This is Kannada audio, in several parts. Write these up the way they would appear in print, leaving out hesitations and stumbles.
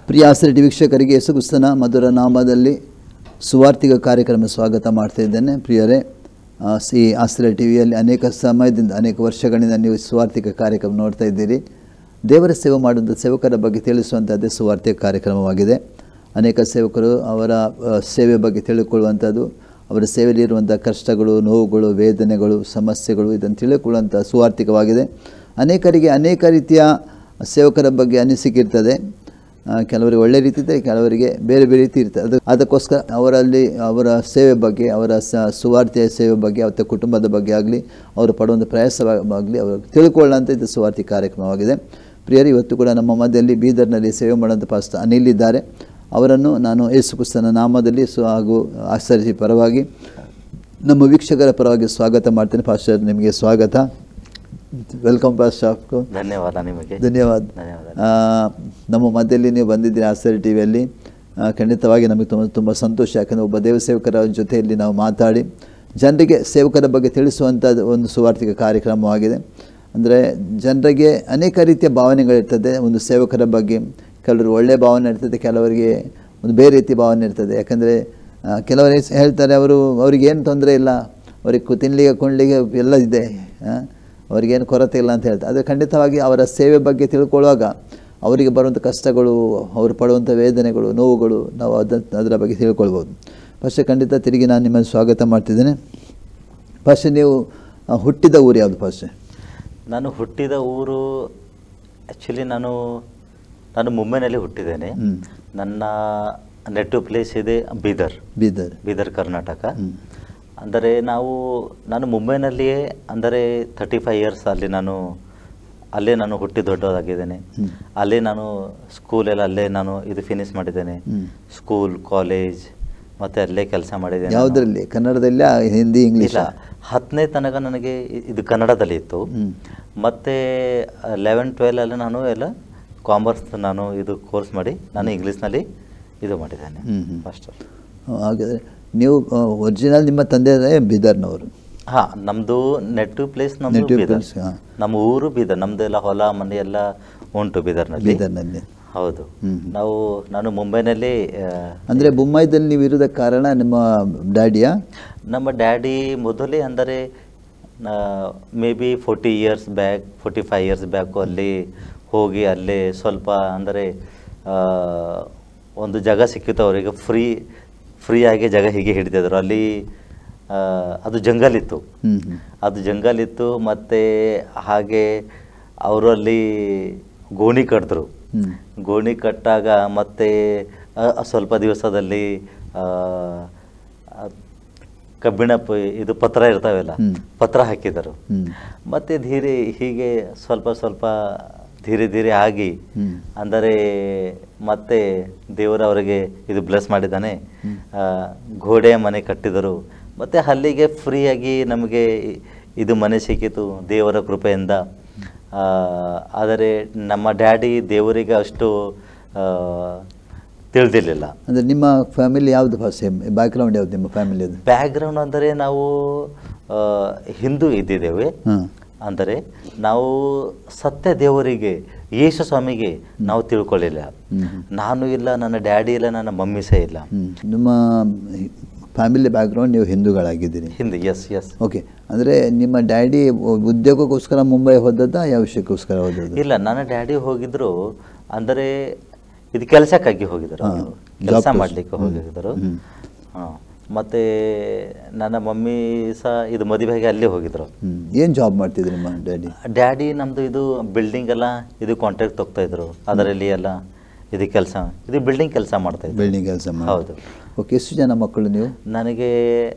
ಪ್ರಿಯ ಆಸ್ರೆ ವೀಕ್ಷಕರಿಗೆ ಯೇಸು ಕ್ರಿಸ್ತನ ಮಧುರ ನಾಮದಲ್ಲಿ ಸುವಾರ್ತಿಕ ಕಾರ್ಯಕ್ರಮ ಸ್ವಾಗತ ಮಾಡ್ತಾ ಇದ್ದೇನೆ. ಪ್ರಿಯರೇ, ಈ ಆಸ್ರೆ ಟಿವಿಯಲ್ಲಿ ಅನೇಕ ಸಮಯದಿಂದ ಅನೇಕ ವರ್ಷಗಳಿಂದ ನೀವು ಸುವಾರ್ತಿಕ ಕಾರ್ಯಕ್ರಮ ನೋಡ್ತಾ ಇದ್ದೀರಿ. ದೇವರ ಸೇವೆ ಮಾಡುವಂಥ ಸೇವಕರ ಬಗ್ಗೆ ತಿಳಿಸುವಂಥದ್ದೇ ಸುವಾರ್ತಿಕ ಕಾರ್ಯಕ್ರಮವಾಗಿದೆ. ಅನೇಕ ಸೇವಕರು ಅವರ ಸೇವೆ ಬಗ್ಗೆ ತಿಳಿದುಕೊಳ್ಳುವಂಥದ್ದು, ಅವರ ಸೇವೆಯಲ್ಲಿರುವಂಥ ಕಷ್ಟಗಳು, ನೋವುಗಳು, ವೇದನೆಗಳು, ಸಮಸ್ಯೆಗಳು ಇದನ್ನು ತಿಳಿದುಕೊಳ್ಳುವಂಥ ಸುವಾರ್ತಿಕವಾಗಿದೆ. ಅನೇಕರಿಗೆ ಅನೇಕ ರೀತಿಯ ಸೇವಕರ ಬಗ್ಗೆ ಅನಿಸಿಕೆ ಇರ್ತದೆ. ಕೆಲವರಿಗೆ ಒಳ್ಳೆ ರೀತಿ ಇದ್ದರೆ, ಕೆಲವರಿಗೆ ಬೇರೆ ಬೇರೆ ರೀತಿ ಇರ್ತದೆ. ಅದಕ್ಕೋಸ್ಕರ ಅವರಲ್ಲಿ ಅವರ ಸೇವೆ ಬಗ್ಗೆ, ಅವರ ಸುವಾರ್ತೆಯ ಸೇವೆ ಬಗ್ಗೆ, ಅವರ ಕುಟುಂಬದ ಬಗ್ಗೆ ಆಗಲಿ, ಅವರು ಪಡುವಂಥ ಪ್ರಯಾಸವಾಗಲಿ ಅವರು ತಿಳ್ಕೊಳ್ಳೋಂಥ ಇದು ಸುವಾರ್ತಿ ಕಾರ್ಯಕ್ರಮವಾಗಿದೆ. ಪ್ರಿಯರು, ಇವತ್ತು ಕೂಡ ನಮ್ಮ ಮಧ್ಯದಲ್ಲಿ ಬೀದರ್ನಲ್ಲಿ ಸೇವೆ ಮಾಡುವಂಥ ಪಾಸ್ಟರ್ ಅನಿಲ್ ಇದ್ದಾರೆ. ಅವರನ್ನು ನಾನು ಯೇಸು ಕ್ರಿಸ್ತನ ನಾಮದಲ್ಲಿ ಹಾಗೂ ಆಶ್ಚರ್ಯ ಪರವಾಗಿ ನಮ್ಮ ವೀಕ್ಷಕರ ಪರವಾಗಿ ಸ್ವಾಗತ ಮಾಡ್ತೇನೆ. ಪಾಸ್ಟರ್, ನಿಮಗೆ ಸ್ವಾಗತ. Welcome pastor. ಧನ್ಯವಾದ. ನಿಮಗೆ ಧನ್ಯವಾದ. ನಮ್ಮ ಮಧ್ಯದಲ್ಲಿ ನೀವು ಬಂದಿದ್ದೀರಿ ಆಸ್ರೆ ಟಿವಿಯಲ್ಲಿ. ಖಂಡಿತವಾಗಿ ನಮಗೆ ತುಂಬ ಸಂತೋಷ. ಯಾಕಂದರೆ ಒಬ್ಬ ದೇವ ಸೇವಕರ ಜೊತೆಯಲ್ಲಿ ನಾವು ಮಾತಾಡಿ ಜನರಿಗೆ ಸೇವಕರ ಬಗ್ಗೆ ತಿಳಿಸುವಂಥದ್ದು ಒಂದು ಸುವಾರ್ತಿಕ ಕಾರ್ಯಕ್ರಮವಾಗಿದೆ. ಅಂದರೆ ಜನರಿಗೆ ಅನೇಕ ರೀತಿಯ ಭಾವನೆಗಳಿರ್ತದೆ ಒಂದು ಸೇವಕರ ಬಗ್ಗೆ. ಕೆಲವರು ಒಳ್ಳೆಯ ಭಾವನೆ ಇರ್ತದೆ, ಕೆಲವರಿಗೆ ಒಂದು ಬೇರೆ ರೀತಿ ಭಾವನೆ ಇರ್ತದೆ. ಯಾಕಂದರೆ ಕೆಲವರು ಹೇಳ್ತಾರೆ ಅವ್ರಿಗೆ ಏನು ತೊಂದರೆ ಇಲ್ಲ, ಅವ್ರಿಗೆ ತಿನ್ನಲಿಕ್ಕೆ ಕೊಳ್ಳಲಿಕ್ಕೆ ಎಲ್ಲ ಇದೆ, ಅವ್ರಿಗೇನು ಕೊರತೆ ಇಲ್ಲ ಅಂತ ಹೇಳ್ತಾರೆ. ಆದರೆ ಖಂಡಿತವಾಗಿ ಅವರ ಸೇವೆ ಬಗ್ಗೆ ತಿಳ್ಕೊಳ್ಳುವಾಗ ಅವರಿಗೆ ಬರುವಂಥ ಕಷ್ಟಗಳು, ಅವರು ಪಡುವಂಥ ವೇದನೆಗಳು, ನೋವುಗಳು ನಾವು ಅದರ ಬಗ್ಗೆ ತಿಳ್ಕೊಳ್ಬೋದು. ಫಸ್ಟ್ ಖಂಡಿತ ತಿರುಗಿ ನಾನು ನಿಮ್ಮನ್ನು ಸ್ವಾಗತ ಮಾಡ್ತಿದ್ದೇನೆ. ಫಸ್ಟ್ ನೀವು ಹುಟ್ಟಿದ ಊರು ಯಾವುದು? ಫಸ್ಟ್ ನಾನು ಹುಟ್ಟಿದ ಊರು ಆ್ಯಕ್ಚುಲಿ ನಾನು ಮುಂಬೈನಲ್ಲಿ ಹುಟ್ಟಿದ್ದೇನೆ. ನನ್ನ ನೆಟಿವ್ ಪ್ಲೇಸ್ ಇದೆ ಬೀದರ್ ಕರ್ನಾಟಕ. ಅಂದರೆ ನಾನು ಮುಂಬೈನಲ್ಲಿಯೇ ಅಂದರೆ 35 ಇಯರ್ಸ್ ಅಲ್ಲೇ ನಾನು ಹುಟ್ಟಿ ದೊಡ್ಡದಾಗಿದ್ದೇನೆ. ಅಲ್ಲೇ ನಾನು ಸ್ಕೂಲೆಲ್ಲ ಅಲ್ಲೇ ನಾನು ಇದು ಫಿನಿಷ್ ಮಾಡಿದ್ದೇನೆ. ಸ್ಕೂಲ್, ಕಾಲೇಜ್ ಮತ್ತು ಅಲ್ಲೇ ಕೆಲಸ ಮಾಡಿದ್ದೇನೆ. ಯಾವುದರಲ್ಲಿ? ಕನ್ನಡದಲ್ಲಿ, ಹಿಂದಿ, ಇಂಗ್ಲೀಷ್? 10ನೇ ತನಕ ನನಗೆ ಇದು ಕನ್ನಡದಲ್ಲಿ ಇತ್ತು. ಮತ್ತು 11, 12 ನಾನು ಎಲ್ಲ ಕಾಮರ್ಸ್ ನಾನು ಇದು ಕೋರ್ಸ್ ಮಾಡಿ ನಾನು ಇಂಗ್ಲೀಷ್ನಲ್ಲಿ ಇದು ಮಾಡಿದ್ದೇನೆ ಫಸ್ಟ್. ಹಾಗಾದರೆ ನೀವು ಒರಿಜಿನಲ್ ನಿಮ್ಮ ತಂದೆ ಬೀದರ್ನವರು? ಹಾಂ, ನಮ್ಮದು ನೆಟಿವ್ ಪ್ಲೇಸ್ ನಮ್ಮದು ಬೀದರ್. ನಮ್ಮ ಊರು ಬೀದರ್. ನಮ್ಮದೆಲ್ಲ ಹೊಲ ಮನೆ ಎಲ್ಲ ಉಂಟು ಬೀದರ್ನಲ್ಲಿ. ಹೌದು. ನಾನು ಮುಂಬೈನಲ್ಲಿ. ಅಂದರೆ ಮುಂಬೈದಲ್ಲಿ ನೀವು ಇರೋದಕ್ಕೆ ಕಾರಣ ನಿಮ್ಮ ಡ್ಯಾಡಿಯಾ? ನಮ್ಮ ಡ್ಯಾಡಿ ಮೊದಲೇ ಅಂದರೆ ಮೇ ಬಿ 45 ಇಯರ್ಸ್ ಬ್ಯಾಕು ಅಲ್ಲಿ ಹೋಗಿ ಅಲ್ಲೇ ಸ್ವಲ್ಪ ಅಂದರೆ ಒಂದು ಜಾಗ ಸಿಕ್ಕಿತ್ತು ಅವರಿಗೆ. ಫ್ರೀಯಾಗಿ ಜಾಗ ಹೀಗೆ ಹಿಡಿತಿದ್ರು. ಅಲ್ಲಿ ಅದು ಜಂಗಲ್ ಇತ್ತು. ಮತ್ತು ಹಾಗೆ ಅವರು ಅಲ್ಲಿ ಗೋಣಿ ಕಟ್ಟಿದ್ರು. ಗೋಣಿ ಕಟ್ಟಾಗ ಮತ್ತೆ ಸ್ವಲ್ಪ ದಿವಸದಲ್ಲಿ ಕಬ್ಬಿಣ ಇದು ಪತ್ರ ಇರ್ತಾವೆಲ್ಲ, ಪತ್ರ ಹಾಕಿದರು. ಮತ್ತು ಹೀಗೆ ಸ್ವಲ್ಪ ಧೀರೆ ಆಗಿ ಅಂದರೆ ಮತ್ತೆ ದೇವರವರಿಗೆ ಇದು ಬ್ಲೆಸ್ ಮಾಡಿದ್ದಾನೆ. ಗೋಡೆಯ ಮನೆ ಕಟ್ಟಿದರು. ಮತ್ತು ಅಲ್ಲಿಗೆ ಫ್ರೀಯಾಗಿ ನಮಗೆ ಇದು ಮನೆ ಸಿಕ್ಕಿತು ದೇವರ ಕೃಪೆಯಿಂದ. ಆದರೆ ನಮ್ಮ ಡ್ಯಾಡಿ ದೇವರಿಗೆ ಅಷ್ಟು ತಿಳಿದಿರಲಿಲ್ಲ. ಅಂದರೆ ನಿಮ್ಮ ಫ್ಯಾಮಿಲಿ ಯಾವುದು? ಫಸ್ಟ್ ಬ್ಯಾಕ್ಗ್ರೌಂಡ್ ಯಾವುದು ನಿಮ್ಮ ಫ್ಯಾಮಿಲಿದು? ಬ್ಯಾಕ್ಗ್ರೌಂಡ್ ಅಂದರೆ ನಾವು ಹಿಂದೂ ಇದ್ದಿದ್ದೇವೆ. ಅಂದರೆ ನಾವು ಸತ್ಯ ದೇವರಿಗೆ, ಯೇಸು ಸ್ವಾಮಿಗೆ ನಾವು ತಿಳ್ಕೊಳ್ಳಿಲ್ಲ. ನಾನು ಇಲ್ಲ, ನನ್ನ ಡ್ಯಾಡಿ ಇಲ್ಲ, ನನ್ನ ಮಮ್ಮಿ ಸಹ ಇಲ್ಲ. ನಿಮ್ಮ ಫ್ಯಾಮಿಲಿ ಬ್ಯಾಕ್ಗ್ರೌಂಡ್ ನೀವು ಹಿಂದೂಗಳಾಗಿದ್ದೀರಿ? ಹಿಂದೂ. ಎಸ್. ಓಕೆ. ಅಂದರೆ ನಿಮ್ಮ ಡ್ಯಾಡಿ ಉದ್ಯೋಗಕ್ಕೋಸ್ಕರ ಮುಂಬೈ ಹೋದದ್ದಾ, ಯಾವ ವಿಷಯಕ್ಕೋಸ್ಕರ ಹೋದದ್ದು? ಇಲ್ಲ, ನನ್ನ ಡ್ಯಾಡಿ ಹೋಗಿದ್ರು ಅಂದರೆ ಇದು ಕೆಲಸಕ್ಕಾಗಿ ಹೋಗಿದ್ರು, ಕೆಲಸ ಮಾಡಲಿಕ್ಕೆ ಹೋಗಿದ್ರು. ಹಾಂ. ಮತ್ತು ನನ್ನ ಮಮ್ಮಿ ಸಹ ಇದು ಮದುವೆಗೆ ಅಲ್ಲೇ ಹೋಗಿದ್ರು. ಏನು ಜಾಬ್ ಮಾಡ್ತಿದ್ರು ನಿಮ್ಮ ಡ್ಯಾಡಿ? ನಮ್ಮದು ಇದು ಬಿಲ್ಡಿಂಗ್ ಎಲ್ಲ ಇದು ಕಾಂಟ್ರಾಕ್ಟ್ ತೊಗ್ತಾಯಿದ್ರು. ಅದರಲ್ಲಿ ಎಲ್ಲ ಇದು ಬಿಲ್ಡಿಂಗ್ ಕೆಲಸ ಮಾಡ್ತಾಯಿದ್ರು. ಬಿಲ್ಡಿಂಗ್ ಕೆಲಸ? ಹೌದು. ಓಕೆ. ಎಷ್ಟು ಜನ ಮಕ್ಕಳು ನೀವು? ನನಗೆ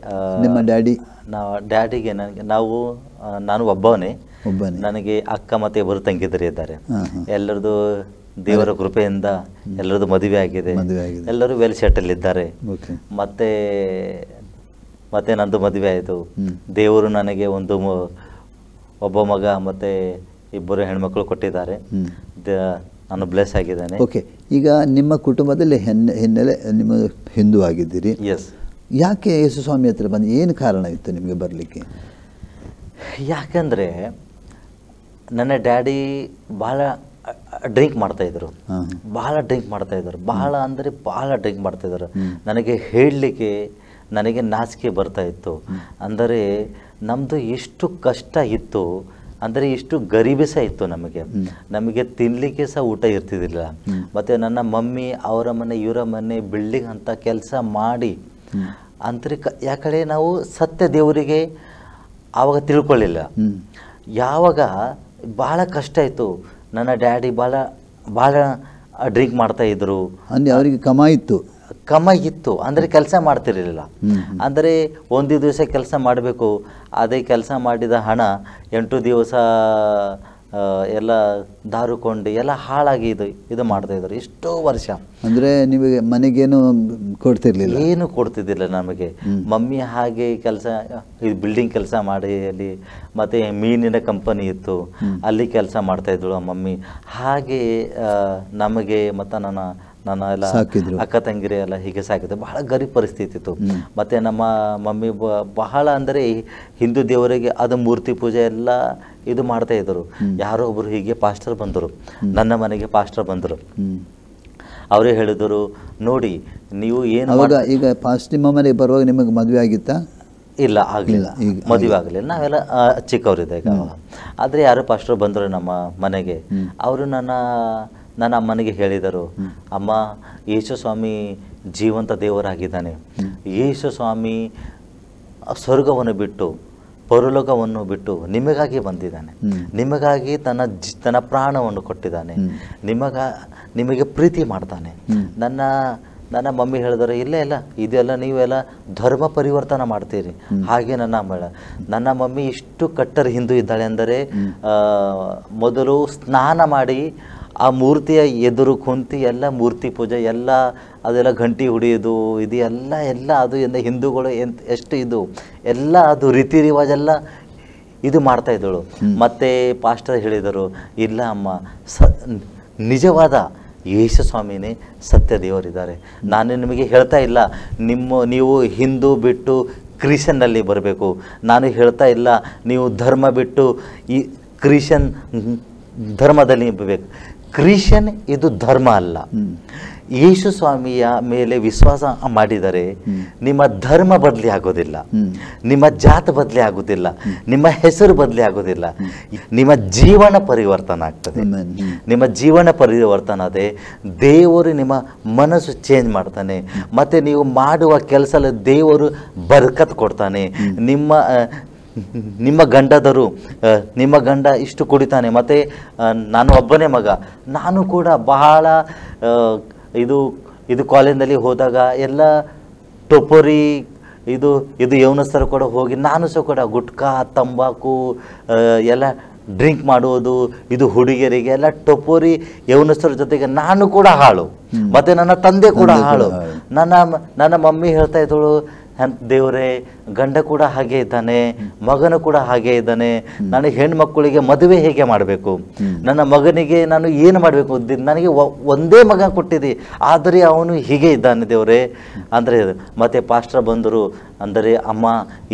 ನಿಮ್ಮ ಡ್ಯಾಡಿ? ಡ್ಯಾಡಿಗೆ ನಾನು ಒಬ್ಬನೇ. ನನಗೆ ಅಕ್ಕ ಮತ್ತು ಇಬ್ಬರು ತಂಗಿದರು ಇದ್ದಾರೆ. ಎಲ್ಲರದು ದೇವರ ಕೃಪೆಯಿಂದ ಎಲ್ಲರದು ಮದುವೆ ಆಗಿದೆ. ಎಲ್ಲರೂ ವೆಲ್ ಸೆಟಲ್ ಇದ್ದಾರೆ. ಮತ್ತೆ ನಂದು ಮದುವೆ ಆಯಿತು. ದೇವರು ನನಗೆ ಒಬ್ಬ ಮಗ ಮತ್ತು 2 ಹೆಣ್ಮಕ್ಳು ಕೊಟ್ಟಿದ್ದಾರೆ. ನಾನು ಬ್ಲೆಸ್ ಆಗಿದ್ದೇನೆ. ಓಕೆ. ಈಗ ನಿಮ್ಮ ಕುಟುಂಬದಲ್ಲಿ ಹಿನ್ನೆಲೆ ನಿಮ್ಮ ಹಿಂದೂ ಆಗಿದ್ದೀರಿ. ಎಸ್. ಯಾಕೆ ಯೇಸು ಸ್ವಾಮಿ ಹತ್ರ ಬಂದು ಏನು ಕಾರಣ ಇತ್ತು ನಿಮಗೆ ಬರಲಿಕ್ಕೆ? ಯಾಕಂದರೆ ನನ್ನ ಡ್ಯಾಡಿ ಭಾಳ ಡ್ರಿಂಕ್ ಮಾಡ್ತಾಯಿದ್ರು, ಹಾಂ ಬಹಳ ಡ್ರಿಂಕ್ ಮಾಡ್ತಾಯಿದ್ರು, ಬಹಳ ಅಂದರೆ ಬಹಳ ಡ್ರಿಂಕ್ ಮಾಡ್ತಾಯಿದ್ರು. ನನಗೆ ಹೇಳಲಿಕ್ಕೆ ನನಗೆ ನಾಚಿಕೆ ಬರ್ತಾಯಿತ್ತು. ಅಂದರೆ ನಮ್ಮದು ಎಷ್ಟು ಕಷ್ಟ ಇತ್ತು, ಅಂದರೆ ಇಷ್ಟು ಗರೀಬಿ ಸಹ ಇತ್ತು ನಮಗೆ ತಿನ್ನಲಿಕ್ಕೆ ಸಹ ಊಟ ಇರ್ತಿದ್ದಿಲ್ಲ. ಮತ್ತು ನನ್ನ ಮಮ್ಮಿ ಅವರ ಮನೆ ಇವರ ಮನೆ ಬಿಲ್ಡಿಂಗ್ ಅಂತ ಕೆಲಸ ಮಾಡಿ ಆಂತರಿಕ ಯಾಕಡೆ ನಾವು ಸತ್ಯ ದೇವರಿಗೆ ಆವಾಗ ತಿಳ್ಕೊಳ್ಳಿಲ್ಲ. ಯಾವಾಗ ಭಾಳ ಕಷ್ಟ ಇತ್ತು, ನನ್ನ ಡ್ಯಾಡಿ ಭಾಳ ಡ್ರಿಂಕ್ ಮಾಡ್ತಾಯಿದ್ರು. ಅಂದರೆ ಅವರಿಗೆ ಇತ್ತು ಅಂದರೆ ಕೆಲಸ ಮಾಡ್ತಿರಲಿಲ್ಲ. ಅಂದರೆ ಒಂದು ದಿವಸ ಕೆಲಸ ಮಾಡಬೇಕು, ಅದೇ ಕೆಲಸ ಮಾಡಿದ ಹಣ 8 ದಿವಸ ಎಲ್ಲ ದಾರುಕೊಂಡು ಎಲ್ಲ ಹಾಳಾಗಿ ಇದು ಮಾಡ್ತಾಯಿದ್ರು ಎಷ್ಟೋ ವರ್ಷ. ಅಂದರೆ ನಿಮಗೆ ಮನೆಗೇನು ಕೊಡ್ತಿರ್ಲಿಲ್ಲ? ಏನು ಕೊಡ್ತಿದ್ದಿಲ್ಲ ನಮಗೆ. ಮಮ್ಮಿ ಹಾಗೆ ಕೆಲಸ, ಇದು ಬಿಲ್ಡಿಂಗ್ ಕೆಲಸ ಮಾಡಿ ಅಲ್ಲಿ, ಮತ್ತು ಮೀನಿನ ಕಂಪನಿ ಇತ್ತು ಅಲ್ಲಿ ಕೆಲಸ ಮಾಡ್ತಾಯಿದ್ರು ಮಮ್ಮಿ. ಹಾಗೆ ನಮಗೆ ಮತ್ತು ನನ್ನ ಎಲ್ಲ ಅಕ್ಕ ತಂಗಿರಿ ಎಲ್ಲ ಹೀಗೆ ಸಾಕಿದ್ರು. ಬಹಳ ಗರೀಬ್ ಪರಿಸ್ಥಿತಿ ಇತ್ತು. ಮತ್ತು ನಮ್ಮ ಮಮ್ಮಿ ಬಹಳ ಅಂದರೆ ಹಿಂದೂ ದೇವರಿಗೆ ಅದು ಮೂರ್ತಿ ಪೂಜೆ ಎಲ್ಲ ಇದು ಮಾಡ್ತಾಯಿದ್ರು. ಯಾರೋ ಒಬ್ಬರು ಹೀಗೆ ಪಾಸ್ಟರ್ ಬಂದರು, ನನ್ನ ಮನೆಗೆ ಪಾಸ್ಟರ್ ಬಂದರು. ಅವರೇ ಹೇಳಿದರು, ನೋಡಿ ನೀವು ಏನು ಈಗ ನಿಮ್ಮ ಮನೆಗೆ ಬರುವಾಗ ನಿಮಗೆ ಮದುವೆ ಆಗಿತ್ತಾ? ಇಲ್ಲ, ಆಗಲಿಲ್ಲ, ಮದುವೆ ಆಗಲಿಲ್ಲ. ನಾವೆಲ್ಲ ಚಿಕ್ಕವರಿದ್ದಾಗ. ಆದರೆ ಯಾರೋ ಪಾಸ್ಟರ್ ಬಂದರು ನಮ್ಮ ಮನೆಗೆ. ಅವರು ನನ್ನ ಅಮ್ಮನಿಗೆ ಹೇಳಿದರು, ಅಮ್ಮ ಯೇಸು ಸ್ವಾಮಿ ಜೀವಂತ ದೇವರಾಗಿದ್ದಾನೆ. ಯೇಸು ಸ್ವಾಮಿ ಸ್ವರ್ಗವನ್ನು ಬಿಟ್ಟು ಪರಲೋಕವನ್ನು ಬಿಟ್ಟು ನಿಮಗಾಗಿ ಬಂದಿದ್ದಾನೆ, ನಿಮಗಾಗಿ ತನ್ನ ಪ್ರಾಣವನ್ನು ಕೊಟ್ಟಿದ್ದಾನೆ, ನಿಮಗೆ ಪ್ರೀತಿ ಮಾಡ್ತಾನೆ. ನನ್ನ ಮಮ್ಮಿ ಹೇಳಿದರು, ಇಲ್ಲ ಇದೆಲ್ಲ ನೀವೆಲ್ಲ ಧರ್ಮ ಪರಿವರ್ತನೆ ಮಾಡ್ತೀರಿ. ಹಾಗೆ ನನ್ನ ಮಮ್ಮಿ ಇಷ್ಟು ಕಟ್ಟರ್ ಹಿಂದೂ ಇದ್ದಾಳೆ ಅಂದರೆ ಮೊದಲು ಸ್ನಾನ ಮಾಡಿ ಆ ಮೂರ್ತಿಯ ಎದುರು ಕುಂತು ಎಲ್ಲ ಮೂರ್ತಿ ಪೂಜೆ ಎಲ್ಲ ಅದೆಲ್ಲ ಗಂಟಿ ಹೊಡಿಯೋದು ಇದು ಎಲ್ಲ ಅದು ಹಿಂದೂಗಳು ಎಷ್ಟು ಇದು ಎಲ್ಲ ಅದು ರೀತಿ ರಿವಾಜೆಲ್ಲ ಇದು ಮಾಡ್ತಾಯಿದ್ದಳು. ಮತ್ತು ಪಾಸ್ಟರ್ ಹೇಳಿದರು, ಇಲ್ಲ ಅಮ್ಮ, ನಿಜವಾದ ಯೇಸು ಸ್ವಾಮಿನೇ ಸತ್ಯ ದೇವರಿದ್ದಾರೆ. ನಾನು ನಿಮಗೆ ಹೇಳ್ತಾ ಇಲ್ಲ ನೀವು ಹಿಂದೂ ಬಿಟ್ಟು ಕ್ರಿಶ್ಚಿಯನ್ನಲ್ಲಿ ಬರಬೇಕು. ನಾನು ಹೇಳ್ತಾ ಇಲ್ಲ ನೀವು ಧರ್ಮ ಬಿಟ್ಟು ಈ ಕ್ರಿಶ್ಚಿಯನ್ ಧರ್ಮದಲ್ಲಿ ಬರಬೇಕು. ಕ್ರಿಶ್ಚಿಯನ್ ಇದು ಧರ್ಮ ಅಲ್ಲ. ಯೇಸು ಸ್ವಾಮಿಯ ಮೇಲೆ ವಿಶ್ವಾಸ ಮಾಡಿದರೆ ನಿಮ್ಮ ಧರ್ಮ ಬದಲಿ ಆಗೋದಿಲ್ಲ, ನಿಮ್ಮ ಜಾತಿ ಬದಲಿ ಆಗೋದಿಲ್ಲ, ನಿಮ್ಮ ಹೆಸರು ಬದಲಿ ಆಗೋದಿಲ್ಲ, ನಿಮ್ಮ ಜೀವನ ಪರಿವರ್ತನೆ ಆಗ್ತದೆ. ನಿಮ್ಮ ಜೀವನ ಪರಿವರ್ತನೆ ಅದೇ ದೇವರು ನಿಮ್ಮ ಮನಸ್ಸು ಚೇಂಜ್ ಮಾಡ್ತಾನೆ. ಮತ್ತು ನೀವು ಮಾಡುವ ಕೆಲಸದಲ್ಲಿ ದೇವರು ಬರ್ಕತ್ ಕೊಡ್ತಾನೆ. ನಿಮ್ಮ ಗಂಡ ಇಷ್ಟು ಕುಡಿತಾನೆ. ಮತ್ತು ನಾನು ಒಬ್ಬನೇ ಮಗ, ನಾನು ಕೂಡ ಬಹಳ ಇದು ಕಾಲೇಜಿನಲ್ಲಿ ಹೋದಾಗ ಎಲ್ಲ ಟೊಪೊರಿ ಇದು ಯೌವನಸ್ಥರು ಕೂಡ ಹೋಗಿ ನಾನು ಸಹ ಕೂಡ ಗುಟ್ಕಾ ತಂಬಾಕು ಎಲ್ಲ ಡ್ರಿಂಕ್ ಮಾಡುವುದು, ಇದು ಹುಡುಗಿಯರಿಗೆ ಎಲ್ಲ ಟೊಪೊರಿ ಯೌವನಸ್ಥರ ಜೊತೆಗೆ ನಾನು ಕೂಡ ಹಾಳು, ಮತ್ತು ನನ್ನ ತಂದೆ ಕೂಡ ಹಾಳು. ನನ್ನ ಮಮ್ಮಿ ಹೇಳ್ತಾ ಇದ್ದಳು, ದೇವರೇ ಗಂಡ ಕೂಡ ಹಾಗೆ ಇದ್ದಾನೆ, ಮಗನು ಕೂಡ ಹಾಗೆ ಇದ್ದಾನೆ, ನಾನು ಹೆಣ್ಮಕ್ಕಳಿಗೆ ಮದುವೆ ಹೇಗೆ ಮಾಡಬೇಕು, ನನ್ನ ಮಗನಿಗೆ ನಾನು ಏನು ಮಾಡಬೇಕು, ನನಗೆ ಒಂದೇ ಮಗ ಕೊಟ್ಟಿದ್ದೆ ಆದರೆ ಅವನು ಹೀಗೆ ಇದ್ದಾನೆ ದೇವರೇ ಅಂದರೆ. ಮತ್ತು ಪಾಸ್ಟರ್ ಬಂದರು, ಅಂದರೆ ಅಮ್ಮ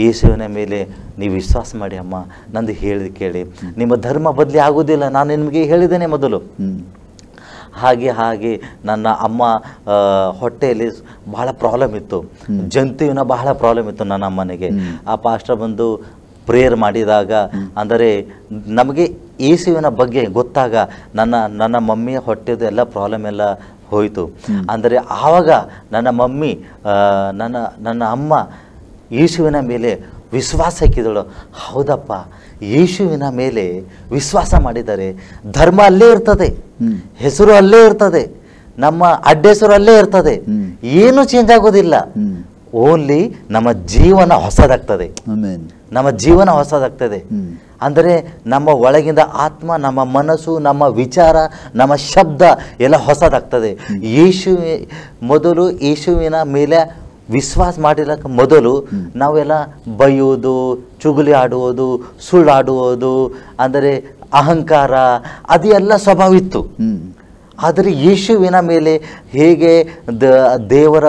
ಯೇಸುವಿನ ಮೇಲೆ ನೀವು ವಿಶ್ವಾಸ ಮಾಡಿ ಅಮ್ಮ, ನಂದು ಹೇಳಿದ ಕೇಳಿ, ನಿಮ್ಮ ಧರ್ಮ ಬದಲಿ ಆಗೋದಿಲ್ಲ, ನಾನು ನಿಮಗೆ ಹೇಳಿದ್ದೇನೆ ಮೊದಲು. ಹಾಗೆ ನನ್ನ ಅಮ್ಮ ಹೊಟ್ಟೆಯಲ್ಲಿ ಬಹಳ ಪ್ರಾಬ್ಲಮ್ ಇತ್ತು, ಜಂತುವಿನ ಬಹಳ ಪ್ರಾಬ್ಲಮ್ ಇತ್ತು ನನ್ನ ಅಮ್ಮನಿಗೆ. ಆ ಪಾಸ್ಟರ್ ಬಂದು ಪ್ರೇಯರ್ ಮಾಡಿದಾಗ, ಅಂದರೆ ನಮಗೆ ಯೇಸುವಿನ ಬಗ್ಗೆ ಗೊತ್ತಾಗ ನನ್ನ ಮಮ್ಮಿಯ ಹೊಟ್ಟೆದು ಎಲ್ಲ ಪ್ರಾಬ್ಲಮ್ ಎಲ್ಲ ಹೋಯಿತು. ಅಂದರೆ ಆವಾಗ ನನ್ನ ಮಮ್ಮಿ ನನ್ನ ಅಮ್ಮ ಯೇಸುವಿನ ಮೇಲೆ ವಿಶ್ವಾಸ ಇಕ್ಕಿದಳು. ಹೌದಪ್ಪ, ಯೇಸುವಿನ ಮೇಲೆ ವಿಶ್ವಾಸ ಮಾಡಿದರೆ ಧರ್ಮ ಅಲ್ಲೇ ಇರ್ತದೆ, ಹೆಸರು ಅಲ್ಲೇ ಇರ್ತದೆ, ನಮ್ಮ ಅಡ್ಡೆಸರು ಅಲ್ಲೇ ಇರ್ತದೆ, ಏನು ಚೇಂಜ್ ಆಗೋದಿಲ್ಲ. ಓನ್ಲಿ ನಮ್ಮ ಜೀವನ ಹೊಸದಾಗ್ತದೆ, ನಮ್ಮ ಜೀವನ ಹೊಸದಾಗ್ತದೆ. ಅಂದರೆ ನಮ್ಮ ಒಳಗಿಂದ ಆತ್ಮ, ನಮ್ಮ ಮನಸ್ಸು, ನಮ್ಮ ವಿಚಾರ, ನಮ್ಮ ಶಬ್ದ ಎಲ್ಲ ಹೊಸದಾಗ್ತದೆ. ಮೊದಲು ಯೇಸುವಿನ ಮೇಲೆ ವಿಶ್ವಾಸ ಮಾಡಿರಕ್ಕೆ ಮೊದಲು ನಾವೆಲ್ಲ ಬೈಯೋದು, ಚುಗುಲಿ ಆಡುವುದು, ಸುಳ್ಳಾಡುವುದು, ಅಂದರೆ ಅಹಂಕಾರ, ಅದೆಲ್ಲ ಸ್ವಭಾವ ಇತ್ತು. ಆದರೆ ಯೇಸುವಿನ ಮೇಲೆ ಹೇಗೆ ದೇವರ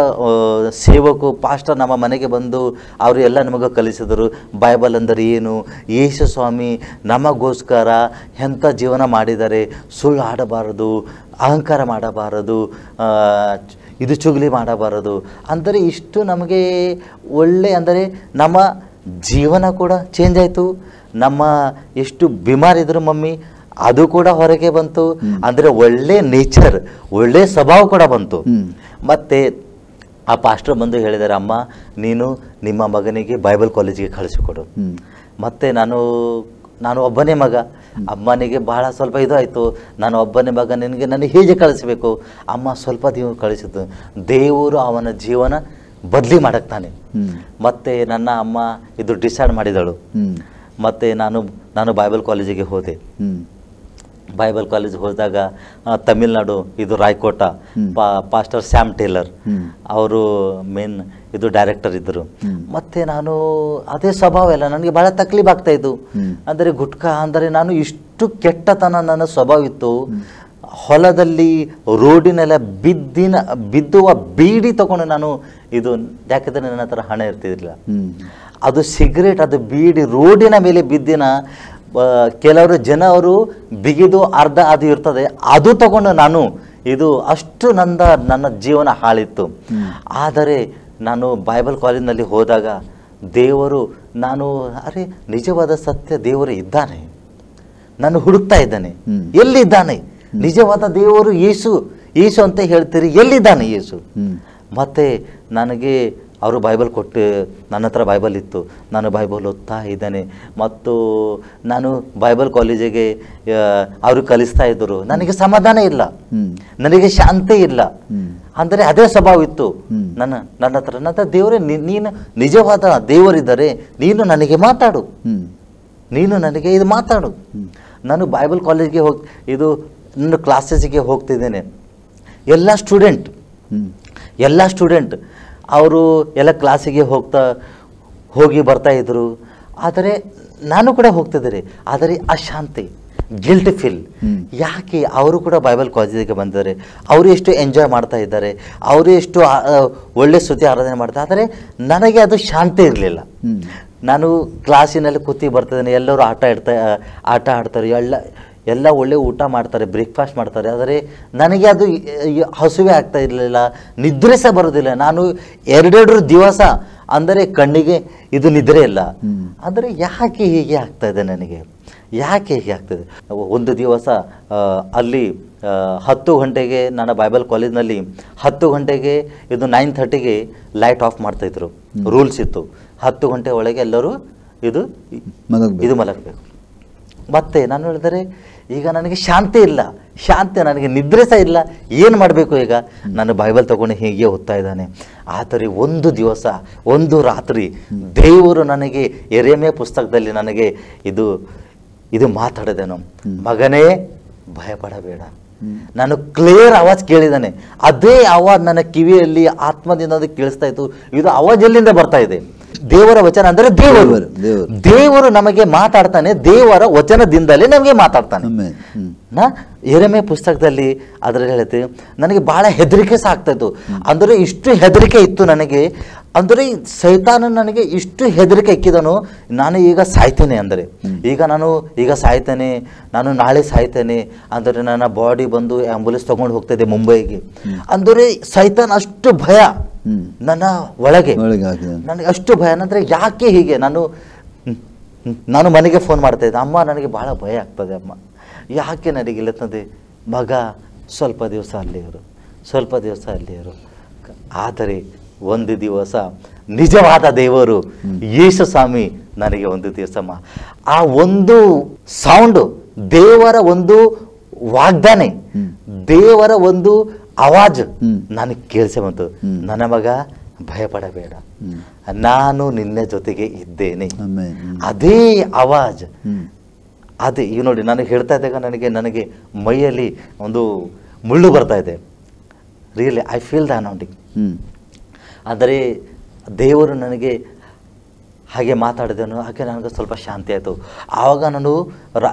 ಸೇವಕು ಪಾಸ್ಟರ್ ನಮ್ಮ ಮನೆಗೆ ಬಂದು ಅವರು ಎಲ್ಲ ನಮಗೆ ಕಲಿಸಿದರು. ಬೈಬಲ್ ಅಂದರೆ ಏನು, ಯೇಸು ಸ್ವಾಮಿ ನಮಗೋಸ್ಕರ ಎಂಥ ಜೀವನ ಮಾಡಿದ್ದಾರೆ, ಸುಳ್ಳು ಆಡಬಾರದು, ಅಹಂಕಾರ ಮಾಡಬಾರದು, ಇದು ಚುಗಲಿ ಮಾಡಬಾರದು. ಅಂದರೆ ಇಷ್ಟು ನಮಗೆ ಒಳ್ಳೆ, ಅಂದರೆ ನಮ್ಮ ಜೀವನ ಕೂಡ ಚೇಂಜ್ ಆಯಿತು. ನಮ್ಮ ಎಷ್ಟು ಬಿಮಾರಿದ್ರು ಮಮ್ಮಿ ಅದು ಕೂಡ ಹೊರಗೆ ಬಂತು. ಅಂದರೆ ಒಳ್ಳೆ ನೇಚರ್, ಒಳ್ಳೆ ಸ್ವಭಾವ ಕೂಡ ಬಂತು. ಮತ್ತು ಆ ಪಾಸ್ಟರ್ ಬಂದು ಹೇಳಿದ್ದಾರೆ, ಅಮ್ಮ ನೀನು ನಿಮ್ಮ ಮಗನಿಗೆ ಬೈಬಲ್ ಕಾಲೇಜಿಗೆ ಕಳಿಸಿಕೊಡು. ಮತ್ತು ನಾನು ಒಬ್ಬನೇ ಮಗ, ಅಮ್ಮನಿಗೆ ಬಹಳ ಸ್ವಲ್ಪ ಇದು ಆಯಿತು. ನಾನು ಒಬ್ಬನೇ ಮಗ, ನನಗೆ ಹೇಗೆ ಕಳಿಸಬೇಕು? ಅಮ್ಮ ಸ್ವಲ್ಪ ನೀವು ಕಳಿಸಿದ್ದು, ದೇವರು ಅವನ ಜೀವನ ಬದಲಿ ಮಾಡಕ್ತಾನೆ. ಮತ್ತು ನನ್ನ ಅಮ್ಮ ಇದು ಡಿಸೈಡ್ ಮಾಡಿದಳು. ಮತ್ತು ನಾನು ಬೈಬಲ್ ಕಾಲೇಜಿಗೆ ಹೋದೆ. ಬೈಬಲ್ ಕಾಲೇಜ್ ಹೋದಾಗ ತಮಿಳ್ನಾಡು, ಇದು ರಾಯ್ಕೋಟ, ಪಾಸ್ಟರ್ ಸ್ಯಾಮ್ ಟೇಲರ್ ಅವರು ಮೇನ್ ಇದು ಡೈರೆಕ್ಟರ್ ಇದ್ದರು. ಮತ್ತು ನಾನು ಅದೇ ಸ್ವಭಾವ ಎಲ್ಲ ನನಗೆ ಭಾಳ ತಕ್ಲೀಫ್ ಆಗ್ತಾಯಿತ್ತು. ಅಂದರೆ ಗುಟ್ಕಾ ಅಂದರೆ ನಾನು ಇಷ್ಟು ಕೆಟ್ಟತನ ನನ್ನ ಸ್ವಭಾವ ಇತ್ತು. ಹೊಲದಲ್ಲಿ ರೋಡಿನೆಲ್ಲ ಬಿದ್ದುವ ಬೀಡಿ ತಗೊಂಡು ನಾನು ಇದು, ಯಾಕೆಂದರೆ ನನ್ನ ಹತ್ರ ಹಣ ಇರ್ತಿದ್ದಿಲ್ಲ. ಅದು ಸಿಗರೇಟ್, ಅದು ಬೀಡಿ ರೋಡಿನ ಮೇಲೆ ಬಿದ್ದಿನ ಕೆಲವರು ಜನರು ಬಿಗಿದು ಅರ್ಧ ಅದು ಇರ್ತದೆ, ಅದು ತಗೊಂಡು ನಾನು ಇದು ಅಷ್ಟು ನನ್ನ ಜೀವನ ಹಾಳಿತ್ತು. ಆದರೆ ನಾನು ಬೈಬಲ್ ಕಾಲೇಜಿನಲ್ಲಿ ಹೋದಾಗ ದೇವರು, ಅರೆ ನಿಜವಾದ ಸತ್ಯ ದೇವರು ಇದ್ದಾನೆ, ನಾನು ಹುಡುಕ್ತಾ ಇದ್ದಾನೆ, ಎಲ್ಲಿದ್ದಾನೆ ನಿಜವಾದ ದೇವರು? ಯೇಸು ಅಂತ ಹೇಳ್ತೀರಿ, ಎಲ್ಲಿದ್ದಾನೆ ಯೇಸು? ಮತ್ತು ನನಗೆ ಅವರು ಬೈಬಲ್ ಕೊಟ್ಟು, ನನ್ನ ಹತ್ರ ಬೈಬಲ್ ಇತ್ತು, ನಾನು ಬೈಬಲ್ ಓದ್ತಾ ಇದ್ದೇನೆ. ಮತ್ತು ನಾನು ಬೈಬಲ್ ಕಾಲೇಜಿಗೆ ಅವರು ಕಲಿಸ್ತಾ ಇದ್ದರು. ನನಗೆ ಸಮಾಧಾನ ಇಲ್ಲ, ನನಗೆ ಶಾಂತಿ ಇಲ್ಲ. ಅಂದರೆ ಅದೇ ಸ್ವಭಾವ ಇತ್ತು ನನ್ನ ಹತ್ರ. ದೇವರೇ, ನೀನು ನಿಜವಾದ ದೇವರಿದ್ದರೆ ನೀನು ನನಗೆ ಮಾತಾಡು, ನೀನು ನನಗೆ ಇದು ಮಾತಾಡು. ನಾನು ಬೈಬಲ್ ಕಾಲೇಜ್ಗೆ ಇದು ನನ್ನ ಕ್ಲಾಸಸ್ಗೆ ಹೋಗ್ತಿದ್ದೇನೆ. ಎಲ್ಲ ಸ್ಟೂಡೆಂಟ್ ಅವರು ಎಲ್ಲ ಕ್ಲಾಸಿಗೆ ಹೋಗಿ ಬರ್ತಾಯಿದ್ರು. ಆದರೆ ನಾನು ಕೂಡ ಹೋಗ್ತಿದ್ದಾರೆ. ಆದರೆ ಅಶಾಂತಿ, ಗಿಲ್ಟ್ ಫೀಲ್. ಯಾಕೆ? ಅವರು ಕೂಡ ಬೈಬಲ್ ಕಾಲೇಜಿಗೆ ಬಂದಿದ್ದಾರೆ, ಅವರು ಎಷ್ಟು ಎಂಜಾಯ್ ಮಾಡ್ತಾ ಇದ್ದಾರೆ, ಅವರು ಎಷ್ಟು ಒಳ್ಳೆ ಸ್ತುತಿ ಆರಾಧನೆ ಮಾಡ್ತಾರೆ. ಆದರೆ ನನಗೆ ಅದು ಶಾಂತಿ ಇರಲಿಲ್ಲ. ನಾನು ಕ್ಲಾಸಿನಲ್ಲಿ ಕೂತಿ ಬರ್ತಿದ್ದೇನೆ, ಎಲ್ಲರೂ ಆಟ ಆಡ್ತಾರೆ, ಎಲ್ಲ ಒಳ್ಳೆ ಊಟ ಮಾಡ್ತಾರೆ, ಬ್ರೇಕ್ಫಾಸ್ಟ್ ಮಾಡ್ತಾರೆ. ಆದರೆ ನನಗೆ ಅದು ಹಸುವೆ ಆಗ್ತಾ ಇರಲಿಲ್ಲ, ನಿದ್ರೆ ಸಹ ಬರೋದಿಲ್ಲ. ನಾನು 2 ದಿವಸ ಅಂದರೆ ಕಣ್ಣಿಗೆ ಇದು ನಿದ್ರೆ ಇಲ್ಲ. ಅಂದರೆ ಯಾಕೆ ಹೀಗೆ ಆಗ್ತಾಯಿದೆ ನನಗೆ? ಯಾಕೆ ಹೀಗೆ ಆಗ್ತದೆ? ಒಂದು ದಿವಸ ಅಲ್ಲಿ 10 ಗಂಟೆಗೆ ನನ್ನ ಬೈಬಲ್ ಕಾಲೇಜ್ನಲ್ಲಿ 10 ಗಂಟೆಗೆ ಇದು 9:30ಗೆ ಲೈಟ್ ಆಫ್ ಮಾಡ್ತಾಯಿದ್ರು. ರೂಲ್ಸ್ ಇತ್ತು, 10 ಗಂಟೆ ಒಳಗೆ ಎಲ್ಲರೂ ಇದು ಮಲಗಬೇಕು. ಮತ್ತು ನಾನು ಹೇಳಿದರೆ, ಈಗ ನನಗೆ ಶಾಂತಿ ಇಲ್ಲ, ನನಗೆ ನಿದ್ರೆ ಸಹ ಇಲ್ಲ, ಏನು ಮಾಡಬೇಕು ಈಗ? ನಾನು ಬೈಬಲ್ ತಗೊಂಡು ಹೀಗೆ ಓದ್ತಾ ಇದ್ದಾನೆ. ಆದರೆ ಒಂದು ದಿವಸ, ಒಂದು ರಾತ್ರಿ ದೇವರು ನನಗೆ ಯೆರೆಮೀಯ ಪುಸ್ತಕದಲ್ಲಿ ನನಗೆ ಇದು ಮಾತಾಡಿದನು, ಮಗನೇ ಭಯಪಡಬೇಡ. ನಾನು ಕ್ಲಿಯರ್ ಆವಾಜ್ ಕೇಳಿದ್ದಾನೆ. ಅದೇ ಆವಾಜ್ ನನ್ನ ಕಿವಿಯಲ್ಲಿ ಆತ್ಮದಿಂದ ಅದು ಕೇಳಿಸ್ತಾ ಇತ್ತು. ಇದು ಆವಾಜ್ ಎಲ್ಲಿಂದ ಬರ್ತಾ ಇದೆ? ದೇವರ ವಚನ. ಅಂದರೆ ದೇವರು ನಮಗೆ ಮಾತಾಡ್ತಾನೆ, ದೇವರ ವಚನದಿಂದಲೇ ನಮಗೆ ಮಾತಾಡ್ತಾನೆ. ಯೆರೆಮೀಯ ಪುಸ್ತಕದಲ್ಲಿ ಅದರಲ್ಲಿ ಹೇಳುತ್ತೆ, ನನಗೆ ಬಹಳ ಹೆದರಿಕೆ ಸಹ ಆಗ್ತಾಯಿತ್ತು. ಅಂದರೆ ಇಷ್ಟು ಹೆದರಿಕೆ ಇತ್ತು ನನಗೆ. ಅಂದರೆ ಸೈತಾನ ನನಗೆ ಇಷ್ಟು ಹೆದರಿಕೆ ಇಕ್ಕಿದನು, ನಾನು ಈಗ ಸಾಯ್ತೇನೆ. ಅಂದರೆ ಈಗ ಸಾಯ್ತೇನೆ, ನಾನು ನಾಳೆ ಸಾಯ್ತೇನೆ. ಅಂದರೆ ನನ್ನ ಬಾಡಿ ಬಂದು ಆ್ಯಂಬುಲೆನ್ಸ್ ತೊಗೊಂಡು ಹೋಗ್ತಾಯಿದೆ ಮುಂಬೈಗೆ. ಅಂದರೆ ಸೈತಾನ ಅಷ್ಟು ಭಯ ನನ್ನ ಒಳಗೆ, ನನಗೆ ಅಷ್ಟು ಭಯ. ಅಂದರೆ ಯಾಕೆ ಹೀಗೆ? ನಾನು ಮನೆಗೆ ಫೋನ್ ಮಾಡ್ತಾಯಿದ್ದೆ, ಅಮ್ಮ ನನಗೆ ಭಾಳ ಭಯ ಆಗ್ತದೆ ಅಮ್ಮ, ಯಾಕೆ ನನಗೆ ಇಲ್ಲತ್ತದೆ? ಮಗ ಸ್ವಲ್ಪ ದಿವಸ ಅಲ್ಲಿ ಇರು. ಆದರೆ ಒಂದು ದಿವಸ ನಿಜವಾದ ದೇವರು ಯೇಸು ಸ್ವಾಮಿ ನನಗೆ ಒಂದು ದಿವಸ ಆ ಒಂದು ಸೌಂಡು, ದೇವರ ಒಂದು ವಾಗ್ದಾನೆ, ದೇವರ ಒಂದು ಆವಾಜ್ ನನಗೆ ಕೇಳಿಸಿ ಬಂತು, ನನ್ನ ಮಗ ಭಯಪಡಬೇಡ, ನಾನು ನಿನ್ನ ಜೊತೆಗೆ ಇದ್ದೇನೆ. ಅದೇ ಆವಾಜ್, ಅದೇ ಈಗ ನೋಡಿ, ನನಗೆ ಹೇಳ್ತಾ ಇದ್ದಾಗ ನನಗೆ ಮೈಯಲ್ಲಿ ಒಂದು ಮುಳ್ಳು ಬರ್ತಾ ಇದೆ. Really I feel the anointing. ಆದರೆ ದೇವರು ನನಗೆ ಹಾಗೆ ಮಾತಾಡಿದನು, ಹಾಗೆ ನನಗೆ ಸ್ವಲ್ಪ ಶಾಂತಿ ಆಯಿತು. ಆವಾಗ ನಾನು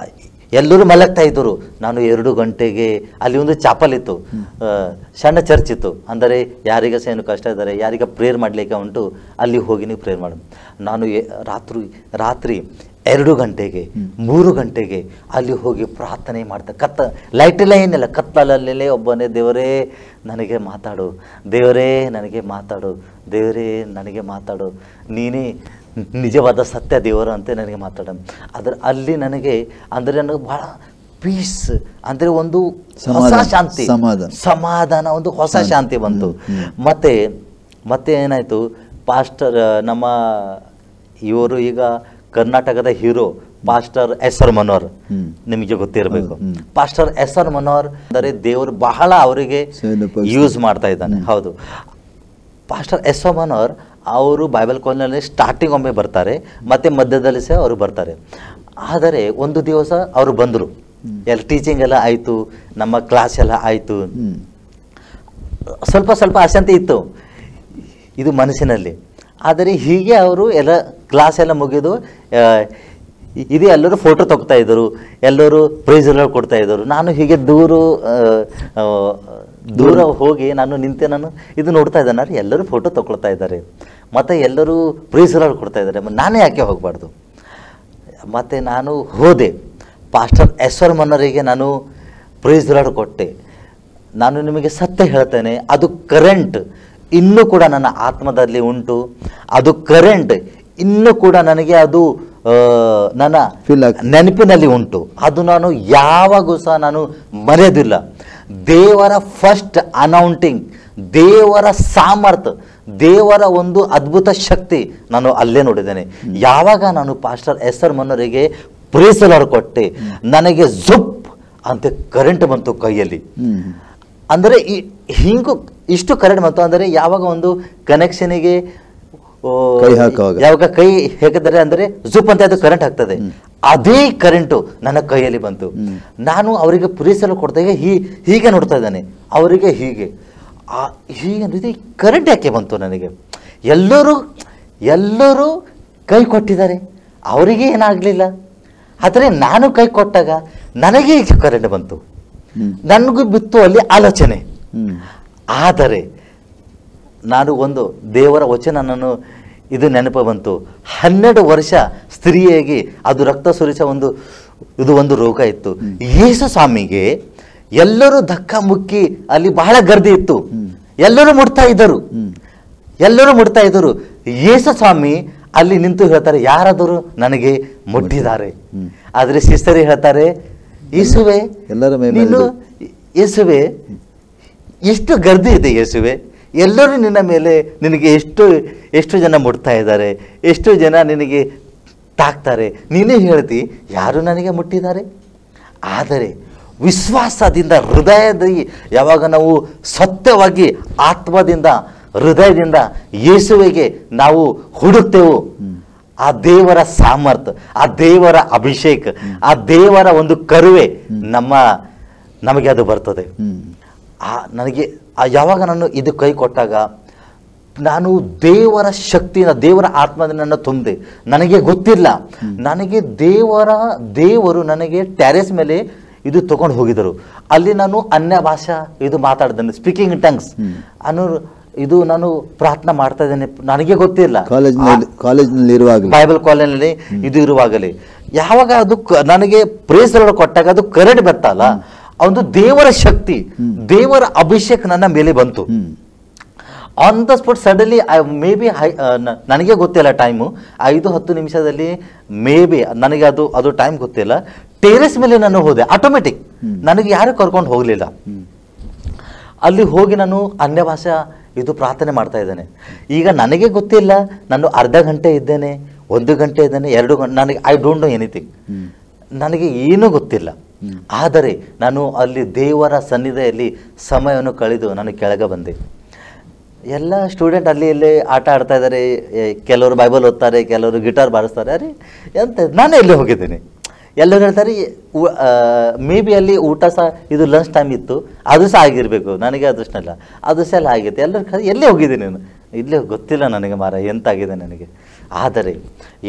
ಎಲ್ಲರೂ ಮಲಗ್ತಾ ಇದ್ದರು. ನಾನು 2 ಗಂಟೆಗೆ ಅಲ್ಲಿ ಒಂದು ಚಾಪಲ್ ಇತ್ತು, ಸಣ್ಣ ಚರ್ಚ್ ಇತ್ತು. ಅಂದರೆ ಯಾರಿಗೆ ಸಹ ಏನು ಕಷ್ಟ ಇದ್ದಾರೆ, ಯಾರಿಗೆ ಪ್ರೇಯರ್ ಮಾಡಲಿಕ್ಕೆ ಉಂಟು, ಅಲ್ಲಿ ಹೋಗಿ ನೀವು ಪ್ರೇಯರ್ ಮಾಡು. ನಾನು ರಾತ್ರಿ 2 ಗಂಟೆಗೆ 3 ಗಂಟೆಗೆ ಅಲ್ಲಿ ಹೋಗಿ ಪ್ರಾರ್ಥನೆ ಮಾಡ್ತಾ ಲೈಟ್ ಇಲ್ಲ ಏನಿಲ್ಲ, ಕತ್ತಲಲ್ಲೇ ಒಬ್ಬನೇ, ದೇವರೇ ನನಗೆ ಮಾತಾಡು, ದೇವರೇ ನನಗೆ ಮಾತಾಡು, ದೇವರೇ ನನಗೆ ಮಾತಾಡು, ನೀನೇ ನಿಜವಾದ ಸತ್ಯ ದೇವರು ಅಂತ ನನಗೆ ಮಾತಾಡ. ಅಲ್ಲಿ ನನಗೆ ಅಂದರೆ ನನಗೆ ಭಾಳ ಪೀಸ್, ಅಂದರೆ ಒಂದು ಹೊಸ ಶಾಂತಿ, ಸಮಾಧಾನ, ಒಂದು ಹೊಸ ಶಾಂತಿ ಬಂತು. ಮತ್ತೆ ಏನಾಯಿತು, ಪಾಸ್ಟರ್ ನಮ್ಮ ಇವರು ಈಗ ಕರ್ನಾಟಕದ hero pastor S R Manohar, ನಿಮಗೆ ಗೊತ್ತಿರಬೇಕು. ಪಾಸ್ಟರ್ ಎಸ್ ಆರ್ ಮನೋಹರ್ ಅಂದರೆ ದೇವರು ಬಹಳ ಅವರಿಗೆ ಯೂಸ್ ಮಾಡ್ತಾ ಇದ್ದಾನೆ. ಹೌದು, ಪಾಸ್ಟರ್ ಎಸ್ ಆರ್ ಮನೋಹರ್ ಅವರು ಬೈಬಲ್ ಕಾಲೇಜ್ನಲ್ಲಿ ಸ್ಟಾರ್ಟಿಂಗ್ ಒಮ್ಮೆ ಬರ್ತಾರೆ, ಮತ್ತು ಮಧ್ಯದಲ್ಲಿ ಸಹ ಅವರು ಬರ್ತಾರೆ. ಆದರೆ ಒಂದು ದಿವಸ ಅವರು ಬಂದರು, ಎಲ್ಲ ಟೀಚಿಂಗ್ ಎಲ್ಲ ಆಯಿತು, ನಮ್ಮ ಕ್ಲಾಸ್ ಎಲ್ಲ ಆಯಿತು. ಸ್ವಲ್ಪ ಅಶಾಂತಿ ಇತ್ತು ಇದು ಮನಸ್ಸಿನಲ್ಲಿ. ಆದರೆ ಹೀಗೆ ಅವರು ಎಲ್ಲ ಕ್ಲಾಸ್ ಎಲ್ಲ ಮುಗಿದು ಇದು ಎಲ್ಲರೂ ಫೋಟೋ ತೆಗ್ತಾ ಇದ್ದರು, ಎಲ್ಲರೂ ಪ್ರೈಸ್ಗಳು ಕೊಡ್ತಾ ಇದ್ದರು. ನಾನು ಹೀಗೆ ದೂರ ಹೋಗಿ ನಾನು ನಿಂತೆ, ನಾನು ಇದು ನೋಡ್ತಾ ಇದ್ದಾನೆ, ಎಲ್ಲರೂ ಫೋಟೋ ತಗೊಳ್ತಾ ಇದ್ದಾರೆ, ಮತ್ತು ಎಲ್ಲರೂ ಪ್ರೈಸ್ಗಳು ಕೊಡ್ತಾ ಇದ್ದಾರೆ, ನಾನೇ ಯಾಕೆ ಹೋಗಬಾರ್ದು. ಮತ್ತು ನಾನು ಹೋದೆ, ಪಾಸ್ಟರ್ ಎಸ್ ಆರ್ ಮನೋಹರಿಗೆ ನಾನು ಪ್ರೈಸ್ಗಳು ಕೊಟ್ಟೆ. ನಾನು ನಿಮಗೆ ಸತ್ಯ ಹೇಳ್ತೇನೆ, ಅದು ಕರೆಂಟ್ ಇನ್ನೂ ಕೂಡ ನನ್ನ ಆತ್ಮದಲ್ಲಿ ಉಂಟು. ಅದು ಕರೆಂಟ್ ಇನ್ನೂ ಕೂಡ ನನಗೆ ಅದು ನನ್ನ ನೆನಪಿನಲ್ಲಿ ಉಂಟು. ಅದು ನಾನು ಯಾವಾಗೂ ಸಹ ನಾನು ಮರೆಯೋದಿಲ್ಲ. ದೇವರ ಫಸ್ಟ್ ಅನೌಂಟಿಂಗ್, ದೇವರ ಸಾಮರ್ಥ್ಯ, ದೇವರ ಒಂದು ಅದ್ಭುತ ಶಕ್ತಿ ನಾನು ಅಲ್ಲೇ ನೋಡಿದ್ದೇನೆ. ಯಾವಾಗ ನಾನು ಪಾಸ್ಟರ್ ಎಸ್ ಆರ್ ಮನೋಹರಿಗೆ ಪ್ರೇಸಲರ್ ಕೊಟ್ಟೆ, ನನಗೆ ಜುಪ್ ಅಂತ ಕರೆಂಟ್ ಬಂತು ಕೈಯಲ್ಲಿ. ಅಂದರೆ ಇಷ್ಟು ಕರೆಂಟ್ ಬಂತು. ಅಂದರೆ ಯಾವಾಗ ಒಂದು ಕನೆಕ್ಷನಿಗೆ ಯಾವಾಗ ಕೈ ಹೇಗಿದ್ದಾರೆ ಅಂದರೆ ಜುಪ್ ಅಂತ ಅದು ಕರೆಂಟ್ ಆಗ್ತದೆ, ಅದೇ ಕರೆಂಟು ನನ್ನ ಕೈಯಲ್ಲಿ ಬಂತು. ನಾನು ಅವರಿಗೆ ಪ್ರೀಸಲು ಕೊಡ್ದಾಗ ಹೀಗೆ ನೋಡ್ತಾ ಇದ್ದಾನೆ, ಅವರಿಗೆ ಹೀಗೆ ಕರೆಂಟ್ ಯಾಕೆ ಬಂತು ನನಗೆ. ಎಲ್ಲರೂ ಕೈ ಕೊಟ್ಟಿದ್ದಾರೆ, ಅವರಿಗೆ ಏನಾಗಲಿಲ್ಲ. ಆದರೆ ನಾನು ಕೈ ಕೊಟ್ಟಾಗ ನನಗೆ ಕರೆಂಟ್ ಬಂತು, ನನಗೂ ಬಿತ್ತು ಅಲ್ಲಿ ಆಲೋಚನೆ. ಆದರೆ ನಾನು ಒಂದು ದೇವರ ವಚನ ನಾನು ಇದು ನೆನಪು ಬಂತು. 12 ವರ್ಷ ಸ್ತ್ರೀಯಾಗಿ ಅದು ರಕ್ತ ಸುರಿಸ ಒಂದು ರೋಗ ಇತ್ತು. ಯೇಸು ಸ್ವಾಮಿಗೆ ಎಲ್ಲರೂ ಧಕ್ಕ ಮುಕ್ಕಿ, ಅಲ್ಲಿ ಬಹಳ ಗರ್ದಿ ಇತ್ತು, ಎಲ್ಲರೂ ಮುಟ್ತಾ ಇದ್ದರು. ಯೇಸು ಸ್ವಾಮಿ ಅಲ್ಲಿ ನಿಂತು ಹೇಳ್ತಾರೆ, ಯಾರಾದರೂ ನನಗೆ ಮುಟ್ಟಿದ್ದಾರೆ. ಆದರೆ ಸಿಸ್ಟರಿ ಹೇಳ್ತಾರೆ, ಯೇಸುವೆ ಯೇಸುವೆ ಎಷ್ಟು ಗರ್ದಿ ಇದೆ, ಯೇಸುವೆ ಎಲ್ಲರೂ ನಿನ್ನ ಮೇಲೆ, ನಿನಗೆ ಎಷ್ಟು ಜನ ಮುಟ್ತಾ ಇದ್ದಾರೆ, ಎಷ್ಟು ಜನ ನಿನಗೆ ತಾಕ್ತಾರೆ, ನೀನೇ ಹೇಳ್ತಿ ಯಾರು ನನಗೆ ಮುಟ್ಟಿದ್ದಾರೆ. ಆದರೆ ವಿಶ್ವಾಸದಿಂದ ಹೃದಯದಲ್ಲಿ ಯಾವಾಗ ನಾವು ಸತ್ಯವಾಗಿ ಆತ್ಮದಿಂದ ಹೃದಯದಿಂದ ಯೇಸುವಿಗೆ ನಾವು ಹುಡುಕ್ತೇವೆ, ಆ ದೇವರ ಸಾಮರ್ಥ್ಯ, ಆ ದೇವರ ಅಭಿಷೇಕ, ಆ ದೇವರ ಒಂದು ಕರುವೆ ನಮಗೆ ಅದು ಬರ್ತದೆ. ನನಗೆ ಯಾವಾಗ ನಾನು ಇದು ಕೈ ಕೊಟ್ಟಾಗ ನಾನು ದೇವರ ಶಕ್ತಿಯಿಂದ, ದೇವರ ಆತ್ಮದಿಂದ ನನ್ನ ತುಂಬಿದೆ. ನನಗೆ ಗೊತ್ತಿಲ್ಲ, ನನಗೆ ದೇವರು ನನಗೆ ಟೆರೆಸ್ ಮೇಲೆ ಇದು ತಗೊಂಡು ಹೋಗಿದರು. ಅಲ್ಲಿ ನಾನು ಅನ್ಯ ಭಾಷಾ ಇದು ಮಾತಾಡ್ತೇನೆ, ಸ್ಪೀಕಿಂಗ್ ಇನ್ ಟಂಗ್ಸ್ ಇದು ನಾನು ಪ್ರಾರ್ಥನೆ ಮಾಡ್ತಾ ಇದ್ದೇನೆ. ನನಗೆ ಗೊತ್ತಿಲ್ಲ, ಕಾಲೇಜ್ನಲ್ಲಿ ಇರುವಾಗ, ಬೈಬಲ್ ಕಾಲೇಜ್ನಲ್ಲಿ ಇದು ಇರುವಾಗಲೇ ಯಾವಾಗ ಅದು ನನಗೆ ಪ್ರೇಸ್ ಕೊಟ್ಟಾಗ ಅದು ಕರೆಂಟ್ ಬರ್ತಲ್ಲ, ಒಂದು ದೇವರ ಶಕ್ತಿ, ದೇವರ ಅಭಿಷೇಕ ನನ್ನ ಮೇಲೆ ಬಂತು. On the spot suddenly may be ನನಗೆ ಗೊತ್ತಿಲ್ಲ ಟೈಮು, 5-10 ನಿಮಿಷದಲ್ಲಿ ಮೇ ಬಿ ನನಗೆ ಅದು ಟೈಮ್ ಗೊತ್ತಿಲ್ಲ. ಟೆರೆಸ್ ಮೇಲೆ ನಾನು ಹೋದೆ, ಆಟೋಮೆಟಿಕ್, ನನಗೆ ಯಾರು ಕರ್ಕೊಂಡು ಹೋಗಲಿಲ್ಲ. ಅಲ್ಲಿ ಹೋಗಿ ನಾನು ಅನ್ಯ ಭಾಷಾ ಇದು ಪ್ರಾರ್ಥನೆ ಮಾಡ್ತಾ ಇದ್ದೇನೆ. ಈಗ ನನಗೆ ಗೊತ್ತಿಲ್ಲ, ನಾನು ಅರ್ಧ ಗಂಟೆ ಇದ್ದೇನೆ, 1 ಗಂಟೆ ಇದ್ದೇನೆ, 2 ಗಂಟೆ, ನನಗೆ ಐ ಡೋಂಟ್ ನೋ ಎನಿಥಿಂಗ್, ನನಗೆ ಏನೂ ಗೊತ್ತಿಲ್ಲ. ಆದರೆ ನಾನು ಅಲ್ಲಿ ದೇವರ ಸನ್ನಿಧಿಯಲ್ಲಿ ಸಮಯವನ್ನು ಕಳೆದು ನಾನು ಕೆಳಗೆ ಬಂದೆ. ಎಲ್ಲ ಸ್ಟೂಡೆಂಟ್ ಅಲ್ಲಿ ಇಲ್ಲಿ ಆಟ ಆಡ್ತಾ ಇದ್ದಾರೆ, ಕೆಲವರು ಬೈಬಲ್ ಓದ್ತಾರೆ, ಕೆಲವರು ಗಿಟಾರ್ ಬಾರಿಸ್ತಾರೆ. ಅರೆ ಎಂತ, ನಾನು ಎಲ್ಲಿ ಹೋಗಿದ್ದೀನಿ. ಎಲ್ಲರೂ ಹೇಳ್ತಾರೆ ಮೇ ಬಿ ಅಲ್ಲಿ ಊಟ ಸಹ ಇದು ಲಂಚ್ ಟೈಮ್ ಇತ್ತು, ಅದು ಸಹ ಆಗಿರಬೇಕು, ನನಗೆ ಅದೃಷ್ಟಲ್ಲ, ಅದು ಸಹ ಎಲ್ಲ ಆಗಿತ್ತು. ಎಲ್ಲರೂ ಎಲ್ಲೇ ಹೋಗಿದ್ದೀನಿ ನಾನು, ಇಲ್ಲೇ ಗೊತ್ತಿಲ್ಲ ನನಗೆ ಎಂತಾಗಿದೆ ನನಗೆ. ಆದರೆ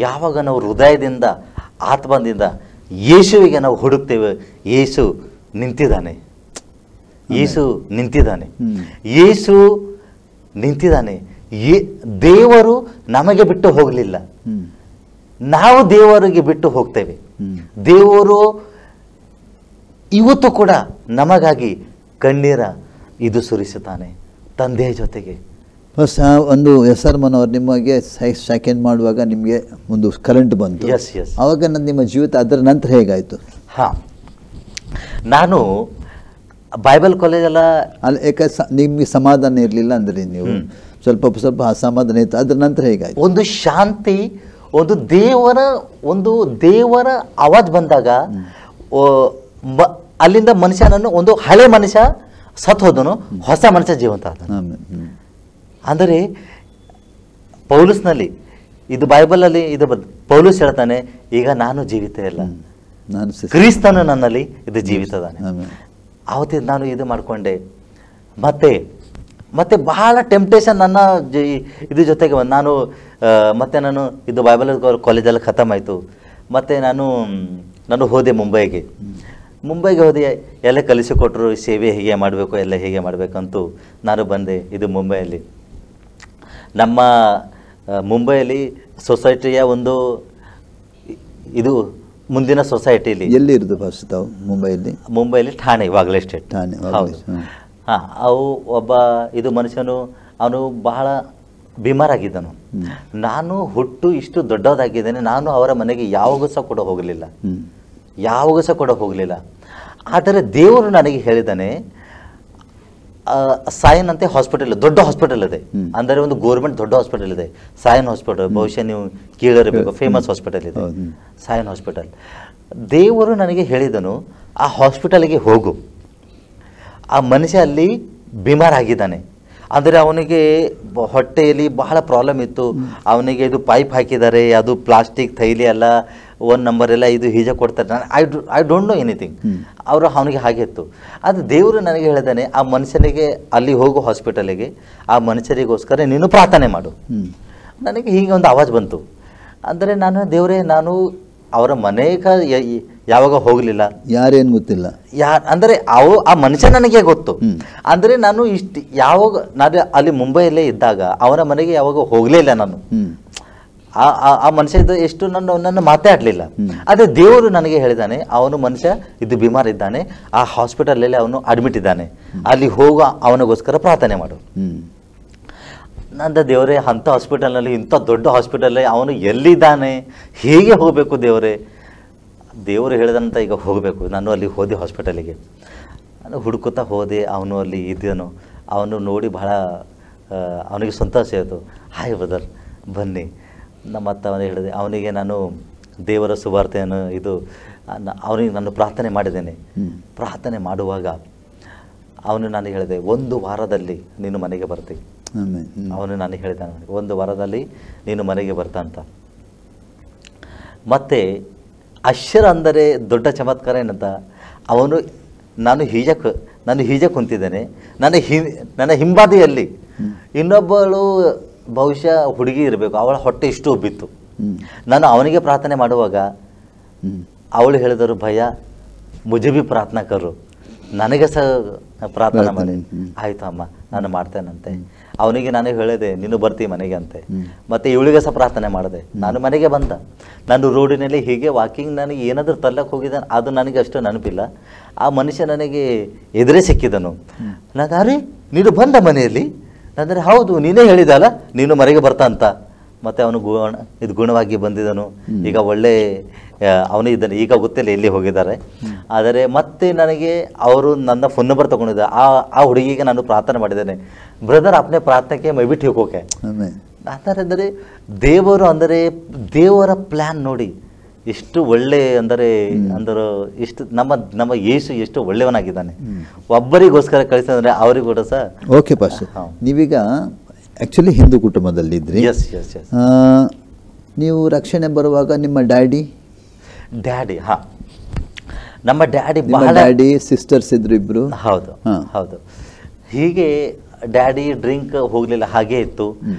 ಯಾವಾಗ ನಾವು ಹೃದಯದಿಂದ ಆತ್ಮದಿಂದ ಯೇಸುವಿಗೆ ನಾವು ಹುಡುಕ್ತೇವೆ. ಯೇಸು ನಿಂತಿದ್ದಾನೆ, ಯೇಸು ನಿಂತಿದ್ದಾನೆ, ಯೇಸು ನಿಂತಿದ್ದಾನೆ. ದೇವರು ನಮಗೆ ಬಿಟ್ಟು ಹೋಗಲಿಲ್ಲ, ನಾವು ದೇವರಿಗೆ ಬಿಟ್ಟು ಹೋಗ್ತೇವೆ. ದೇವರು ಇವತ್ತು ಕೂಡ ನಮಗಾಗಿ ಕಣ್ಣೀರ ಇದು ಸುರಿಸುತ್ತಾನೆ ತಂದೆಯ ಜೊತೆಗೆ. ಫಸ್ಟ್ ಒಂದು SR-ಮನವರು ನಿಮಗೆ ಸೆಕೆಂಡ್ ಮಾಡುವಾಗ ನಿಮಗೆ ಒಂದು ಕರೆಂಟ್ ಬಂತು. Yes yes. ಆವಾಗ ನಿಮ್ಮ ಜೀವಿತ ಅದರ ನಂತರ ಹೇಗಾಯಿತು? ಹಾಂ, ನಾನು ಬೈಬಲ್ ಕಾಲೇಜೆಲ್ಲ ಅಲ್ಲಿ ಯಾಕೆ ನಿಮಗೆ ಸಮಾಧಾನ ಇರಲಿಲ್ಲ ಅಂದರೆ ನೀವು ಸ್ವಲ್ಪ ಸ್ವಲ್ಪ ಅಸಮಾಧಾನ ಇತ್ತು, ಅದರ ನಂತರ ಹೇಗಾಯಿತು? ಒಂದು ಶಾಂತಿ, ಒಂದು ದೇವರ ಆವಾಜ್ ಬಂದಾಗ ಅಲ್ಲಿಂದ ಮನುಷ್ಯನನ್ನು, ಒಂದು ಹಳೆ ಮನುಷ್ಯ ಸತ್ ಹೋದನು, ಹೊಸ ಮನುಷ್ಯ ಜೀವಂತ ಆದ. ಅಂದರೆ ಪೌಲುಸ್ನಲ್ಲಿ ಇದು ಬೈಬಲಲ್ಲಿ ಇದು ಪೌಲುಸ್ ಹೇಳ್ತಾನೆ, ಈಗ ನಾನು ಜೀವಿತ ಇಲ್ಲ, ಕ್ರಿಸ್ತನು ನನ್ನಲ್ಲಿ ಇದು ಜೀವಿತದಾನೆ. ಆವತ್ತಿನ ನಾನು ಇದು ಮಾಡಿಕೊಂಡೆ. ಮತ್ತೆ ಬಹಳ ಟೆಂಪ್ಟೇಷನ್ ನನ್ನ ಇದ್ರ ಜೊತೆಗೆ ಬಂದು ನಾನು ಇದು ಬೈಬಲ್ ಕಾಲೇಜೆಲ್ಲ ಖತಮ್ ಆಯಿತು. ಮತ್ತು ನಾನು ಹೋದೆ ಮುಂಬೈಗೆ ಹೋದೆ. ಎಲ್ಲ ಕಲಿಸಿಕೊಟ್ರು, ಸೇವೆ ಹೇಗೆ ಮಾಡಬೇಕು, ಎಲ್ಲ ಹೇಗೆ ಮಾಡಬೇಕಂತೂ ನಾನು ಬಂದೆ. ಇದು ಮುಂಬೈಯಲ್ಲಿ, ನಮ್ಮ ಮುಂಬೈಯಲ್ಲಿ ಸೊಸೈಟಿಯ ಒಂದು ಇದು ಮುಂದಿನ ಸೊಸೈಟಿಲಿ. ಎಲ್ಲಿ ಇರೋದು ಫಸ್ಟ್ ತಾವು? ಮುಂಬೈಯಲ್ಲಿ ಠಾಣೆ, ವಾಗ್ಲೆ ಸ್ಟೇಟ್. ಹೌದು. ಹಾಂ, ಅವು ಒಬ್ಬ ಇದು ಮನುಷ್ಯನು, ಅವನು ಬಹಳ ಬಿಮಾರಾಗಿದ್ದನು. ನಾನು ಹುಟ್ಟು ಇಷ್ಟು ದೊಡ್ಡದಾಗಿದ್ದೇನೆ, ನಾನು ಅವರ ಮನೆಗೆ ಯಾವಾಗ ಸಹ ಕೂಡ ಹೋಗಲಿಲ್ಲ. ಆದರೆ ದೇವರು ನನಗೆ ಹೇಳಿದ್ದಾನೆ, ಸಾಯನ್ ಅಂತ ಹಾಸ್ಪಿಟಲ್, ದೊಡ್ಡ ಹಾಸ್ಪಿಟಲ್ ಇದೆ, ಅಂದರೆ ಒಂದು ಗೌರ್ಮೆಂಟ್ ದೊಡ್ಡ ಹಾಸ್ಪಿಟಲ್ ಇದೆ, ಸಾಯನ್ ಹಾಸ್ಪಿಟಲ್. ಬಹುಶಃ ನೀವು ಕೇಳಿರಬೇಕು, ಫೇಮಸ್ ಹಾಸ್ಪಿಟಲ್ ಇದೆ ಸಾಯನ್ ಹಾಸ್ಪಿಟಲ್. ದೇವರು ನನಗೆ ಹೇಳಿದನು, ಆ ಹಾಸ್ಪಿಟಲ್ಗೆ ಹೋಗು. ಆ ಮನುಷ್ಯ ಅಲ್ಲಿ ಬಿಮಾರಾಗಿದ್ದಾನೆ, ಅಂದರೆ ಅವನಿಗೆ ಹೊಟ್ಟೆಯಲ್ಲಿ ಬಹಳ ಪ್ರಾಬ್ಲಮ್ ಇತ್ತು. ಅವನಿಗೆ ಇದು ಪೈಪ್ ಹಾಕಿದ್ದಾರೆ, ಅದು ಪ್ಲಾಸ್ಟಿಕ್ ಥೈಲಿ ಎಲ್ಲ 1 ನಂಬರ್ ಎಲ್ಲ ಇದು ಹೀಗೆ ಕೊಡ್ತಾರೆ. ನಾನು ಐ ಡೋಂಟ್ ನೋ ಎನಿಥಿಂಗ್. ಅವನಿಗೆ ಹಾಗೆ ಇತ್ತು. ಅದು ದೇವರು ನನಗೆ ಹೇಳಿದಾನೆ, ಆ ಮನುಷ್ಯನಿಗೆ ಅಲ್ಲಿ ಹೋಗು ಹಾಸ್ಪಿಟಲಿಗೆ, ಆ ಮನುಷ್ಯರಿಗೋಸ್ಕರ ನೀನು ಪ್ರಾರ್ಥನೆ ಮಾಡು. ನನಗೆ ಹೀಗೆ ಒಂದು ಆವಾಜ್ ಬಂತು. ಅಂದರೆ ದೇವರೇ, ನಾನು ಅವರ ಮನೆಗೆ ಯಾವಾಗ ಹೋಗಲಿಲ್ಲ, ಯಾರೇನು ಗೊತ್ತಿಲ್ಲ, ಅಂದರೆ ಆ ಮನುಷ್ಯ ನನಗೆ ಗೊತ್ತು. ಅಂದರೆ ನಾನು ನಾನು ಅಲ್ಲಿ ಮುಂಬೈಯಲ್ಲೇ ಇದ್ದಾಗ ಅವರ ಮನೆಗೆ ಯಾವಾಗ ಹೋಗಲೇ ಇಲ್ಲ ನಾನು. ಆ ಮನುಷ್ಯ ಎಷ್ಟು ನನ್ನ ಮಾತಾಡಲಿಲ್ಲ. ಅದೇ ದೇವರು ನನಗೆ ಹೇಳಿದ್ದಾನೆ, ಅವನು ಮನುಷ್ಯ ಇದು ಬಿಮಾರ್ ಇದ್ದಾನೆ, ಆ ಹಾಸ್ಪಿಟಲಲ್ಲಿ ಅವನು ಅಡ್ಮಿಟ್ ಇದ್ದಾನೆ, ಅಲ್ಲಿ ಹೋಗ ಅವನಿಗೋಸ್ಕರ ಪ್ರಾರ್ಥನೆ ಮಾಡು. ನಂದ ದೇವರೇ, ಅಂಥ ಹಾಸ್ಪಿಟಲ್ನಲ್ಲಿ, ಇಂಥ ದೊಡ್ಡ ಹಾಸ್ಪಿಟಲ್, ಅವನು ಎಲ್ಲಿದ್ದಾನೆ, ಹೇಗೆ ಹೋಗಬೇಕು ದೇವರೇ? ದೇವರು ಹೇಳಿದಂತ ಈಗ ಹೋಗಬೇಕು. ನಾನು ಅಲ್ಲಿ ಹೋದೆ ಹಾಸ್ಪಿಟಲಿಗೆ, ನಾನು ಹುಡುಕುತ್ತಾ ಹೋದೆ. ಅವನು ಅಲ್ಲಿ ಇದ್ದನು. ಅವನು ನೋಡಿ ಬಹಳ ಅವನಿಗೆ ಸಂತೋಷ ಆಯಿತು. ಹಾಯ್ ಬ್ರದರ್, ಬನ್ನಿ. ಮತ್ತು ಅವನಿಗೆ ಹೇಳಿದೆ, ಅವನಿಗೆ ನಾನು ದೇವರ ಸುವಾರ್ತೆಯನ್ನು ಅವನಿಗೆ ನಾನು ಪ್ರಾರ್ಥನೆ ಮಾಡಿದ್ದೇನೆ. ಪ್ರಾರ್ಥನೆ ಮಾಡುವಾಗ ಅವನು ನನಗೆ ಹೇಳಿದೆ, 1 ವಾರದಲ್ಲಿ ನೀನು ಮನೆಗೆ ಬರ್ತೀನಿ. ಅವನು ನನಗೆ ಹೇಳಿದ್ದಾನೆ, 1 ವಾರದಲ್ಲಿ ನೀನು ಮನೆಗೆ ಬರ್ತಾ ಅಂತ. ಮತ್ತು ಅಶ್ವರ ಅಂದರೆ ದೊಡ್ಡ ಚಮತ್ಕಾರ ಏನಂತ, ನಾನು ಹೀಗೆ ಕುಂತಿದ್ದೇನೆ, ನನ್ನ ಹಿಂಬದಿಯಲ್ಲಿ ಇನ್ನೊಬ್ಬಳು ಬಹುಶಃ ಹುಡುಗಿ ಇರಬೇಕು, ಅವಳ ಹೊಟ್ಟೆ ಇಷ್ಟು ಉಬ್ಬಿತ್ತು. ನಾನು ಅವನಿಗೆ ಪ್ರಾರ್ಥನೆ ಮಾಡುವಾಗ ಅವಳು ಹೇಳಿದರು, ಭಯ ಮುಜೆ ಭಿ ಪ್ರಾರ್ಥನಾ ಕರು, ನನಗೆ ಸಹ ಪ್ರಾರ್ಥನೆ ಮಾಡಿ. ಆಯಿತು ಅಮ್ಮ, ನಾನು ಮಾಡ್ತೇನಂತೆ. ಅವನಿಗೆ ನಾನು ಹೇಳಿದೆ, ನೀನು ಬರ್ತೀವಿ ಮನೆಗೆ ಅಂತೆ. ಮತ್ತು ಇವಳಿಗೆ ಸಹ ಪ್ರಾರ್ಥನೆ ಮಾಡಿದೆ. ನಾನು ಮನೆಗೆ ಬಂದ. ನಾನು ರೋಡಿನಲ್ಲಿ ಹೀಗೆ ವಾಕಿಂಗ್, ನನಗೆ ಏನಾದರೂ ತಲ್ಲಕ್ಕೆ ಹೋಗಿದ್ದಾನೆ, ಅದು ನನಗೆ ಅಷ್ಟು ನೆನಪಿಲ್ಲ. ಆ ಮನುಷ್ಯ ನನಗೆ ಎದುರೇ ಸಿಕ್ಕಿದನು. ನಾನು, ಅರೆ ನೀನು ಬಂದ ಮನೆಯಲ್ಲಿ? ಅಂದರೆ ಹೌದು, ನೀನೇ ಹೇಳಿದಲ್ಲ ನೀನು ಮನೆಗೆ ಬರ್ತಾ ಅಂತ. ಮತ್ತು ಅವನು ಗುಣವಾಗಿ ಬಂದಿದ್ದನು. ಈಗ ಒಳ್ಳೆ ಅವನು ಇದ್ದಾನೆ. ಈಗ ಗೊತ್ತಿಲ್ಲ ಎಲ್ಲಿ ಹೋಗಿದ್ದಾರೆ. ಆದರೆ ಮತ್ತೆ ನನಗೆ ಅವರು ನನ್ನ ಫೋನ್ ನಂಬರ್ ತೊಗೊಂಡಿದ್ದೆ. ಆ ಹುಡುಗಿಗೆ ನಾನು ಪ್ರಾರ್ಥನೆ ಮಾಡಿದ್ದೇನೆ, ಬ್ರದರ್ ಅಪ್ನೆ ಪ್ರಾರ್ಥನೆಗೆ ಮೈ ಬಿಟ್ಟು ಹೋಗೋಕೆ. ಅಂದರೆ ದೇವರ ಪ್ಲ್ಯಾನ್ ನೋಡಿ ಎಷ್ಟು ಒಳ್ಳೆ, ಅಂದರೆ ಎಷ್ಟು ನಮ್ಮ ಯೇಸು ಎಷ್ಟು ಒಳ್ಳೆಯವನಾಗಿದ್ದಾನೆ. ಒಬ್ಬರಿಗೋಸ್ಕರ ಕಳಿಸಿದ್ರೆ ಅವರಿಗೂ ಕೂಡ ಸಹ. ಓಕೆ ಪಾಸ್, ನೀವೀಗ ಆ್ಯಕ್ಚುಲಿ ಹಿಂದೂ ಕುಟುಂಬದಲ್ಲಿದ್ರಿ. Yes yes yes. ನೀವು ರಕ್ಷಣೆ ಬರುವಾಗ ನಿಮ್ಮ ಡ್ಯಾಡಿ, ಹಾಂ, ನಮ್ಮ ಡ್ಯಾಡಿ ಸಿಸ್ಟರ್ಸ್ ಇದ್ರು ಇಬ್ರು. ಹೌದು ಹೌದು. ಹೀಗೆ ಡ್ಯಾಡಿ ಡ್ರಿಂಕ್ ಹೋಗಲಿಲ್ಲ, ಹಾಗೇ ಇತ್ತು.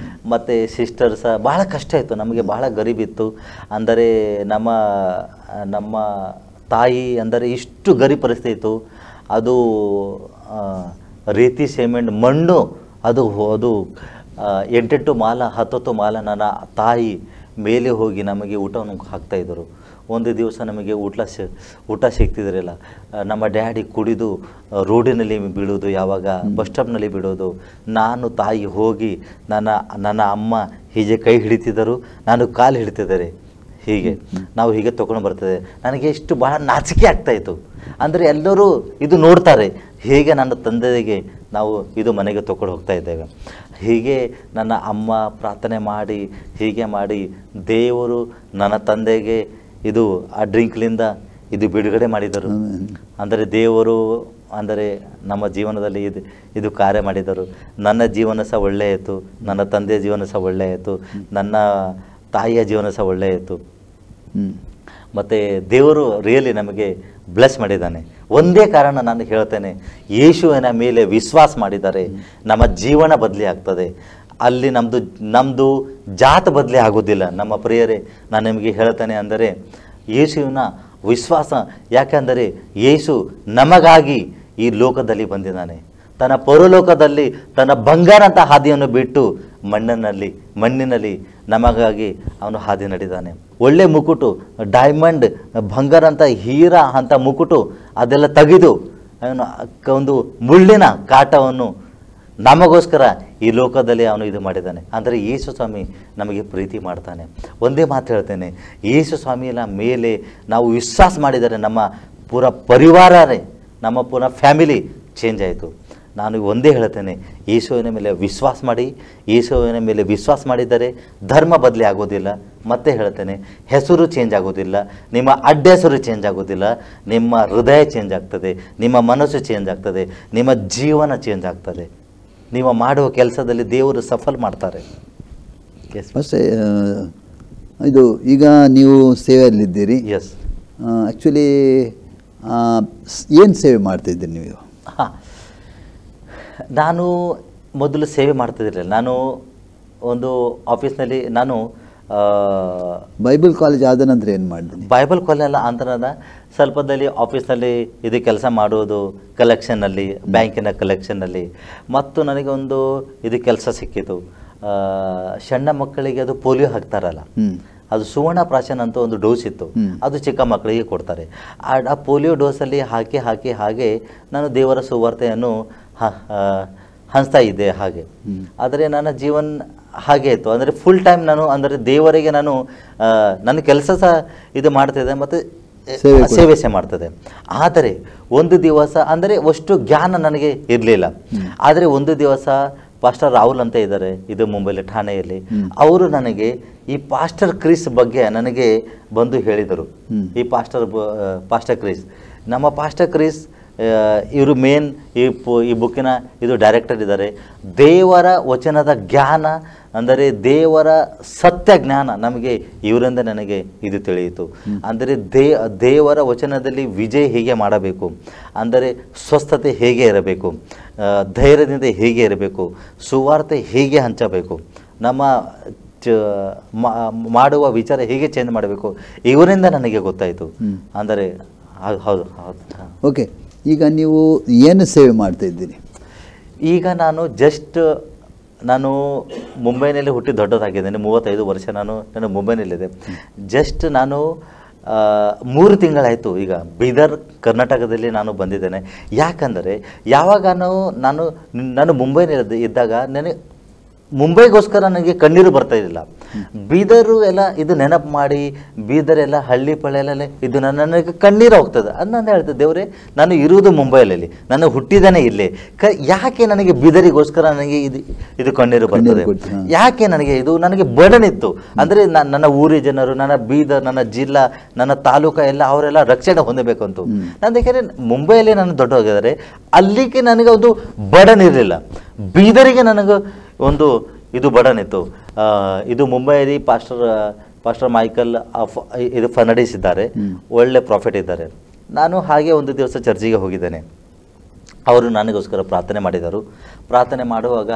ಮತ್ತು ಸಿಸ್ಟರ್ಸ ಭಾಳ ಕಷ್ಟ ಇತ್ತು, ನಮಗೆ ಭಾಳ ಗರೀಬಿತ್ತು. ಅಂದರೆ ನಮ್ಮ ತಾಯಿ ಅಂದರೆ ಇಷ್ಟು ಗರೀಬ್ ಪರಿಸ್ಥಿತಿ ಇತ್ತು. ಅದು ರೀತಿ ಸಿಮೆಂಟ್ ಮಣ್ಣು, ಅದು 8 ಮಾಲ 10 ಮಾಲ ನನ್ನ ತಾಯಿ ಮೇಲೆ ಹೋಗಿ ನಮಗೆ ಊಟವನ್ನು ಹಾಕ್ತಾಯಿದ್ದರು. ಒಂದು ದಿವಸ ನಮಗೆ ಊಟ ಸಿಗ್ತಿದ್ರಲ್ಲ. ನಮ್ಮ ಡ್ಯಾಡಿ ಕುಡಿದು ರೋಡಿನಲ್ಲಿ ಬೀಳೋದು, ಯಾವಾಗ ಬಸ್ ಸ್ಟಾಪ್ನಲ್ಲಿ ಬಿಡೋದು. ನಾನು ತಾಯಿ ಹೋಗಿ ನನ್ನ ಅಮ್ಮ ಹೀಗೆ ಕೈ ಹಿಡಿತಿದ್ದರು, ನಾನು ಕಾಲು ಹಿಡಿತಿದ್ದಾರೆ. ಹೀಗೆ ನಾವು ಹೀಗೆ ತೊಗೊಂಡು ಬರ್ತದೆ. ನನಗೆ ಇಷ್ಟು ಭಾಳ ನಾಚಿಕೆ ಆಗ್ತಾಯಿತ್ತು. ಅಂದರೆ ಎಲ್ಲರೂ ಇದು ನೋಡ್ತಾರೆ, ಹೇಗೆ ನನ್ನ ತಂದೆಗೆ ನಾವು ಇದು ಮನೆಗೆ ತೊಗೊಂಡು ಹೋಗ್ತಾ ಇದ್ದೇವೆ. ಹೀಗೆ ನನ್ನ ಅಮ್ಮ ಪ್ರಾರ್ಥನೆ ಮಾಡಿ ಹೀಗೆ ಮಾಡಿ ದೇವರು ನನ್ನ ತಂದೆಗೆ ಇದು ಆ ಡ್ರಿಂಕ್ಲಿಂದ ಇದು ಬಿಡುಗಡೆ ಮಾಡಿದರು. ಅಂದರೆ ದೇವರು ಅಂದರೆ ನಮ್ಮ ಜೀವನದಲ್ಲಿ ಇದು ಕಾರ್ಯ ಮಾಡಿದರು. ನನ್ನ ಜೀವನ ಸಹ ಒಳ್ಳೆಯಿತು, ನನ್ನ ತಂದೆಯ ಜೀವನ ಸಹ ಒಳ್ಳೆಯಿತು, ನನ್ನ ತಾಯಿಯ ಜೀವನ ಸಹ ಒಳ್ಳೆಯಿತು. ಮತ್ತು ದೇವರು ರಿಯಲಿ ನಮಗೆ ಬ್ಲೆಸ್ ಮಾಡಿದ್ದಾನೆ. ಒಂದೇ ಕಾರಣ ನಾನು ಹೇಳ್ತೇನೆ, ಯೇಸುವಿನ ಮೇಲೆ ವಿಶ್ವಾಸ ಮಾಡಿದರೆ ನಮ್ಮ ಜೀವನ ಬದಲಿ ಆಗ್ತದೆ. ಅಲ್ಲಿ ನಮ್ಮದು ಜಾತ ಬದಲಿ ಆಗೋದಿಲ್ಲ. ನಮ್ಮ ಪ್ರಿಯರೇ, ನಾನು ನಿಮಗೆ ಹೇಳ್ತೇನೆ ಅಂದರೆ ಯೇಸುವಿನ ವಿಶ್ವಾಸ, ಯಾಕೆಂದರೆ ಯೇಸು ನಮಗಾಗಿ ಈ ಲೋಕದಲ್ಲಿ ಬಂದಿದ್ದಾನೆ. ತನ್ನ ಪರಲೋಕದಲ್ಲಿ ತನ್ನ ಬಂಗಾರ ಅಂತ ಹಾದಿಯನ್ನು ಬಿಟ್ಟು ಮಣ್ಣಿನಲ್ಲಿ ನಮಗಾಗಿ ಅವನು ಹಾದಿ ನಡೆದಾನೆ. ಒಳ್ಳೆ ಮುಕುಟು, ಡೈಮಂಡ್, ಬಂಗಾರ ಅಂತ ಹೀರಾ ಅಂತ ಮುಕುಟು ಅದೆಲ್ಲ ತೆಗೆದು ಅವನು ಒಂದು ಮುಳ್ಳಿನ ಕಾಟವನ್ನು ನಮಗೋಸ್ಕರ ಈ ಲೋಕದಲ್ಲಿ ಅವನು ಇದು ಮಾಡಿದ್ದಾನೆ. ಅಂದರೆ ಯೇಸು ಸ್ವಾಮಿ ನಮಗೆ ಪ್ರೀತಿ ಮಾಡ್ತಾನೆ. ಒಂದೇ ಮಾತು ಹೇಳ್ತೇನೆ, ಯೇಸು ಸ್ವಾಮಿಯ ಮೇಲೆ ನಾವು ವಿಶ್ವಾಸ ಮಾಡಿದರೆ ನಮ್ಮ ಪೂರ ಪರಿವಾರನೇ, ನಮ್ಮ ಪೂರ ಫ್ಯಾಮಿಲಿ ಚೇಂಜ್ ಆಯಿತು. ನಾನು ಒಂದೇ ಹೇಳ್ತೇನೆ, ಯೇಸುವಿನ ಮೇಲೆ ವಿಶ್ವಾಸ ಮಾಡಿ. ಯೇಸುವಿನ ಮೇಲೆ ವಿಶ್ವಾಸ ಮಾಡಿದರೆ ಧರ್ಮ ಬದಲಿ ಆಗೋದಿಲ್ಲ. ಮತ್ತೆ ಹೇಳ್ತೇನೆ, ಹೆಸರು ಚೇಂಜ್ ಆಗೋದಿಲ್ಲ, ನಿಮ್ಮ ಅಡ್ಡ ಹೆಸರು ಚೇಂಜ್ ಆಗೋದಿಲ್ಲ, ನಿಮ್ಮ ಹೃದಯ ಚೇಂಜ್ ಆಗ್ತದೆ, ನಿಮ್ಮ ಮನಸ್ಸು ಚೇಂಜ್ ಆಗ್ತದೆ, ನಿಮ್ಮ ಜೀವನ ಚೇಂಜ್ ಆಗ್ತದೆ. ನೀವು ಮಾಡುವ ಕೆಲಸದಲ್ಲಿ ದೇವರು ಸಫಲ ಮಾಡ್ತಾರೆ. ಅಷ್ಟೇ. ಇದು ಈಗ ನೀವು ಸೇವೆಯಲ್ಲಿದ್ದೀರಿ. ಎಸ್. ಆ್ಯಕ್ಚುಲಿ ಏನು ಸೇವೆ ಮಾಡ್ತಾಯಿದ್ದೀರಿ ನೀವು? ಹಾಂ, ನಾನು ಮೊದಲು ಸೇವೆ ಮಾಡ್ತಿದ್ದಿರಲಿಲ್ಲ. ನಾನು ಒಂದು ಆಫೀಸ್ನಲ್ಲಿ ನಾನು ಬೈಬಲ್ ಕಾಲೇಜ್ ಆದ ನಂತರ ಏನು ಮಾಡಿದ್ದೀನಿ? ಬೈಬಲ್ ಕಾಲೇಜ್ ಅಂತರದ ಸ್ವಲ್ಪದಲ್ಲಿ ಆಫೀಸ್ನಲ್ಲಿ ಇದು ಕೆಲಸ ಮಾಡೋದು, ಕಲೆಕ್ಷನ್ನಲ್ಲಿ, ಬ್ಯಾಂಕಿನ ಕಲೆಕ್ಷನ್ನಲ್ಲಿ. ಮತ್ತು ನನಗೆ ಒಂದು ಇದು ಕೆಲಸ ಸಿಕ್ಕಿತು. ಸಣ್ಣ ಮಕ್ಕಳಿಗೆ ಅದು ಪೋಲಿಯೋ ಹಾಕ್ತಾರಲ್ಲ, ಅದು ಸುವರ್ಣ ಪ್ರಾಶನ ಅಂತ ಒಂದು ಡೋಸ್ ಇತ್ತು, ಅದು ಚಿಕ್ಕ ಮಕ್ಕಳಿಗೆ ಕೊಡ್ತಾರೆ. ಆ ಪೋಲಿಯೋ ಡೋಸಲ್ಲಿ ಹಾಗೆ ನಾನು ದೇವರ ಸುವಾರ್ತೆಯನ್ನು ಹಂಚ್ತಾ ಇದ್ದೆ. ಹಾಗೆ ಆದರೆ ನನ್ನ ಜೀವನ ಹಾಗೆ ಇತ್ತು. ಅಂದರೆ ಫುಲ್ ಟೈಮ್ ನಾನು ಅಂದರೆ ದೇವರಿಗೆ ನಾನು ನನ್ನ ಕೆಲಸ ಸಹ ಇದು ಮಾಡ್ತಿದ್ದೆ ಮತ್ತು ಸೇವೆ ಮಾಡ್ತದೆ. ಆದರೆ ಒಂದು ದಿವಸ ಅಂದರೆ ಅಷ್ಟು ಜ್ಞಾನ ನನಗೆ ಇರಲಿಲ್ಲ. ಆದರೆ ಒಂದು ದಿವಸ ಪಾಸ್ಟರ್ ರಾಹುಲ್ ಅಂತ ಇದ್ದಾರೆ, ಇದು ಮುಂಬೈಲಿ ಠಾಣೆಯಲ್ಲಿ. ಅವರು ನನಗೆ ಈ ಪಾಸ್ಟರ್ ಕ್ರಿಸ್ ಬಗ್ಗೆ ನನಗೆ ಬಂದು ಹೇಳಿದರು. ಈ ಪಾಸ್ಟರ್ ಕ್ರಿಸ್, ನಮ್ಮ ಪಾಸ್ಟರ್ ಕ್ರಿಸ್ ಇವರು ಮೇನ್ ಈ ಬುಕ್ಕಿನ ಇದು ಡೈರೆಕ್ಟರ್ ಇದ್ದಾರೆ. ದೇವರ ವಚನದ ಜ್ಞಾನ ಅಂದರೆ ದೇವರ ಸತ್ಯ ಜ್ಞಾನ ನಮಗೆ ಇವರಿಂದ ನನಗೆ ಇದು ತಿಳಿಯಿತು. ಅಂದರೆ ದೇವರ ವಚನದಲ್ಲಿ ವಿಜಯ ಹೇಗೆ ಮಾಡಬೇಕು, ಅಂದರೆ ಸ್ವಸ್ಥತೆ ಹೇಗೆ ಇರಬೇಕು, ಧೈರ್ಯದಿಂದ ಹೇಗೆ ಇರಬೇಕು, ಸುವಾರ್ತೆ ಹೇಗೆ ಹಂಚಬೇಕು, ನಮ್ಮ ಮಾಡುವ ವಿಚಾರ ಹೇಗೆ ಚೇಂಜ್ ಮಾಡಬೇಕು, ಇವರಿಂದ ನನಗೆ ಗೊತ್ತಾಯಿತು. ಅಂದರೆ ಹೌದು. ಓಕೆ, ಈಗ ನೀವು ಏನು ಸೇವೆ ಮಾಡ್ತಾ ಇದ್ದೀರಿ? ಈಗ ನಾನು ಮುಂಬೈನಲ್ಲಿ ಹುಟ್ಟಿ ದೊಡ್ಡದಾಗಿದ್ದೇನೆ. 35 ವರ್ಷ ನಾನು ಮುಂಬೈನಲ್ಲಿದೆ. ಜಸ್ಟ್ ನಾನು 3 ತಿಂಗಳಾಯಿತು ಈಗ ಬೀದರ್ ಕರ್ನಾಟಕದಲ್ಲಿ ನಾನು ಬಂದಿದ್ದೇನೆ. ಯಾಕಂದರೆ ಯಾವಾಗ ನಾನು ಮುಂಬೈನಲ್ಲಿ ಇದ್ದಾಗ ಮುಂಬೈಗೋಸ್ಕರ ನನಗೆ ಕಣ್ಣೀರು ಬರ್ತಾ ಇರಲಿಲ್ಲ. ಬೀದರು ಎಲ್ಲ ಇದು ನೆನಪು ಮಾಡಿ ಬೀದರ್ ಎಲ್ಲ ಹಳ್ಳಿ ಪಳ್ಳೆಲ್ಲ ಇದು ನನಗೆ ಕಣ್ಣೀರು ಹೋಗ್ತದೆ. ಅದು ನಾನು ಹೇಳ್ತೇನೆ, ದೇವರೇ ನಾನು ಇರುವುದು ಮುಂಬೈಯಲ್ಲಿ, ನಾನು ಹುಟ್ಟಿದ್ದೇನೆ ಇಲ್ಲೇ, ಯಾಕೆ ನನಗೆ ಬೀದರಿಗೋಸ್ಕರ ನನಗೆ ಇದು ಕಣ್ಣೀರು ಬರ್ತದೆ? ಯಾಕೆ ನನಗೆ ಬರ್ಡನ್ ಇತ್ತು. ಅಂದರೆ ನನ್ನ ಊರಿ ಜನರು, ನನ್ನ ಬೀದರ್, ನನ್ನ ಜಿಲ್ಲಾ, ನನ್ನ ತಾಲೂಕು ಎಲ್ಲ ಅವರೆಲ್ಲ ರಕ್ಷಣೆ ಹೊಂದಬೇಕಂತ. ನಾನು ಯಾಕೆಂದರೆ ಮುಂಬೈಯಲ್ಲಿ ನಾನು ದೊಡ್ಡ ಹೋಗಿದ್ದಾರೆ, ಅಲ್ಲಿಗೆ ನನಗೆ ಒಂದು ಬರ್ಡನ್ ಇರಲಿಲ್ಲ. ಬೀದರಿಗೆ ನನಗೆ ಒಂದು ಇದು ಬರ್ಡನ್ ಇತ್ತು. ಇದು ಮುಂಬೈಯಲ್ಲಿ ಪಾಸ್ಟರ್ ಮೈಕಲ್ ಇದು ಫರ್ನಾಂಡಿಸ್ ಇದ್ದಾರೆ, ಒಳ್ಳೆ ಪ್ರಾಫಿಟ್ ಇದ್ದಾರೆ. ನಾನು ಹಾಗೆ ಒಂದು ದಿವಸ ಚರ್ಚಿಗೆ ಹೋಗಿದ್ದೇನೆ. ಅವರು ನನಗೋಸ್ಕರ ಪ್ರಾರ್ಥನೆ ಮಾಡಿದರು. ಪ್ರಾರ್ಥನೆ ಮಾಡುವಾಗ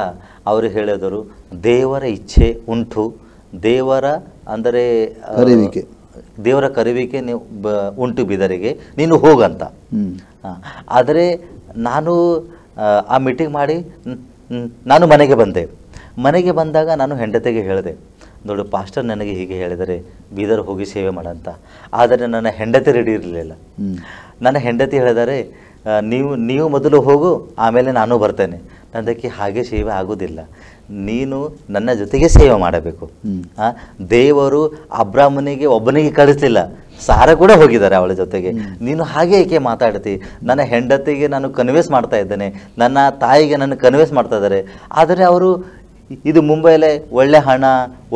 ಅವರು ಹೇಳಿದರು, ದೇವರ ಇಚ್ಛೆ ಉಂಟು, ದೇವರ ಅಂದರೆ ದೇವರ ಕರೆಯುವಿಕೆ ನೀವು ಉಂಟು ಬೀದರಿಗೆ, ನೀನು ಹೋಗಂತ. ಆದರೆ ನಾನು ಆ ಮೀಟಿಂಗ್ ಮಾಡಿ ನಾನು ಮನೆಗೆ ಬಂದೆ. ಮನೆಗೆ ಬಂದಾಗ ನಾನು ಹೆಂಡತಿಗೆ ಹೇಳಿದೆ, ನೋಡು ಪಾಸ್ಟರ್ ನನಗೆ ಹೀಗೆ ಹೇಳಿದರೆ ಬೀದರ್ ಹೋಗಿ ಸೇವೆ ಮಾಡಂತ. ಆದರೆ ನನ್ನ ಹೆಂಡತಿ ರೆಡಿ ಇರಲಿಲ್ಲ. ನನ್ನ ಹೆಂಡತಿ ಹೇಳಿದರೆ, ನೀವು ಮೊದಲು ಹೋಗು, ಆಮೇಲೆ ನಾನು ಬರ್ತೇನೆ. ಅದಕ್ಕೆ ಹಾಗೆ ಸೇವೆ ಆಗೋದಿಲ್ಲ, ನೀನು ನನ್ನ ಜೊತೆಗೆ ಸೇವೆ ಮಾಡಬೇಕು. ದೇವರು ಅಬ್ರಾಹ್ಮನಿಗೆ ಒಬ್ಬನಿಗೆ ಕಳಿಸಲಿಲ್ಲ, ಸಾರ ಕೂಡ ಹೋಗಿದ್ದಾರೆ ಅವಳ ಜೊತೆಗೆ. ನೀನು ಹಾಗೆ ಏಕೆ ಮಾತಾಡ್ತಿ? ನನ್ನ ಹೆಂಡತಿಗೆ ನಾನು ಕನ್ವಿನ್ಸ್ ಮಾಡ್ತಾ ಇದ್ದೇನೆ, ನನ್ನ ತಾಯಿಗೆ ನಾನು ಕನ್ವಿನ್ಸ್ ಮಾಡ್ತಾ ಇದ್ದಾರೆ. ಆದರೆ ಅವರು ಇದು ಮುಂಬೈಲೇ ಒಳ್ಳೆ ಹಣ,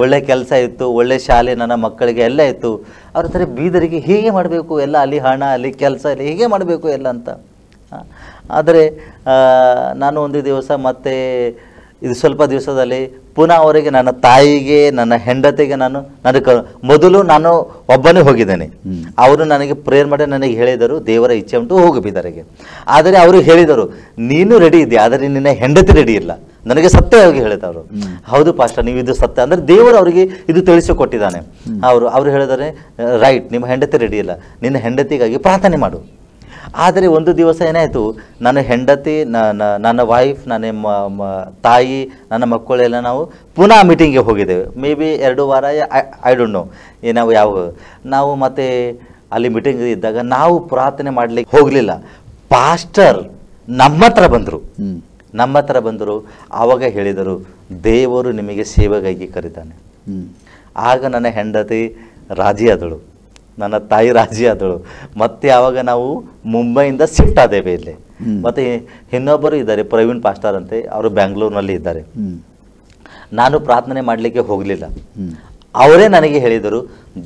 ಒಳ್ಳೆ ಕೆಲಸ ಇತ್ತು, ಒಳ್ಳೆ ಶಾಲೆ ನನ್ನ ಮಕ್ಕಳಿಗೆ ಎಲ್ಲ ಇತ್ತು. ಅವ್ರ ಥರ ಬೀದರಿಗೆ ಹೀಗೆ ಮಾಡಬೇಕು, ಎಲ್ಲ ಅಲ್ಲಿ ಹಣ, ಅಲ್ಲಿ ಕೆಲಸ, ಇಲ್ಲ ಹೀಗೆ ಮಾಡಬೇಕು ಎಲ್ಲ ಅಂತ. ಆದರೆ ನಾನು ಒಂದು ದಿವಸ ಮತ್ತೆ ಇದು ಸ್ವಲ್ಪ ದಿವಸದಲ್ಲಿ ಪುನಃ ಅವರಿಗೆ, ನನ್ನ ತಾಯಿಗೆ, ನನ್ನ ಹೆಂಡತಿಗೆ ಮೊದಲು ನಾನು ಒಬ್ಬನೇ ಹೋಗಿದ್ದೇನೆ. ಅವರು ನನಗೆ ಪ್ರೇಯರ್ ಮಾಡಿ ನನಗೆ ಹೇಳಿದರು, ದೇವರ ಇಚ್ಛೆ ಉಂಟು, ಹೋಗು ಬೀದರಿಗೆ. ಆದರೆ ಅವರು ಹೇಳಿದರು, ನೀನು ರೆಡಿ ಇದೆಯಾ, ಆದರೆ ನಿನ್ನ ಹೆಂಡತಿ ರೆಡಿ ಇಲ್ಲ. ನನಗೆ ಸತ್ಯವಾಗಿ ಹೇಳಿದವರು, ಹೌದು ಪಾಸ್ಟರ್, ನೀವು ಇದು ಸತ್ಯ ಅಂದರೆ ದೇವರು ಅವರಿಗೆ ಇದು ತಿಳಿಸಿಕೊಟ್ಟಿದ್ದಾನೆ. ಅವರು ಹೇಳಿದರೆ, ರೈಟ್, ನಿಮ್ಮ ಹೆಂಡತಿ ರೆಡಿ ಇಲ್ಲ, ನಿನ್ನ ಹೆಂಡತಿಗಾಗಿ ಪ್ರಾರ್ಥನೆ ಮಾಡು. ಆದರೆ ಒಂದು ದಿವಸ ಏನಾಯಿತು, ನನ್ನ ಹೆಂಡತಿ, ನನ್ನ ವೈಫ್, ನನ್ನ ತಾಯಿ, ನನ್ನ ಮಕ್ಕಳೆಲ್ಲ ನಾವು ಪುನಃ ಮೀಟಿಂಗಿಗೆ ಹೋಗಿದ್ದೇವೆ. ಮೇ ಬಿ 2 ವಾರ, ಐ ಡೋಂಟ್ ನೋ ನಾವು ಮತ್ತೆ ಅಲ್ಲಿ ಮೀಟಿಂಗ್ ಇದ್ದಾಗ ನಾವು ಪ್ರಾರ್ಥನೆ ಮಾಡಲಿಕ್ಕೆ ಹೋಗಲಿಲ್ಲ. ಪಾಸ್ಟರ್ ನಮ್ಮ ಹತ್ರ ಬಂದರು. ಆವಾಗ ಹೇಳಿದರು, ದೇವರು ನಿಮಗೆ ಸೇವೆಗಾಗಿ ಕರೀತಾನೆ. ಆಗ ನನ್ನ ಹೆಂಡತಿ ರಾಜಿ ಆದಳು, ನನ್ನ ತಾಯಿ ರಾಜಿ ಆದಳು. ಮತ್ತೆ ಆವಾಗ ನಾವು ಮುಂಬೈಯಿಂದ ಶಿಫ್ಟ್ ಆದೇವೆ ಇಲ್ಲಿ. ಮತ್ತೆ ಇನ್ನೊಬ್ಬರು ಇದ್ದಾರೆ, ಪ್ರವೀಣ್ ಪಾಸ್ಟರ್ ಅಂತೆ, ಅವರು ಬ್ಯಾಂಗ್ಳೂರಿನಲ್ಲಿ ಇದ್ದಾರೆ. ನಾನು ಪ್ರಾರ್ಥನೆ ಮಾಡಲಿಕ್ಕೆ ಹೋಗಲಿಲ್ಲ. ಅವರೇ ನನಗೆ ಹೇಳಿದರು,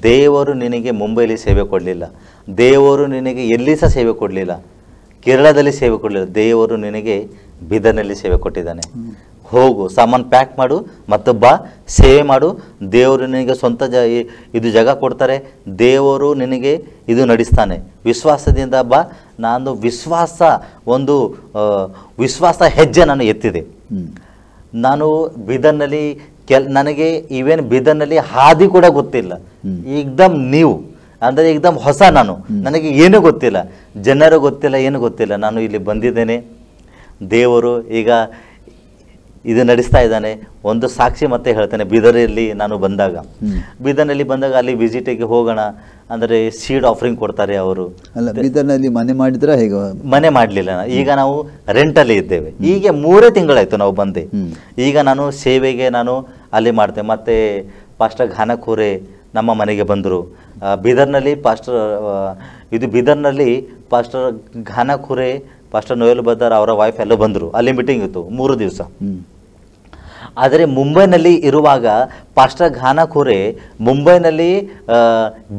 ದೇವರು ನಿನಗೆ ಮುಂಬೈಲಿ ಸೇವೆ ಕೊಡಲಿಲ್ಲ, ದೇವರು ನಿನಗೆ ಎಲ್ಲಿ ಸಹ ಸೇವೆ ಕೊಡಲಿಲ್ಲ, ಕೇರಳದಲ್ಲಿ ಸೇವೆ ಕೊಡಲಿಲ್ಲ, ದೇವರು ನಿನಗೆ ಬೀದರ್ನಲ್ಲಿ ಸೇವೆ ಕೊಟ್ಟಿದ್ದಾನೆ. ಹೋಗು, ಸಾಮಾನು ಪ್ಯಾಕ್ ಮಾಡು, ಮತ್ತೊಬ್ಬ ಸೇವೆ ಮಾಡು. ದೇವರು ನಿನಗೆ ಸ್ವಂತ ಇದು ಜಾಗ ಕೊಡ್ತಾರೆ, ದೇವರು ನಿನಗೆ ಇದು ನಡೆಸ್ತಾನೆ. ವಿಶ್ವಾಸದಿಂದ ಬಾ. ನಾನು ವಿಶ್ವಾಸ ಹೆಜ್ಜೆ ನಾನು ಎತ್ತಿದೆ. ನಾನು ಬೀದರ್ನಲ್ಲಿ ನನಗೆ ಈವೇನ್ ಬೀದರ್ನಲ್ಲಿ ಹಾದಿ ಕೂಡ ಗೊತ್ತಿಲ್ಲ, ಏಕ್ದಮ್ ನೀವು ಅಂದರೆ ಏಕ್ದಮ್ ಹೊಸ. ನನಗೆ ಏನೂ ಗೊತ್ತಿಲ್ಲ, ಜನರು ಗೊತ್ತಿಲ್ಲ, ಏನು ಗೊತ್ತಿಲ್ಲ. ನಾನು ಇಲ್ಲಿ ಬಂದಿದ್ದೇನೆ, ದೇವರು ಈಗ ಇದು ನಡೆಸ್ತಾ ಇದ್ದಾನೆ. ಒಂದು ಸಾಕ್ಷಿ ಮತ್ತೆ ಹೇಳ್ತೇನೆ. ಬೀದರಲ್ಲಿ ನಾನು ಬೀದರ್ನಲ್ಲಿ ಬಂದಾಗ ಅಲ್ಲಿ ವಿಸಿಟಿಗೆ ಹೋಗೋಣ ಅಂದರೆ ಸೀಡ್ ಆಫರಿಂಗ್ ಕೊಡ್ತಾರೆ ಅವರು. ಬೀದರ್ನಲ್ಲಿ ಮನೆ ಮಾಡಿದ್ರೆ ಹೇಗೆ? ಮನೆ ಮಾಡಲಿಲ್ಲ. ಈಗ ನಾವು ರೆಂಟಲ್ಲಿ ಇದ್ದೇವೆ. ಈಗ 3 ತಿಂಗಳಾಯಿತು ನಾವು ಬಂದೆ. ಈಗ ನಾನು ಸೇವೆಗೆ ನಾನು ಅಲ್ಲಿ ಮಾಡ್ತೇನೆ. ಮತ್ತು ಪಾಸ್ಟರ್ ಘಾನಖೂರೆ ನಮ್ಮ ಮನೆಗೆ ಬಂದರು. ಬೀದರ್ನಲ್ಲಿ ಪಾಸ್ಟರ್ ಘಾನಖೂರೆ, ಪಾಸ್ಟರ್ ನೋಯಲ್ ಬದ್ದಾರ್, ಅವರ ವೈಫ್ ಎಲ್ಲ ಬಂದರು. ಅಲ್ಲಿ ಮೀಟಿಂಗ್ ಇತ್ತು 3 ದಿವಸ. ಆದರೆ ಮುಂಬೈನಲ್ಲಿ ಇರುವಾಗ ಪಾಸ್ಟರ್ ಘಾನಖೂರೆ ಮುಂಬೈನಲ್ಲಿ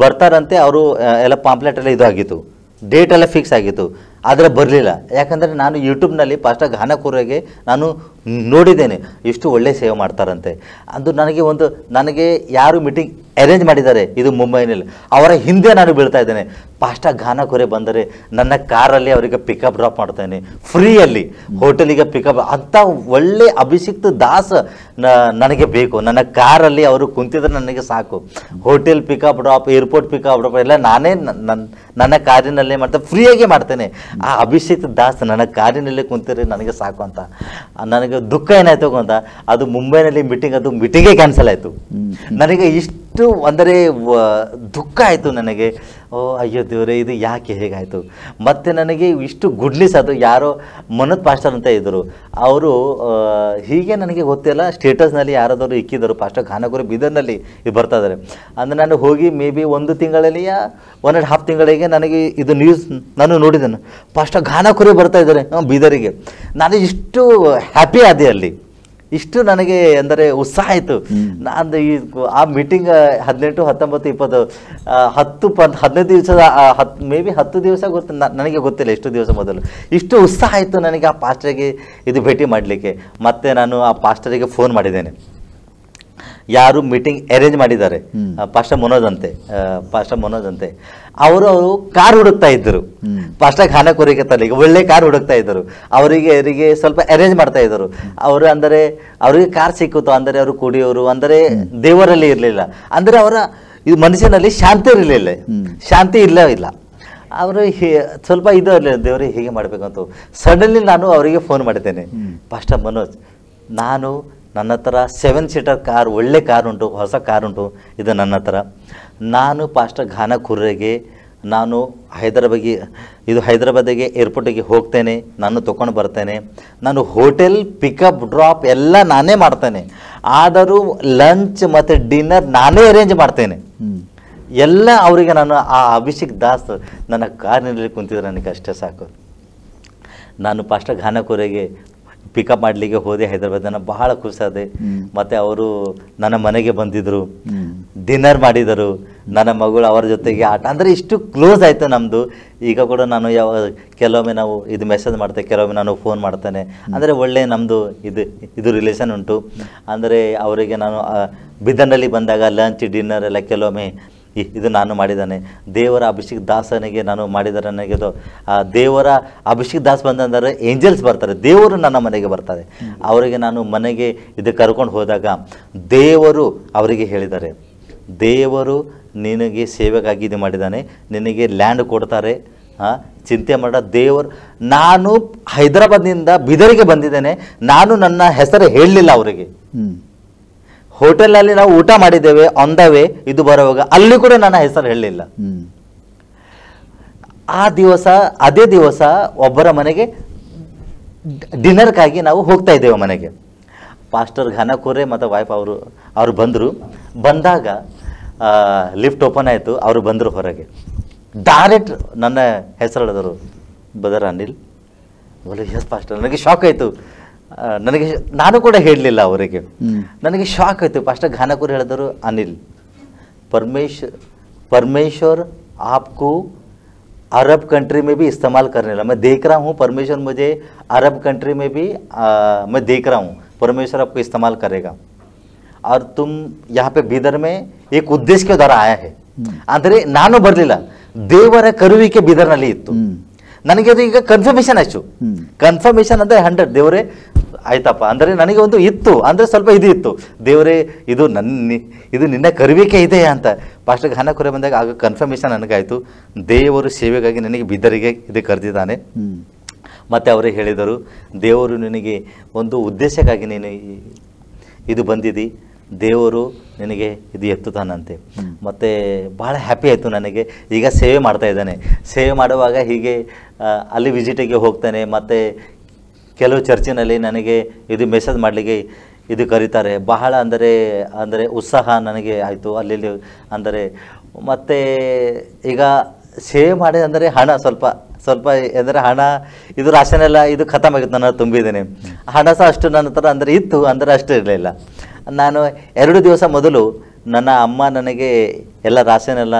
ಬರ್ತಾರಂತೆ. ಅವರು ಎಲ್ಲ ಪಾಂಪ್ಲೆಟ್ ಎಲ್ಲ ಇದು ಆಗಿತ್ತು, ಡೇಟ್ ಎಲ್ಲ ಫಿಕ್ಸ್ ಆಗಿತ್ತು. ಆದರೆ ಬರಲಿಲ್ಲ. ಯಾಕಂದರೆ ನಾನು ಯೂಟ್ಯೂಬ್ನಲ್ಲಿ ಪಾಸ್ಟರ್ ಘಾನಖೂರೆಗೆ ನಾನು ನೋಡಿದ್ದೇನೆ, ಎಷ್ಟು ಒಳ್ಳೆ ಸೇವೆ ಮಾಡ್ತಾರಂತೆ. ಅದು ನನಗೆ ಯಾರು ಮೀಟಿಂಗ್ ಅರೇಂಜ್ ಮಾಡಿದ್ದಾರೆ ಇದು ಮುಂಬೈನಲ್ಲಿ, ಅವರ ಹಿಂದೆ ನಾನು ಬೀಳ್ತಾ ಇದ್ದೇನೆ. ಪಾಸ್ಟರ್ ಘಾನಖೂರೆ ಬಂದರೆ ನನ್ನ ಕಾರಲ್ಲಿ ಅವರಿಗೆ ಪಿಕಪ್ ಡ್ರಾಪ್ ಮಾಡ್ತೇನೆ ಫ್ರೀಯಲ್ಲಿ, ಹೋಟೆಲಿಗೆ ಪಿಕಪ್. ಅಂಥ ಒಳ್ಳೆ ಅಭಿಷಿಕ್ತ ದಾಸ್ ನನಗೆ ಬೇಕು. ನನ್ನ ಕಾರಲ್ಲಿ ಅವರು ಕುಂತಿದ್ರೆ ನನಗೆ ಸಾಕು. Hotel pickup drop, airport pickup drop ಎಲ್ಲ ನಾನೇ ನನ್ನ ಕಾರಿನಲ್ಲೇ ಮಾಡ್ತೇನೆ, ಫ್ರೀಯಾಗಿ ಮಾಡ್ತೇನೆ. ಆ ಅಭಿಷೇಕ್ ದಾಸ್ ನನ್ನ ಕಾರಿನಲ್ಲೇ ಕುಂತಿದ್ರೆ ನನಗೆ ಸಾಕು ಅಂತ. ನನಗೆ ದುಃಖ ಏನಾಯ್ತು ಅಂತ, ಅದು ಮುಂಬೈನಲ್ಲಿ ಮೀಟಿಂಗೇ ಕ್ಯಾನ್ಸಲ್ ಆಯಿತು. ನನಗೆ ಇಷ್ಟು ಅಂದರೆ ದುಃಖ ಆಯಿತು ನನಗೆ. ಅಯ್ಯೋ ದೇವರೇ, ಇದು ಯಾಕೆ ಹೇಗಾಯಿತು? ಮತ್ತು ನನಗೆ ಇಷ್ಟು ಗುಡ್ನೆಸ್ ಅದು. ಯಾರೋ ಮನೋತ್ ಪಾಸ್ಟರ್ ಅಂತ ಇದ್ದರು, ಅವರು ಹೀಗೆ ನನಗೆ ಗೊತ್ತಿಲ್ಲ, ಸ್ಟೇಟಸ್ನಲ್ಲಿ ಯಾರಾದರೂ ಇಕ್ಕಿದರು, ಪಾಸ್ಟರ್ ಘಾನಖೂರೆ ಬೀದರ್ನಲ್ಲಿ ಇದು ಬರ್ತಾ ಇದ್ದಾರೆ ಅಂದರೆ. ನಾನು ಹೋಗಿ ಮೇ ಬಿ 1 ತಿಂಗಳಲ್ಲಿ 1.5 ತಿಂಗಳಿಗೆ ನನಗೆ ಇದು ನ್ಯೂಸ್ ನಾನು ನೋಡಿದ್ದೇನೆ, ಪಾಸ್ಟರ್ ಘಾನಖೂರೆ ಬರ್ತಾ ಇದ್ದಾರೆ ಬೀದರಿಗೆ. ನಾನು ಇಷ್ಟು ಹ್ಯಾಪಿ ಆದೆ ಅಲ್ಲಿ, ಇಷ್ಟು ನನಗೆ ಅಂದರೆ ಉತ್ಸಾಹ ಆಯಿತು. ನಾನು ಆ ಮೀಟಿಂಗ್ 18, 19, 20, 15 ದಿವಸದ ಮೇ ಬಿ 10 ದಿವಸ ನನಗೆ ಗೊತ್ತಿಲ್ಲ ಎಷ್ಟು ದಿವಸ ಮೊದಲು. ಇಷ್ಟು ಉತ್ಸಾಹ ಆಯಿತು ನನಗೆ ಆ ಪಾಸ್ಟರಿಗೆ ಇದು ಭೇಟಿ ಮಾಡಲಿಕ್ಕೆ. ಮತ್ತೆ ನಾನು ಆ ಪಾಸ್ಟರಿಗೆ ಫೋನ್ ಮಾಡಿದ್ದೇನೆ, ಯಾರು ಮೀಟಿಂಗ್ ಅರೇಂಜ್ ಮಾಡಿದ್ದಾರೆ, ಪಾಸ್ಟರ್ ಮನೋಜ್ ಅಂತೆ ಅವರು ಕಾರ್ ಹುಡುಕ್ತಾ ಇದ್ದರು. ಪಾಸ್ಟರ್ ಖಾನಾಪುರಿಗೆ ತಲೆಗೆ ಒಳ್ಳೆ ಕಾರ್ ಹುಡುಕ್ತಾ ಇದ್ದರು. ಅವರಿಗೆ ಸ್ವಲ್ಪ ಅರೇಂಜ್ ಮಾಡ್ತಾ ಇದ್ದರು. ಅವರು ಅಂದರೆ ಅವರಿಗೆ ಕಾರ್ ಸಿಕ್ಕಿತು ಅಂದರೆ ಅವರು ಕುಡಿಯೋರು ಅಂದರೆ ದೇವರಲ್ಲಿ ಇರಲಿಲ್ಲ, ಅಂದರೆ ಅವರ ಇದು ಮನುಷ್ಯನಲ್ಲಿ ಶಾಂತಿ ಇರಲಿಲ್ಲ, ಶಾಂತಿ ಇಲ್ಲ. ಅವರು ಸ್ವಲ್ಪ ಇದು ದೇವರಿಗೆ ಹೀಗೆ ಮಾಡಬೇಕಂತ ಸಡನ್ಲಿ ನಾನು ಅವರಿಗೆ ಫೋನ್ ಮಾಡಿದ್ದೇನೆ, ಪಾಸ್ಟರ್ ಮನೋಜ್, ನನ್ನ ಹತ್ರ 7 ಸೀಟರ್ ಕಾರ್, ಒಳ್ಳೆ ಕಾರ್ ಉಂಟು, ಹೊಸ ಕಾರ್ ಉಂಟು, ಇದು ನನ್ನ ಹತ್ರ. ನಾನು ಪಾಸ್ಟರ್ ಖಾನಾಪುರಿಗೆ ನಾನು ಹೈದರಾಬಾದಿಗೆ ಏರ್ಪೋರ್ಟಿಗೆ ಹೋಗ್ತೇನೆ, ನಾನು ತೊಗೊಂಡು ಬರ್ತೇನೆ. ನಾನು ಹೋಟೆಲ್ ಪಿಕಪ್ ಡ್ರಾಪ್ ಎಲ್ಲ ನಾನೇ ಮಾಡ್ತೇನೆ. ಆದರೂ ಲಂಚ್ ಮತ್ತು ಡಿನ್ನರ್ ನಾನೇ ಅರೇಂಜ್ ಮಾಡ್ತೇನೆ ಎಲ್ಲ ಅವರಿಗೆ. ನಾನು ಆ ಅಭಿಷೇಕ್ ದಾಸ್ ನನ್ನ ಕಾರ್ನಲ್ಲಿ ಕುಂತಿದ್ರೆ ನನಗೆ ಅಷ್ಟೇ ಸಾಕು. ನಾನು ಪಾಸ್ಟರ್ ಖಾನಾಪುರಿಗೆ ಪಿಕಪ್ ಮಾಡಲಿಕ್ಕೆ ಹೋದೆ ಹೈದರಾಬಾದ್. ನಾನು ಬಹಳ ಖುಷಿಯಾದೆ. ಮತ್ತು ಅವರು ನನ್ನ ಮನೆಗೆ ಬಂದಿದ್ದರು, ಡಿನ್ನರ್ ಮಾಡಿದರು, ನನ್ನ ಮಗಳು ಅವರ ಜೊತೆಗೆ ಆಟ, ಅಂದರೆ ಇಷ್ಟು ಕ್ಲೋಸ್ ಆಯಿತು ನಮ್ಮದು. ಈಗ ಕೂಡ ನಾನು ಕೆಲವೊಮ್ಮೆ ನಾವು ಇದು ಮೆಸೇಜ್ ಮಾಡ್ತೇವೆ, ಕೆಲವೊಮ್ಮೆ ನಾನು ಫೋನ್ ಮಾಡ್ತೇನೆ. ಅಂದರೆ ಒಳ್ಳೆ ನಮ್ಮದು ಇದು ರಿಲೇಷನ್ ಉಂಟು. ಅಂದರೆ ಅವರಿಗೆ ನಾನು ಬಿದರ್ನಲ್ಲಿ ಬಂದಾಗ ಲಂಚ್ ಡಿನ್ನರ್ ಎಲ್ಲ ಕೆಲವೊಮ್ಮೆ ಇದು ನಾನು ಮಾಡಿದ್ದಾನೆ. ದೇವರ ಅಭಿಷೇಕ್ ದಾಸನಿಗೆ ನಾನು ಮಾಡಿದರೆ ನನಗೆ ದೇವರ ಅಭಿಷೇಕ್ ದಾಸ್ ಬಂದಂದರೆ ಏಂಜಲ್ಸ್ ಬರ್ತಾರೆ, ದೇವರು ನನ್ನ ಮನೆಗೆ ಬರ್ತಾರೆ. ಅವರಿಗೆ ನಾನು ಮನೆಗೆ ಇದು ಕರ್ಕೊಂಡು ಹೋದಾಗ ದೇವರು ಅವರಿಗೆ ಹೇಳಿದ್ದಾರೆ, ದೇವರು ನಿನಗೆ ಸೇವೆಗಾಗಿ ಇದು ಮಾಡಿದ್ದಾನೆ, ನಿನಗೆ ಲ್ಯಾಂಡ್ ಕೊಡ್ತಾರೆ, ಚಿಂತೆ ಮಾಡ. ದೇವರು, ನಾನು ಹೈದರಾಬಾದ್ನಿಂದ ಬಿದರಿಗೆ ಬಂದಿದ್ದೇನೆ, ನಾನು ನನ್ನ ಹೆಸರು ಹೇಳಲಿಲ್ಲ ಅವರಿಗೆ. ಹೋಟೆಲ್ನಲ್ಲಿ ನಾವು ಊಟ ಮಾಡಿದ್ದೇವೆ, ಆನ್ ದ ವೇ ಇದು ಬರುವಾಗ ಅಲ್ಲಿ ಕೂಡ ನನ್ನ ಹೆಸರು ಹೇಳಲಿಲ್ಲ. ಅದೇ ದಿವಸ ಒಬ್ಬರ ಮನೆಗೆ ಡಿನ್ನರ್ಗಾಗಿ ನಾವು ಹೋಗ್ತಾ ಇದ್ದೇವೆ ಮನೆಗೆ. ಪಾಸ್ಟರ್ ಖಾನಾಪುರೆ ಮತ್ತು ವೈಫ್ ಅವರು ಬಂದಾಗ ಲಿಫ್ಟ್ ಓಪನ್ ಆಯಿತು, ಅವರು ಬಂದರು ಹೊರಗೆ. ಡೈರೆಕ್ಟ್ ನನ್ನ ಹೆಸರು ಹೇಳಿದರು, ಬದರ್ ಅನಿಲ್. Yes pastor. ನನಗೆ ಶಾಕ್ ಆಯಿತು. ನಾನು ಕೂಡ ಹೇಳಲಿಲ್ಲ ಅವರಿಗೆ. ನನಗೆ ಶಾಕ್ ಆಯಿತು. ಪಾಸ್ಟರ್ ಖಾನಾಪುರ್ ಹೇಳಿದರು, ಅನಿಲ್, परमेश्वर आपको अरब कंट्री में भी इस्तेमाल करने लगा. मैं देख रहा हूँ परमेश्वर मुझे अरब कंट्री में भी मैं देख रहा हूँ परमेश्वर आपको इस्तेमाल करेगा. और तुम यहाँ पे बीदर में एक उद्देश्य के द्वारा आया है. ಅಂದರೆ ನಾನು ಬರಲಿಲ್ಲ, ದೇವರ ಕರುವಿಕೆ ಬೀದರ್ನಲ್ಲಿ ಇತ್ತು. ನನಗೆ ಅದು ಈಗ ಕನ್ಫರ್ಮೇಷನ್ ಆಯ್ತು. ಕನ್ಫರ್ಮೇಷನ್ ಅಂದರೆ 100 ದೇವರೇ ಆಯ್ತಪ್ಪ ಅಂದರೆ ನನಗೆ ಒಂದು ಇತ್ತು, ಅಂದರೆ ಸ್ವಲ್ಪ ಇದು ಇತ್ತು, ದೇವರೇ ಇದು ನಿನ್ನ ಕರುವಿಕೆ ಇದೆ ಅಂತ. ಪಾಸ್ಟರ್ ಖಾನಾಪುರ ಬಂದಾಗ ಆಗ ಕನ್ಫರ್ಮೇಷನ್ ನನಗಾಯಿತು, ದೇವರು ಸೇವೆಗಾಗಿ ನನಗೆ ಬೀದರಿಗೆ ಇದು ಕರೆದಿದ್ದಾನೆ. ಮತ್ತು ಅವರೇ ಹೇಳಿದರು, ದೇವರು ನಿನಗೆ ಒಂದು ಉದ್ದೇಶಕ್ಕಾಗಿ ನೀನು ಇದು ಬಂದಿದ್ದಿ, ದೇವರು ನಿನಗೆ ಇದು ಎತ್ತುತ್ತಾನಂತೆ. ಮತ್ತು ಭಾಳ ಹ್ಯಾಪಿ ಆಯಿತು ನನಗೆ. ಈಗ ಸೇವೆ ಮಾಡ್ತಾ ಇದ್ದಾನೆ. ಸೇವೆ ಮಾಡುವಾಗ ಹೀಗೆ ಅಲ್ಲಿ ವಿಸಿಟಿಗೆ ಹೋಗ್ತಾನೆ. ಮತ್ತು ಕೆಲವು ಚರ್ಚಿನಲ್ಲಿ ನನಗೆ ಇದು ಮೆಸೇಜ್ ಮಾಡಲಿಕ್ಕೆ ಇದು ಕರೀತಾರೆ. ಬಹಳ ಅಂದರೆ ಉತ್ಸಾಹ ನನಗೆ ಆಯಿತು ಅಲ್ಲಿ ಅಂದರೆ. ಮತ್ತು ಈಗ ಸೇವೆ ಮಾಡಿ ಅಂದರೆ ಹಣ ಸ್ವಲ್ಪ ಅಂದರೆ ಹಣ ಇದು ರಾಶನೆಲ್ಲ ಇದು ಖತಮ್ ಆಗಿತ್ತು, ನಾನು ತುಂಬಿದ್ದೇನೆ. ಹಣ ಸಹ ಅಷ್ಟು ನನ್ನ ಹತ್ರ ಅಂದರೆ ಇತ್ತು, ಅಂದರೆ ಅಷ್ಟು ಇರಲಿಲ್ಲ. ನಾನು 2 ದಿವಸ ಮೊದಲು ನನ್ನ ಅಮ್ಮ ನನಗೆ ಎಲ್ಲ ರಾಶನೆಲ್ಲ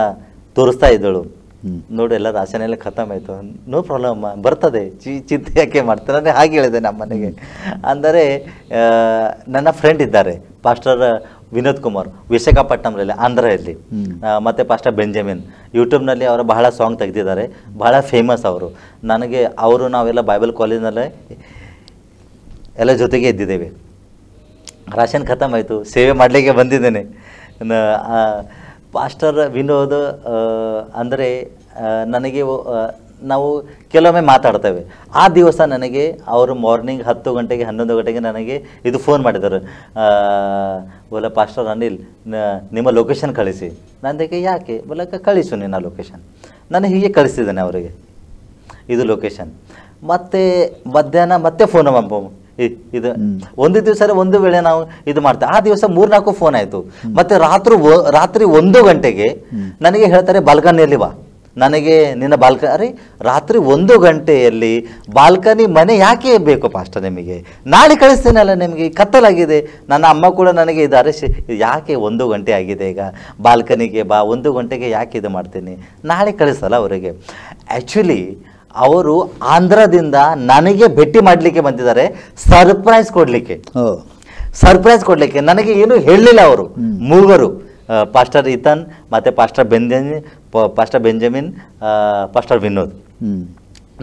ತೋರಿಸ್ತಾ ಇದ್ದಳು. ನೋಡಿ ಎಲ್ಲ ರಾಶನೆಲ್ಲ ಖತಮ್ ಆಯಿತು. ನೋ ಪ್ರಾಬ್ಲಮ್ ಅಮ್ಮ, ಬರ್ತದೆ, ಚಿಂತೆ ಯಾಕೆ ಮಾಡ್ತಾರೆ ಅಂದರೆ ಹಾಗೆ ಹೇಳಿದೆ ನಮ್ಮ ಮನೆಗೆ. ಅಂದರೆ ನನ್ನ ಫ್ರೆಂಡ್ ಇದ್ದಾರೆ ಪಾಸ್ಟರ್ ವಿನೋದ್ ಕುಮಾರ್, ವಿಶಾಖಪಟ್ಟಣಂನಲ್ಲಿ, ಆಂಧ್ರದಲ್ಲಿ. ಮತ್ತು ಪಾಸ್ಟರ್ ಬೆಂಜಮಿನ್ ಯೂಟ್ಯೂಬ್ನಲ್ಲಿ ಅವರು ಬಹಳ ಸಾಂಗ್ ತೆಗೆದಿದ್ದಾರೆ, ಬಹಳ ಫೇಮಸ್ ಅವರು. ನಾವೆಲ್ಲ ಬೈಬಲ್ ಕಾಲೇಜ್ನಲ್ಲೇ ಎಲ್ಲ ಜೊತೆಗೆ ಇದ್ದಿದ್ದೇವೆ. ರಾಶನ್ ಖತಮ್ ಆಯಿತು, ಸೇವೆ ಮಾಡಲಿಕ್ಕೆ ಬಂದಿದ್ದೇನೆ. ಪಾಸ್ಟರ್ ವಿನೋದ್ ಅಂದರೆ ನನಗೆ ನಾವು ಕೆಲವೊಮ್ಮೆ ಮಾತಾಡ್ತೇವೆ. ಆ ದಿವಸ ನನಗೆ ಅವರು ಮಾರ್ನಿಂಗ್ 10 ಗಂಟೆಗೆ 11 ಗಂಟೆಗೆ ನನಗೆ ಇದು ಫೋನ್ ಮಾಡಿದರು. ಬೋಲ ಪಾಸ್ಟರ್ ಅನಿಲ್ ನಿಮ್ಮ ಲೊಕೇಶನ್ ಕಳಿಸಿ. ನನಗೆ ಯಾಕೆ ಬೋಲಕ್ಕೆ ಕಳಿಸು ನಿನ್ನ ಲೊಕೇಶನ್. ನಾನು ಹೀಗೆ ಕಳಿಸಿದ್ದೇನೆ ಅವರಿಗೆ ಇದು ಲೊಕೇಶನ್. ಮತ್ತು ಮಧ್ಯಾಹ್ನ ಮತ್ತೆ ಫೋನ್ ಇದು ಒಂದು ದಿವಸ ಒಂದು ವೇಳೆ ನಾವು ಇದು ಮಾಡ್ತೇವೆ. ಆ ದಿವಸ 3-4 ಫೋನ್ ಆಯಿತು. ಮತ್ತು ರಾತ್ರಿ 1 ಗಂಟೆಗೆ ನನಗೆ ಹೇಳ್ತಾರೆ ಬಾಲ್ಕನಿಯಲ್ಲಿ ಬಾ. ನನಗೆ ನಿನ್ನ ಅರೆ ರಾತ್ರಿ 1 ಗಂಟೆಯಲ್ಲಿ ಬಾಲ್ಕನಿ ಮನೆ ಯಾಕೆ ಬೇಕು ಪಾಸ್ಟರ್ ನಿಮಗೆ? ನಾಳೆ ಕಳಿಸ್ತೇನಲ್ಲ, ನಿಮಗೆ ಕತ್ತಲಾಗಿದೆ. ನನ್ನ ಅಮ್ಮ ಕೂಡ ನನಗೆ ಇದು ಯಾಕೆ 1 ಗಂಟೆ ಆಗಿದೆ, ಈಗ ಬಾಲ್ಕನಿಗೆ ಬಾ, 1 ಗಂಟೆಗೆ ಯಾಕೆ ಇದು ಮಾಡ್ತೀನಿ, ನಾಳೆ ಕಳಿಸಲ್ಲ ಅವರಿಗೆ. ಆ್ಯಕ್ಚುಲಿ ಅವರು ಆಂಧ್ರದಿಂದ ನನಗೆ ಭೇಟಿ ಮಾಡಲಿಕ್ಕೆ ಬಂದಿದ್ದಾರೆ, ಸರ್ಪ್ರೈಸ್ ಕೊಡಲಿಕ್ಕೆ. ಸರ್ಪ್ರೈಸ್ ಕೊಡ್ಲಿಕ್ಕೆ ನನಗೆ ಏನು ಹೇಳಲಿಲ್ಲ ಅವರು ಮೂವರು, ಪಾಸ್ಟರ್ ಇತನ್ ಮತ್ತು ಪಾಸ್ಟರ್ ಬೆಂಜಮಿನ್ ಪಾಸ್ಟರ್ ವಿನೋದ್.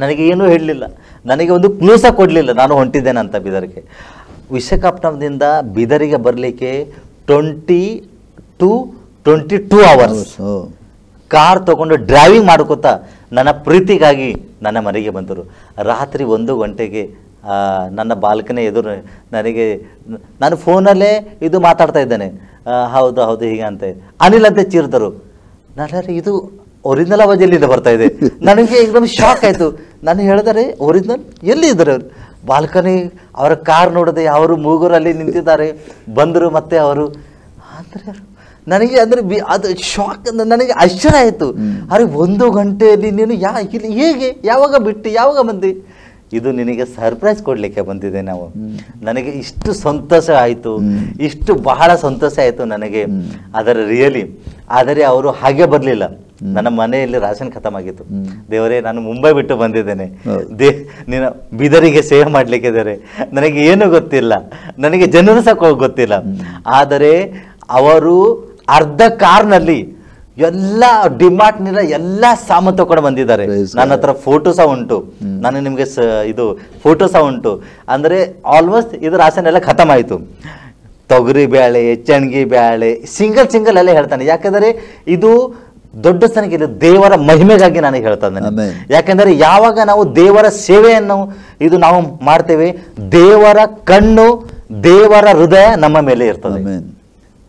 ನನಗೆ ಏನೂ ಹೇಳಲಿಲ್ಲ, ನನಗೆ ಒಂದು ಕ್ಲೂ ಸಹ ಕೊಡಲಿಲ್ಲ ನಾನು ಹೊಂಟಿದ್ದೇನೆ ಅಂತ ಬೀದರ್ಗೆ. ವಿಶಾಖಪಟ್ಟಣದಿಂದ ಬೀದರಿಗೆ ಬರಲಿಕ್ಕೆ 22 ಅವರ್ಸ್ ಕಾರ್ ತೊಗೊಂಡು ಡ್ರೈವಿಂಗ್ ಮಾಡ್ಕೋತಾ ನನ್ನ ಪ್ರೀತಿಗಾಗಿ ನನ್ನ ಮನೆಗೆ ಬಂದರು. ರಾತ್ರಿ 1 ಗಂಟೆಗೆ ನನ್ನ ಬಾಲ್ಕನಿ ಎದುರು ನನಗೆ, ನಾನು ಫೋನಲ್ಲೇ ಇದು ಮಾತಾಡ್ತಾ ಇದ್ದೇನೆ, ಹೌದು ಹೌದು ಹೀಗೆ ಅಂತ ಅನಿಲ್ ಅಂತ ಚೀರ್ದರು. ನಾನು ಇದು ಒರಿಜಿನಲ್ ಆವಾಜ್ ಎಲ್ಲಿಂದ ಬರ್ತಾ ಇದೆ, ನನಗೆ एकदम ಶಾಕ್ ಆಯಿತು. ನಾನು ಹೇಳಿದರೆ ಒರಿಜಿನಲ್ ಎಲ್ಲಿ ಇದ್ದಾರೆ ಅವರು, ಬಾಲ್ಕನಿ ಅವರ ಕಾರ್ ನೋಡಿದೆ, ಅವರು ಮೂಗರಲ್ಲಿ ನಿಂತಿದ್ದಾರೆ, ಬಂದರು. ಮತ್ತೆ ಅವರು ಅಂದರೆ ನನಗೆ ಅಂದರೆ ಅದು ಶಾಕ್, ನನಗೆ ಆಶ್ಚರ್ಯ ಆಯಿತು. ಅರೆ 1 ಗಂಟೆಯಲ್ಲಿ ನೀನು ಇಲ್ಲಿ ಹೇಗೆ, ಯಾವಾಗ ಬಿಟ್ಟು ಯಾವಾಗ ಬಂದು, ಇದು ನಿನಗೆ ಸರ್ಪ್ರೈಸ್ ಕೊಡಲಿಕ್ಕೆ ಬಂದಿದೆ ನಾವು. ನನಗೆ ಇಷ್ಟು ಸಂತೋಷ ಆಯಿತು, ಇಷ್ಟು ಬಹಳ ಸಂತೋಷ ಆಯಿತು ನನಗೆ. ಆದರೆ ರಿಯಲಿ, ಆದರೆ ಅವರು ಹಾಗೆ ಬರಲಿಲ್ಲ. ನನ್ನ ಮನೆಯಲ್ಲಿ ರಾಷನ್ ಖತಮ್ ಆಗಿತ್ತು. ದೇವರೇ, ನಾನು ಮುಂಬೈ ಬಿಟ್ಟು ಬಂದಿದ್ದೇನೆ, ನೀನು ಬೀದರಿಗೆ ಸೇವೆ ಮಾಡಲಿಕ್ಕೆ ಇದ್ದಾರೆ, ನನಗೆ ಏನು ಗೊತ್ತಿಲ್ಲ, ನನಗೆ ಜನರು ಸಹ ಗೊತ್ತಿಲ್ಲ. ಆದರೆ ಅವರು ಅರ್ಧ ಕಾರ್ನಲ್ಲಿ ಎಲ್ಲ ಡಿಮಾರ್ಟ್ನಿಂದ ಎಲ್ಲ ಸಾಮಾನು ತಗೊಂಡು ಬಂದಿದ್ದಾರೆ. ನನ್ನ ಹತ್ರ ಫೋಟೋ ಸಹ ಉಂಟು, ನಾನು ನಿಮಗೆ ಇದು ಫೋಟೋ ಸಹ ಉಂಟು. ಅಂದರೆ ಆಲ್ಮೋಸ್ಟ್ ಇದು ರಾಷನ್ ಎಲ್ಲ ಖತಮ್ ಆಯಿತು. ತೊಗರಿ ಬೇಳೆ, ಚಣಗಿ ಬೇಳೆ, ಸಿಂಗಲ್ ಎಲ್ಲ ಹೇಳ್ತಾನೆ. ಯಾಕಂದರೆ ಇದು ದೊಡ್ಡ ಸ್ಥಾನಕ್ಕೆ, ಇದು ದೇವರ ಮಹಿಮೆಗಾಗಿ ನನಗೆ ಹೇಳ್ತಾ ಇದ್ದೇನೆ. ಯಾಕೆಂದರೆ ಯಾವಾಗ ನಾವು ದೇವರ ಸೇವೆಯನ್ನು ಇದು ನಾವು ಮಾಡ್ತೇವೆ, ದೇವರ ಕಣ್ಣು, ದೇವರ ಹೃದಯ ನಮ್ಮ ಮೇಲೆ ಇರ್ತದೆ.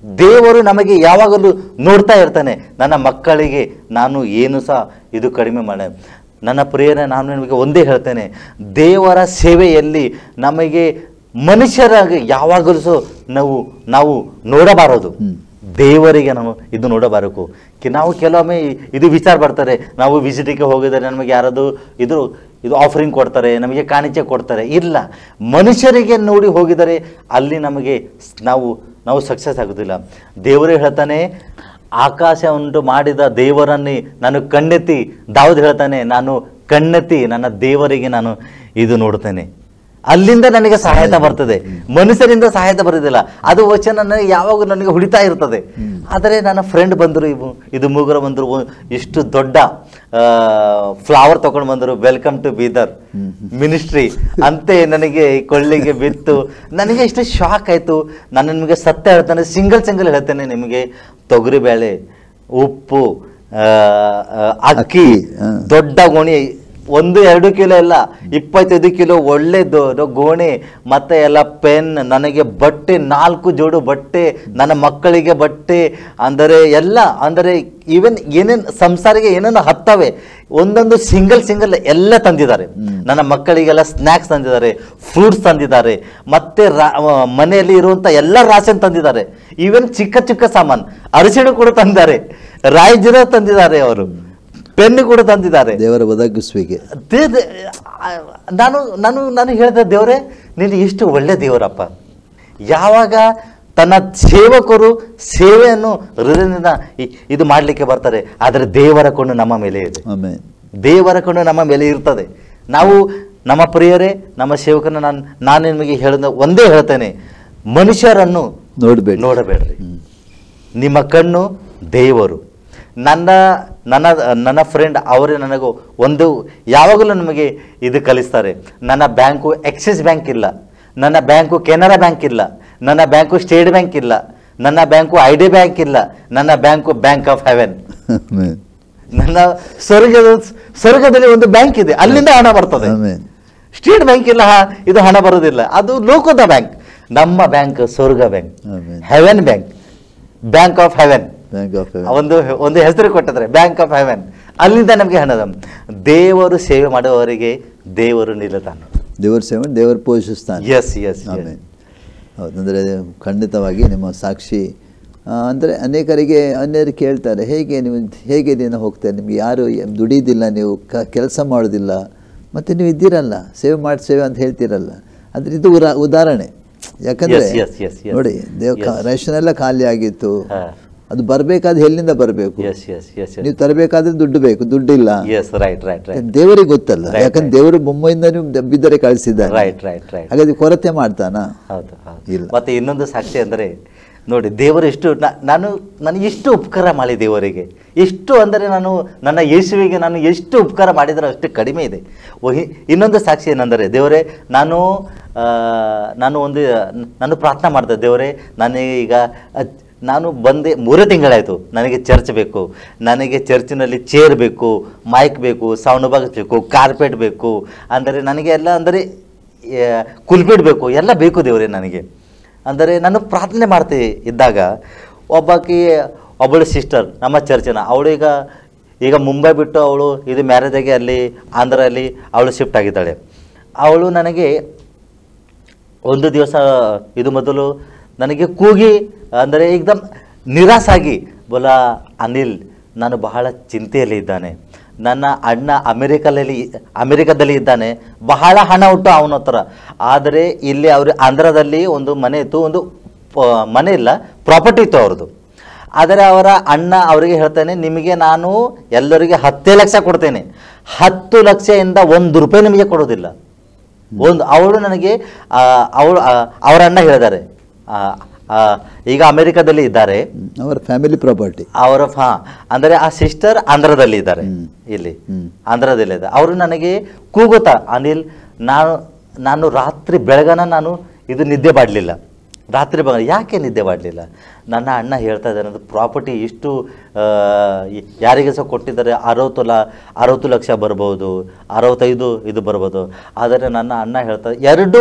ದೇವರು ನಮಗೆ ಯಾವಾಗಲೂ ನೋಡ್ತಾ ಇರ್ತಾನೆ. ನನ್ನ ಮಕ್ಕಳಿಗೆ ನಾನು ಏನು ಸಹ ಇದು ಕಡಿಮೆ ಮಾಡ, ನನ್ನ ಪ್ರಿಯರೇ, ನಾನು ನಿಮಗೆ ಒಂದೇ ಹೇಳ್ತೇನೆ, ದೇವರ ಸೇವೆಯಲ್ಲಿ ನಮಗೆ ಮನುಷ್ಯರಾಗಿ ಯಾವಾಗಲೂ ಸಹ ನಾವು ನೋಡಬಾರದು, ದೇವರಿಗೆ ನಾವು ಇದು ನೋಡಬಾರದು. ನಾವು ಕೆಲವೊಮ್ಮೆ ಇದು ವಿಚಾರ ಬರ್ತಾರೆ, ನಾವು ವಿಸಿಟಿಗೆ ಹೋಗಿದರೆ ನಮಗೆ ಯಾರಾದರೂ ಇದು ಆಫರಿಂಗ್ ಕೊಡ್ತಾರೆ, ನಮಗೆ ಕಾಣಿಕೆ ಕೊಡ್ತಾರೆ. ಇಲ್ಲ, ಮನುಷ್ಯರಿಗೆ ನೋಡಿ ಹೋಗಿದರೆ ಅಲ್ಲಿ ನಮಗೆ ನಾವು ಸಕ್ಸಸ್ ಆಗೋದಿಲ್ಲ. ದೇವರೇ ಹೇಳ್ತಾನೆ, ಆಕಾಶ ಉಂಟು ಮಾಡಿದ ದೇವರನ್ನೇ ನಾನು ಕಣ್ಣೆತ್ತಿ, ದಾವೂದ್ ಹೇಳ್ತಾನೆ, ನಾನು ಕಣ್ಣೆತ್ತಿ ನನ್ನ ದೇವರಿಗೆ ನಾನು ಇದು ನೋಡ್ತೇನೆ. ಅಲ್ಲಿಂದ ನನಗೆ ಸಹಾಯತ ಬರ್ತದೆ, ಮನುಷ್ಯರಿಂದ ಸಹಾಯತ ಬರೋದಿಲ್ಲ. ಅದು ವಚನ ನನಗೆ ಯಾವಾಗ ನನಗೆ ಹುಡಿತಾ ಇರ್ತದೆ. ಆದರೆ ನನ್ನ ಫ್ರೆಂಡ್ ಬಂದರು, ಇದು ಮೂಗರ ಬಂದರು, ಇಷ್ಟು ದೊಡ್ಡ ಫ್ಲವರ್ ತಗೊಂಡು ಬಂದರು, ವೆಲ್ಕಮ್ ಟು ಬೀದರ್ ಮಿನಿಸ್ಟ್ರಿ ಅಂತೆ ನನಗೆ ಕೊಳ್ಳಿಗೆ ಬಿತ್ತು. ನನಗೆ ಇಷ್ಟು ಶಾಕ್ ಆಯಿತು. ನಾನು ನಿಮಗೆ ಸತ್ಯ ಹೇಳ್ತೇನೆ, ಸಿಂಗಲ್ ಹೇಳ್ತೇನೆ ನಿಮಗೆ, ತೊಗರಿಬೇಳೆ, ಉಪ್ಪು, ಅಕ್ಕಿ, ದೊಡ್ಡ ಗೋಣಿ, 1-2 ಕಿಲೋ ಎಲ್ಲ 25 ಕಿಲೋ ಒಳ್ಳೆದು ಗೋಣಿ, ಮತ್ತೆ ಎಲ್ಲ ಪೆನ್, ನನಗೆ ಬಟ್ಟೆ, 4 ಜೋಡು ಬಟ್ಟೆ, ನನ್ನ ಮಕ್ಕಳಿಗೆ ಬಟ್ಟೆ, ಅಂದರೆ ಎಲ್ಲ, ಅಂದರೆ ಈವನ್ ಏನೇನು ಸಂಸಾರಿಗೆ ಏನೇನು ಹತ್ತವೆ ಒಂದೊಂದು ಸಿಂಗಲ್ ಎಲ್ಲ ತಂದಿದ್ದಾರೆ. ನನ್ನ ಮಕ್ಕಳಿಗೆಲ್ಲ ಸ್ನ್ಯಾಕ್ಸ್ ತಂದಿದ್ದಾರೆ, ಫ್ರೂಟ್ಸ್ ತಂದಿದ್ದಾರೆ, ಮತ್ತೆ ಮನೆಯಲ್ಲಿ ಇರುವಂಥ ಎಲ್ಲ ರಾಷನ್ ತಂದಿದ್ದಾರೆ. ಈವನ್ ಚಿಕ್ಕ ಸಾಮಾನು, ಅರಿಶಿಣ ಕೂಡ ತಂದಿದ್ದಾರೆ, ರಾಯಿ ಜೀರ ತಂದಿದ್ದಾರೆ, ಅವರು ಪೆನ್ನು ಕೂಡ ತಂದಿದ್ದಾರೆ. ದೇವರ ಒದಗಿಸುವಿಕೆ. ನಾನು ಹೇಳಿದೆ, ದೇವರೇ ನೀನು ಎಷ್ಟು ಒಳ್ಳೆ ದೇವರಪ್ಪ. ಯಾವಾಗ ತನ್ನ ಸೇವಕರು ಸೇವೆಯನ್ನು ಹೃದಯದಿಂದ ಇದು ಮಾಡಲಿಕ್ಕೆ ಬರ್ತಾರೆ, ಆದರೆ ದೇವರ ಕಣ್ಣು ನಮ್ಮ ಮೇಲೆ ಇದೆ, ದೇವರ ಕಣ್ಣು ನಮ್ಮ ಮೇಲೆ ಇರ್ತದೆ. ನಾವು ನಮ್ಮ ಪ್ರಿಯರೇ, ನಮ್ಮ ಸೇವಕರನ್ನು ನಾನು ನಿಮಗೆ ಒಂದೇ ಹೇಳ್ತೇನೆ, ಮನುಷ್ಯರನ್ನು ನೋಡಬೇಡ್ರಿ, ನಿಮ್ಮ ಕಣ್ಣು ದೇವರು. ನನ್ನ ಫ್ರೆಂಡ್ ಅವರೇ ನನಗೂ ಒಂದು ಯಾವಾಗಲೂ ನಮಗೆ ಇದು ಕಲಿಸ್ತಾರೆ. ನನ್ನ ಬ್ಯಾಂಕು ಆಕ್ಸಿಸ್ ಬ್ಯಾಂಕ್ ಇಲ್ಲ, ನನ್ನ ಬ್ಯಾಂಕು ಕೆನರಾ ಬ್ಯಾಂಕ್ ಇಲ್ಲ, ನನ್ನ ಬ್ಯಾಂಕು ಸ್ಟೇಟ್ ಬ್ಯಾಂಕ್ ಇಲ್ಲ, ನನ್ನ ಬ್ಯಾಂಕು ಐಡಿ ಬ್ಯಾಂಕ್ ಇಲ್ಲ, ನನ್ನ ಬ್ಯಾಂಕು ಬ್ಯಾಂಕ್ ಆಫ್ ಹೆವೆನ್. ನನ್ನ ಸ್ವರ್ಗದಲ್ಲಿ ಒಂದು ಬ್ಯಾಂಕ್ ಇದೆ, ಅಲ್ಲಿಂದ ಹಣ ಬರ್ತದೆ. ಸ್ಟೇಟ್ ಬ್ಯಾಂಕ್ ಇಲ್ಲ, ಇದು ಹಣ ಬರೋದಿಲ್ಲ, ಅದು ಲೋಕದ ಬ್ಯಾಂಕ್. ನಮ್ಮ ಬ್ಯಾಂಕ್ ಸ್ವರ್ಗ bank, Heaven bank, bank of Heaven. ಒಂದು ಹೆಸರು ಕೊಟ್ಟಿದ್ರೆ ಬ್ಯಾಂಕ್ ಆಫ್ ಹೆವೆನ್. ಅಲ್ಲಿಂದ ನಮಗೆ ಹಣದ. ದೇವರು ಸೇವೆ ಮಾಡುವವರಿಗೆ ದೇವರು ನಿಲ್ಲತಾನೆ, ದೇವರು ಸೇವೆ ದೇವರು ಪೋಷಿಸ್ತಾನೆ. ಎಸ್ ಹೌದು. ಅಂದರೆ ಖಂಡಿತವಾಗಿ ನಿಮ್ಮ ಸಾಕ್ಷಿ ಅಂದರೆ ಅನ್ಯರು ಕೇಳ್ತಾರೆ, ಹೇಗೆ ನೀನು ಹೋಗ್ತಾರೆ, ನಿಮ್ಗೆ ಯಾರು ದುಡಿಯೋದಿಲ್ಲ, ನೀವು ಕೆಲಸ ಮಾಡೋದಿಲ್ಲ, ಮತ್ತು ನೀವು ಇದ್ದೀರಲ್ಲ, ಸೇವೆ ಅಂತ ಹೇಳ್ತೀರಲ್ಲ. ಅಂದರೆ ಇದು ಉದಾಹರಣೆ. ಯಾಕಂದರೆ ನೋಡಿ, ರೇಷನ್ ಎಲ್ಲ ಖಾಲಿ ಆಗಿತ್ತು, ಅದು ಬರಬೇಕಾದ್ರೆ ಎಲ್ಲಿಂದ ಬರಬೇಕು? ಎಸ್ ಎಸ್ ಎಸ್ ನೀವು ತರಬೇಕಾದ್ರೆ ದುಡ್ಡು ಬೇಕು, ದುಡ್ಡಿಲ್ಲ. Yes right right right. ದೇವರಿಗೆ ಗೊತ್ತಲ್ಲ, ಯಾಕಂದ್ರೆ ದೇವರು ಮುಂಬೈಯಿಂದ ನೀವು ಬಿದ್ದರೆ ಕಳಿಸಿದ್ದಾರೆ. Right right right. ಹಾಗಾದ್ರೆ ಕೊರತೆ ಮಾಡ್ತಾನಾ? ಹೌದು ಹೌದು. ಇಲ್ಲ. ಮತ್ತೆ ಇನ್ನೊಂದು ಸಾಕ್ಷಿ ಅಂದರೆ ನೋಡಿ, ದೇವರು ಎಷ್ಟು ನನಗೆ ಎಷ್ಟು ಉಪಕಾರ ಮಾಡಿ ದೇವರಿಗೆ, ಎಷ್ಟು ಅಂದರೆ ನಾನು ನನ್ನ ಯೇಸುವಿಗೆ ನಾನು ಎಷ್ಟು ಉಪಕಾರ ಮಾಡಿದರೆ ಅಷ್ಟು ಕಡಿಮೆ ಇದೆ. ಇನ್ನೊಂದು ಸಾಕ್ಷಿ ಏನಂದರೆ, ದೇವರೇ ನಾನು ಪ್ರಾರ್ಥನೆ ಮಾಡ್ದೆ, ದೇವರೇ ನನಗೀಗ ನಾನು ಬಂದೆ 3 ತಿಂಗಳಾಯಿತು, ನನಗೆ ಚರ್ಚ್ ಬೇಕು, ನನಗೆ ಚರ್ಚಿನಲ್ಲಿ ಚೇರ್ ಬೇಕು, ಮೈಕ್ ಬೇಕು, ಸೌಂಡ್ ಬಾಕ್ಸ್ ಬೇಕು, ಕಾರ್ಪೆಟ್ ಬೇಕು, ಅಂದರೆ ನನಗೆ ಎಲ್ಲ ಅಂದರೆ ಕುಲ್ಪಿಟ್ ಬೇಕು, ಎಲ್ಲ ಬೇಕು ದೇವರೇ ನನಗೆ. ಅಂದರೆ ನಾನು ಪ್ರಾರ್ಥನೆ ಮಾಡ್ತಾ ಇದ್ದಾಗ ಒಬ್ಬಳು ಸಿಸ್ಟರ್ ನಮ್ಮ ಚರ್ಚಿನ, ಅವಳು ಈಗ ಮುಂಬೈ ಬಿಟ್ಟು ಅವಳು ಇದು ಮ್ಯಾರೇಜಾಗಿ ಅಲ್ಲಿ ಆಂಧ್ರಲ್ಲಿ ಅವಳು ಶಿಫ್ಟ್ ಆಗಿದ್ದಾಳೆ. ಅವಳು ನನಗೆ ಒಂದು ದಿವಸ ಇದು ಮೊದಲು ನನಗೆ ಕೂಗಿ ಅಂದರೆ ಏಕದಮ್ ನಿರಾಸಾಗಿ, ಬೋಲಾ ಅನಿಲ್ ನಾನು ಬಹಳ ಚಿಂತೆಯಲ್ಲಿ ಇದ್ದಾನೆ, ನನ್ನ ಅಣ್ಣ ಅಮೆರಿಕದಲ್ಲಿ ಇದ್ದಾನೆ, ಬಹಳ ಹಣ ಉಂಟು ಅವನ ಹತ್ರ, ಆದರೆ ಇಲ್ಲಿ ಅವರು ಆಂಧ್ರದಲ್ಲಿ ಒಂದು ಮನೆ ಇತ್ತು, ಒಂದು ಮನೆ ಇಲ್ಲ, ಪ್ರಾಪರ್ಟಿ ಇತ್ತು ಅವ್ರದ್ದು. ಆದರೆ ಅವರ ಅಣ್ಣ ಅವರಿಗೆ ಹೇಳ್ತಾನೆ, ನಿಮಗೆ ನಾನು ಎಲ್ಲರಿಗೆ 10 ಲಕ್ಷ ಕೊಡ್ತೇನೆ, 10 ಲಕ್ಷದಿಂದ 1 ರೂಪಾಯಿ ನಿಮಗೆ ಕೊಡೋದಿಲ್ಲ. ಅವಳು ನನಗೆ ಅವರ ಅಣ್ಣ ಹೇಳಿದ್ದಾರೆ, ಈಗ ಅಮೆರಿಕದಲ್ಲಿ ಇದ್ದಾರೆ, ಅವರ ಫ್ಯಾಮಿಲಿ ಪ್ರಾಪರ್ಟಿ ಅವರ ಅಂದರೆ ಆ ಸಿಸ್ಟರ್ ಆಂಧ್ರದಲ್ಲಿ ಇದ್ದಾರೆ, ಇಲ್ಲಿ ಆಂಧ್ರದಲ್ಲಿ ಇದ್ದಾರೆ. ಅವರು ನನಗೆ ಕೂಗುತ್ತಾ, ಅನಿಲ್ ನಾನು ರಾತ್ರಿ ಬೆಳಗನ ನಾನು ಇದು ನಿದ್ದೆ ಮಾಡಲಿಲ್ಲ, ರಾತ್ರಿ ಯಾಕೆ ನಿದ್ದೆ ಮಾಡಲಿಲ್ಲ? ನನ್ನ ಅಣ್ಣ ಹೇಳ್ತಾ ಇದ್ದಾರೆ, ಅದು ಪ್ರಾಪರ್ಟಿ ಇಷ್ಟು ಯಾರಿಗೆ ಸಹ ಕೊಟ್ಟಿದ್ದಾರೆ, 60 ಲಕ್ಷ ಬರ್ಬೋದು, 65 ಇದು ಬರ್ಬೋದು. ಆದರೆ ನನ್ನ ಅಣ್ಣ ಹೇಳ್ತಾ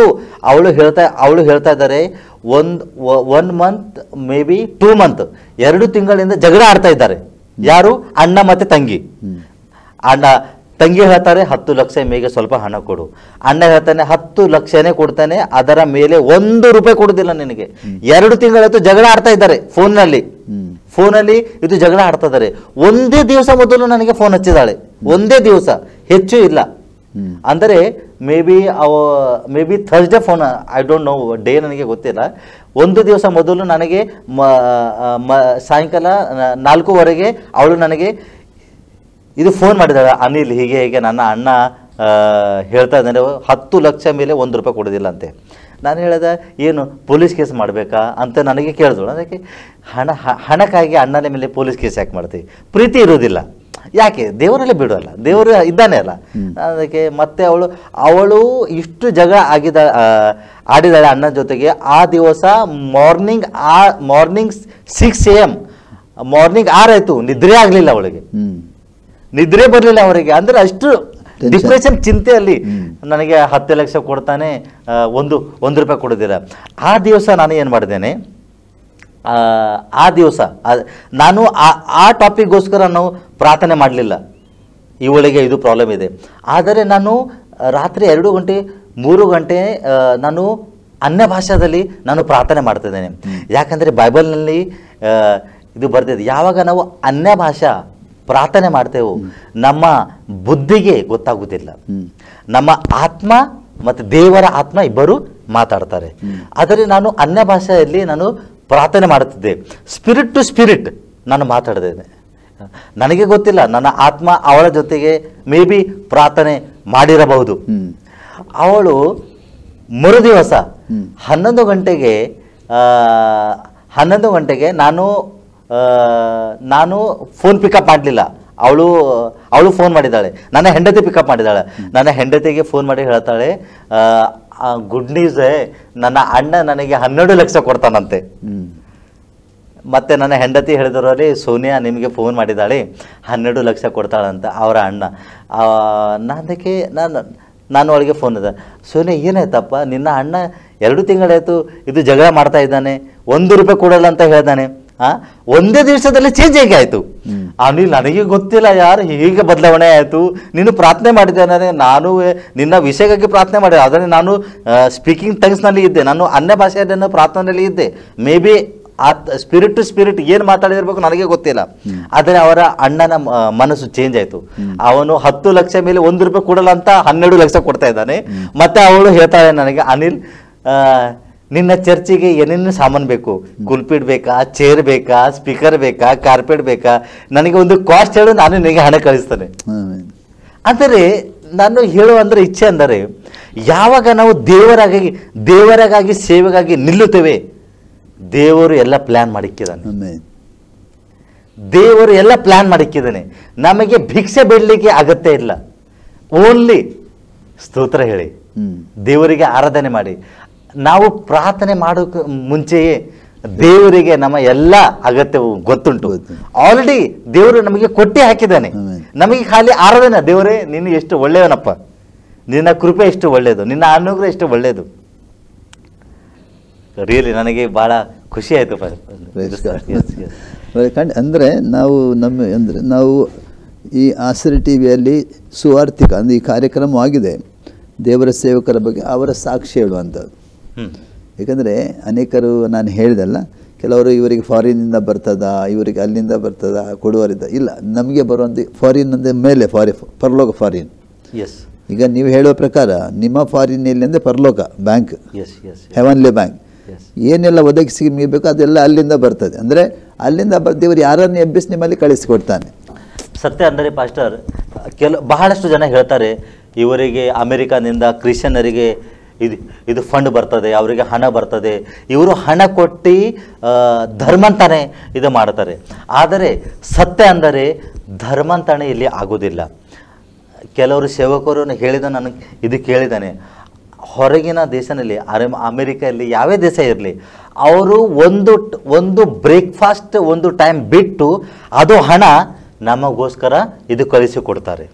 ಅವಳು ಹೇಳ್ತಾ ಇದ್ದಾರೆ, 1 ಮಂತ್ ಮೇ ಬಿ 2 ಮಂತ್ 2 ತಿಂಗಳಿಂದ ಜಗಳ ಆಡ್ತಾ ಇದ್ದಾರೆ. ಯಾರು? ಅಣ್ಣ ಮತ್ತು ತಂಗಿ. ತಂಗಿ ಹೇಳ್ತಾರೆ 10 ಲಕ್ಷ ಮೇಗೆ ಸ್ವಲ್ಪ ಹಣ ಕೊಡು, ಅಣ್ಣ ಹೇಳ್ತಾನೆ 10 ಲಕ್ಷನೇ ಕೊಡ್ತಾನೆ, ಅದರ ಮೇಲೆ 1 ರೂಪಾಯಿ ಕೊಡುದಿಲ್ಲ ನಿನಗೆ. 2 ತಿಂಗಳಾಯ್ತು ಜಗಳ ಆಡ್ತಾ ಇದ್ದಾರೆ ಫೋನಲ್ಲಿ ಇದು ಜಗಳ ಆಡ್ತಾ ಇದ್ದಾರೆ. ಒಂದೇ ದಿವಸ ಮೊದಲು ನನಗೆ ಫೋನ್ ಹಚ್ಚಿದಾಳೆ, ಒಂದೇ ದಿವಸ, ಹೆಚ್ಚು ಇಲ್ಲ. ಅಂದರೆ may be Thursday phone, I don't know day, ನನಗೆ ಗೊತ್ತಿಲ್ಲ. ಒಂದು ದಿವಸ ಮೊದಲು ನನಗೆ ಸಾಯಂಕಾಲ 4:00 ಅವಳು ನನಗೆ ಇದು ಫೋನ್ ಮಾಡಿದಾಳೆ, ಅನಿಲ್ ಹೀಗೆ ನನ್ನ ಅಣ್ಣ ಹೇಳ್ತಾ ಇದ್ದಾನೆ 10 ಲಕ್ಷ ಮೇಲೆ 1 ರೂಪಾಯಿ ಕೊಡೋದಿಲ್ಲ ಅಂತೆ. ನಾನು ಹೇಳಿದೆ, ಏನು ಪೊಲೀಸ್ ಕೇಸ್ ಮಾಡಬೇಕಾ ಅಂತ ನನಗೆ ಕೇಳಿದಳು. ಅದಕ್ಕೆ ಹಣಕ್ಕಾಗಿ ಅಣ್ಣನ ಮೇಲೆ ಪೊಲೀಸ್ ಕೇಸ್ ಯಾಕೆ ಮಾಡ್ತೀವಿ? ಪ್ರೀತಿ ಇರೋದಿಲ್ಲ, ಯಾಕೆ? ದೇವರಲ್ಲಿ ಬಿಡೋಲ್ಲ, ದೇವರು ಇದ್ದಾನೆ ಅಲ್ಲ. ಅದಕ್ಕೆ ಮತ್ತೆ ಅವಳು ಇಷ್ಟು ಜಗಳ ಆಡಿದಾಳೆ ಅಣ್ಣನ ಜೊತೆಗೆ. ಆ ದಿವಸ ಮಾರ್ನಿಂಗ್ 6 AM ಮಾರ್ನಿಂಗ್ 6 ಆಯಿತು, ನಿದ್ರೆ ಆಗಲಿಲ್ಲ ಅವಳಿಗೆ, ನಿದ್ರೆ ಬರಲಿಲ್ಲ ಅವರಿಗೆ. ಅಂದರೆ ಅಷ್ಟು ಡಿಪ್ರೆಷನ್, ಚಿಂತೆಯಲ್ಲಿ. ನನಗೆ 10 ಲಕ್ಷ ಕೊಡ್ತಾನೆ, 1 ರೂಪಾಯಿ ಕೊಡೋದಿಲ್ಲ. ಆ ದಿವಸ ನಾನು ಏನು ಮಾಡಿದ್ದೇನೆ, ಆ ದಿವಸ ನಾನು ಆ ಟಾಪಿಕ್ಗೋಸ್ಕರ ನಾವು ಪ್ರಾರ್ಥನೆ ಮಾಡಲಿಲ್ಲ, ಇವಳಿಗೆ ಇದು ಪ್ರಾಬ್ಲಮ್ ಇದೆ. ಆದರೆ ನಾನು ರಾತ್ರಿ 2 ಗಂಟೆ 3 ಗಂಟೆ ನಾನು ಅನ್ಯ ಭಾಷಾದಲ್ಲಿ ನಾನು ಪ್ರಾರ್ಥನೆ ಮಾಡ್ತಿದ್ದೇನೆ. ಯಾಕಂದರೆ ಬೈಬಲ್ನಲ್ಲಿ ಇದು ಬರ್ತಿದೆ, ಯಾವಾಗ ನಾವು ಅನ್ಯ ಭಾಷಾ ಪ್ರಾರ್ಥನೆ ಮಾಡ್ತೇವೆ ನಮ್ಮ ಬುದ್ಧಿಗೆ ಗೊತ್ತಾಗುವುದಿಲ್ಲ, ನಮ್ಮ ಆತ್ಮ ಮತ್ತು ದೇವರ ಆತ್ಮ ಇಬ್ಬರು ಮಾತಾಡ್ತಾರೆ. ಆದರೆ ನಾನು ಅನ್ಯ ಭಾಷೆಯಲ್ಲಿ ನಾನು ಪ್ರಾರ್ಥನೆ ಮಾಡುತ್ತಿದ್ದೆ, ಸ್ಪಿರಿಟ್ ಟು ಸ್ಪಿರಿಟ್ ನಾನು ಮಾತಾಡ್ತಿದ್ದೆ. ನನಗೆ ಗೊತ್ತಿಲ್ಲ, ನನ್ನ ಆತ್ಮ ಅವಳ ಜೊತೆಗೆ ಮೇ ಬಿ ಪ್ರಾರ್ಥನೆ ಮಾಡಿರಬಹುದು. ಅವಳು ಮರುದಿವಸ 11 ಗಂಟೆಗೆ ನಾನು ಫೋನ್ ಪಿಕಪ್ ಮಾಡಲಿಲ್ಲ. ಅವಳು ಫೋನ್ ಮಾಡಿದ್ದಾಳೆ, ನನ್ನ ಹೆಂಡತಿ ಪಿಕಪ್ ಮಾಡಿದ್ದಾಳೆ. ನನ್ನ ಹೆಂಡತಿಗೆ ಫೋನ್ ಮಾಡಿ ಹೇಳ್ತಾಳೆ, ಗುಡ್ ನ್ಯೂಸ್, ನನ್ನ ಅಣ್ಣ ನನಗೆ 12 ಲಕ್ಷ ಕೊಡ್ತಾನಂತೆ. ಮತ್ತೆ ನನ್ನ ಹೆಂಡತಿ ಹೇಳಿದರಲ್ಲಿ, ಸೋನಿಯಾ ನಿಮಗೆ ಫೋನ್ ಮಾಡಿದ್ದಾಳೆ, 12 ಲಕ್ಷ ಕೊಡ್ತಾಳಂತ ಅವರ ಅಣ್ಣ. ನಾನು ಅವಳಿಗೆ ಫೋನ್ ಇದೆ, ಸೋನಿಯಾ ಏನಾಯ್ತಪ್ಪ, ನಿನ್ನ ಅಣ್ಣ 2 ತಿಂಗಳಾಯಿತು ಇದು ಜಗಳ ಮಾಡ್ತಾ ಇದ್ದಾನೆ, 1 ರೂಪಾಯಿ ಕೊಡಲ್ಲ ಅಂತ ಹೇಳ್ತಾನೆ, ಒಂದೇ ದಿವಸದಲ್ಲಿ ಚೇಂಜ್ ಹೇಗೆ ಆಯಿತು? ಅನಿಲ್ ನನಗೆ ಗೊತ್ತಿಲ್ಲ ಯಾರು ಹೀಗೆ ಬದಲಾವಣೆ ಆಯಿತು, ನೀನು ಪ್ರಾರ್ಥನೆ ಮಾಡಿದ್ದೇನೆ, ನಾನು ನಿನ್ನ ವಿಷಯಕ್ಕಾಗಿ ಪ್ರಾರ್ಥನೆ ಮಾಡಿದೆ, ಆದರೆ ನಾನು ಸ್ಪೀಕಿಂಗ್ ಟಂಗ್ಸ್ನಲ್ಲಿ ಇದ್ದೆ, ನಾನು ಅನ್ಯ ಭಾಷೆಯಲ್ಲಿ ಪ್ರಾರ್ಥನೆಯಲ್ಲಿ ಇದ್ದೆ. Maybe spirit to spirit ಏನು ಮಾತಾಡಿರ್ಬೇಕು ನನಗೆ ಗೊತ್ತಿಲ್ಲ. ಆದರೆ ಅವರ ಅಣ್ಣನ ಮನಸ್ಸು ಚೇಂಜ್ ಆಯಿತು. ಅವನು 10 ಲಕ್ಷ ಮೇಲೆ 1 ರೂಪಾಯಿ ಕೊಡಲ್ಲ ಅಂತ 12 ಲಕ್ಷ ಕೊಡ್ತಾ ಇದ್ದಾನೆ. ಮತ್ತೆ ಅವಳು ಹೇಳ್ತಾಳೆ ನನಗೆ, ಅನಿಲ್ ನಿನ್ನ ಚರ್ಚಿಗೆ ಏನೇನು ಸಾಮಾನು ಬೇಕು, ಕುಲ್ಪಿಟ್ ಬೇಕಾ, ಚೇರ್ ಬೇಕಾ, ಸ್ಪೀಕರ್ ಬೇಕಾ, ಕಾರ್ಪೆಟ್ ಬೇಕಾ, ನನಗೆ ಒಂದು ಕಾಸ್ಟ್ ಹೇಳು, ನಾನು ನಿನಗೆ ಹಣ ಕಳಿಸ್ತೇನೆ. ಅಂದರೆ ನಾನು ಹೇಳುವಂದ್ರೆ ಇಚ್ಛೆ ಅಂದರೆ, ಯಾವಾಗ ನಾವು ದೇವರಿಗಾಗಿ ಸೇವೆಗಾಗಿ ನಿಲ್ಲುತ್ತೇವೆ, ದೇವರು ಎಲ್ಲ ಪ್ಲ್ಯಾನ್ ಮಾಡಿಕ್ಕಿದ್ದಾನೆ. ದೇವರು ಎಲ್ಲ ಪ್ಲ್ಯಾನ್ ಮಾಡಿಕ್ಕಿದ್ದಾನೆ. ನಮಗೆ ಭಿಕ್ಷೆ ಬಿಡಲಿಕ್ಕೆ ಅಗತ್ಯ ಇಲ್ಲ. ಓನ್ಲಿ ಸ್ತೋತ್ರ ಹೇಳಿ, ದೇವರಿಗೆ ಆರಾಧನೆ ಮಾಡಿ. ನಾವು ಪ್ರಾರ್ಥನೆ ಮಾಡೋಕೆ ಮುಂಚೆಯೇ ದೇವರಿಗೆ ನಮ್ಮ ಎಲ್ಲ ಅಗತ್ಯವು ಗೊತ್ತುಂಟು. ಆಲ್ರೆಡಿ ದೇವರು ನಮಗೆ ಕೊಟ್ಟೆ ಹಾಕಿದ್ದಾನೆ. ನಮಗೆ ಖಾಲಿ ಆರಾಧನೆ, ದೇವರೇ ನೀನು ಎಷ್ಟು ಒಳ್ಳೆಯವನಪ್ಪ, ನಿನ್ನ ಕೃಪೆ ಎಷ್ಟು ಒಳ್ಳೆಯದು, ನಿನ್ನ ಅನುಗ್ರಹ ಎಷ್ಟು ಒಳ್ಳೆಯದು. ರಿಯಲಿ ನನಗೆ ಭಾಳ ಖುಷಿ ಆಯಿತು. ಅಂದರೆ ನಾವು ಈ ಆಸರೆ ಟಿ ವಿಯಲ್ಲಿ ಸುವಾರ್ತಿಕ ಅಂದರೆ ಈ ಕಾರ್ಯಕ್ರಮವಾಗಿದೆ ದೇವರ ಸೇವಕರ ಬಗ್ಗೆ ಅವರ ಸಾಕ್ಷಿ ಹೇಳುವಂಥದ್ದು. ಏಕೆಂದರೆ ಅನೇಕರು ನಾನು ಹೇಳಿದಲ್ಲ, ಕೆಲವರು ಇವರಿಗೆ ಫಾರಿನ್ನಿಂದ ಬರ್ತದ, ಇವರಿಗೆ ಅಲ್ಲಿಂದ ಬರ್ತದ, ಕೊಡುವರಿದ್ದ ಇಲ್ಲ, ನಮಗೆ ಬರುವಂಥ ಫಾರಿನ್ ಅಂದರೆ ಮೇಲೆ ಪರಲೋಕ ಫಾರಿನ್. ಎಸ್, ಈಗ ನೀವು ಹೇಳುವ ಪ್ರಕಾರ ನಿಮ್ಮ ಫಾರಿನ್ ಎಲ್ಲಿ ಅಂದರೆ ಪರಲೋಕ ಬ್ಯಾಂಕ್, ಹೆವನ್ಲಿ ಬ್ಯಾಂಕ್, ಏನೆಲ್ಲ ಒದಗಿಸಿ ನಿಮಗೆ ಬೇಕು ಅದೆಲ್ಲ ಅಲ್ಲಿಂದ ಬರ್ತದೆ. ಅಂದರೆ ಅಲ್ಲಿಂದ ದೇವರು ಯಾರನ್ನು ಎಬ್ಬಿಸಿ ನಿಮ್ಮಲ್ಲಿ ಕಳಿಸಿಕೊಡ್ತಾನೆ. ಸತ್ಯ ಅಂದರೆ ಪಾಸ್ಟರ್, ಬಹಳಷ್ಟು ಜನ ಹೇಳ್ತಾರೆ ಇವರಿಗೆ ಅಮೆರಿಕಾದಿಂದ ಕ್ರಿಶ್ಚಿಯನ್ನರಿಗೆ ಇದು ಫಂಡ್ ಬರ್ತದೆ, ಅವರಿಗೆ ಹಣ ಬರ್ತದೆ, ಇವರು ಹಣ ಕೊಟ್ಟು ಧರ್ಮಂತಾನೆ ಇದು ಮಾಡ್ತಾರೆ. ಆದರೆ ಸತ್ಯ ಅಂದರೆ ಧರ್ಮಂತಾನೆ ಇಲ್ಲಿ ಆಗೋದಿಲ್ಲ. ಕೆಲವರು ಸೇವಕರು ಹೇಳಿದ ನನಗೆ ಇದು ಕೇಳಿದ್ದಾನೆ, ಹೊರಗಿನ ದೇಶದಲ್ಲಿ ಅಮೆರಿಕಲ್ಲಿ ಯಾವೇ ದೇಶ ಇರಲಿ, ಅವರು ಒಂದು ಬ್ರೇಕ್ಫಾಸ್ಟ್ ಒಂದು ಟೈಮ್ ಬಿಟ್ಟು ಅದು ಹಣ ನಮಗೋಸ್ಕರ ಇದು ಕಳಿಸಿಕೊಡ್ತಾರೆ.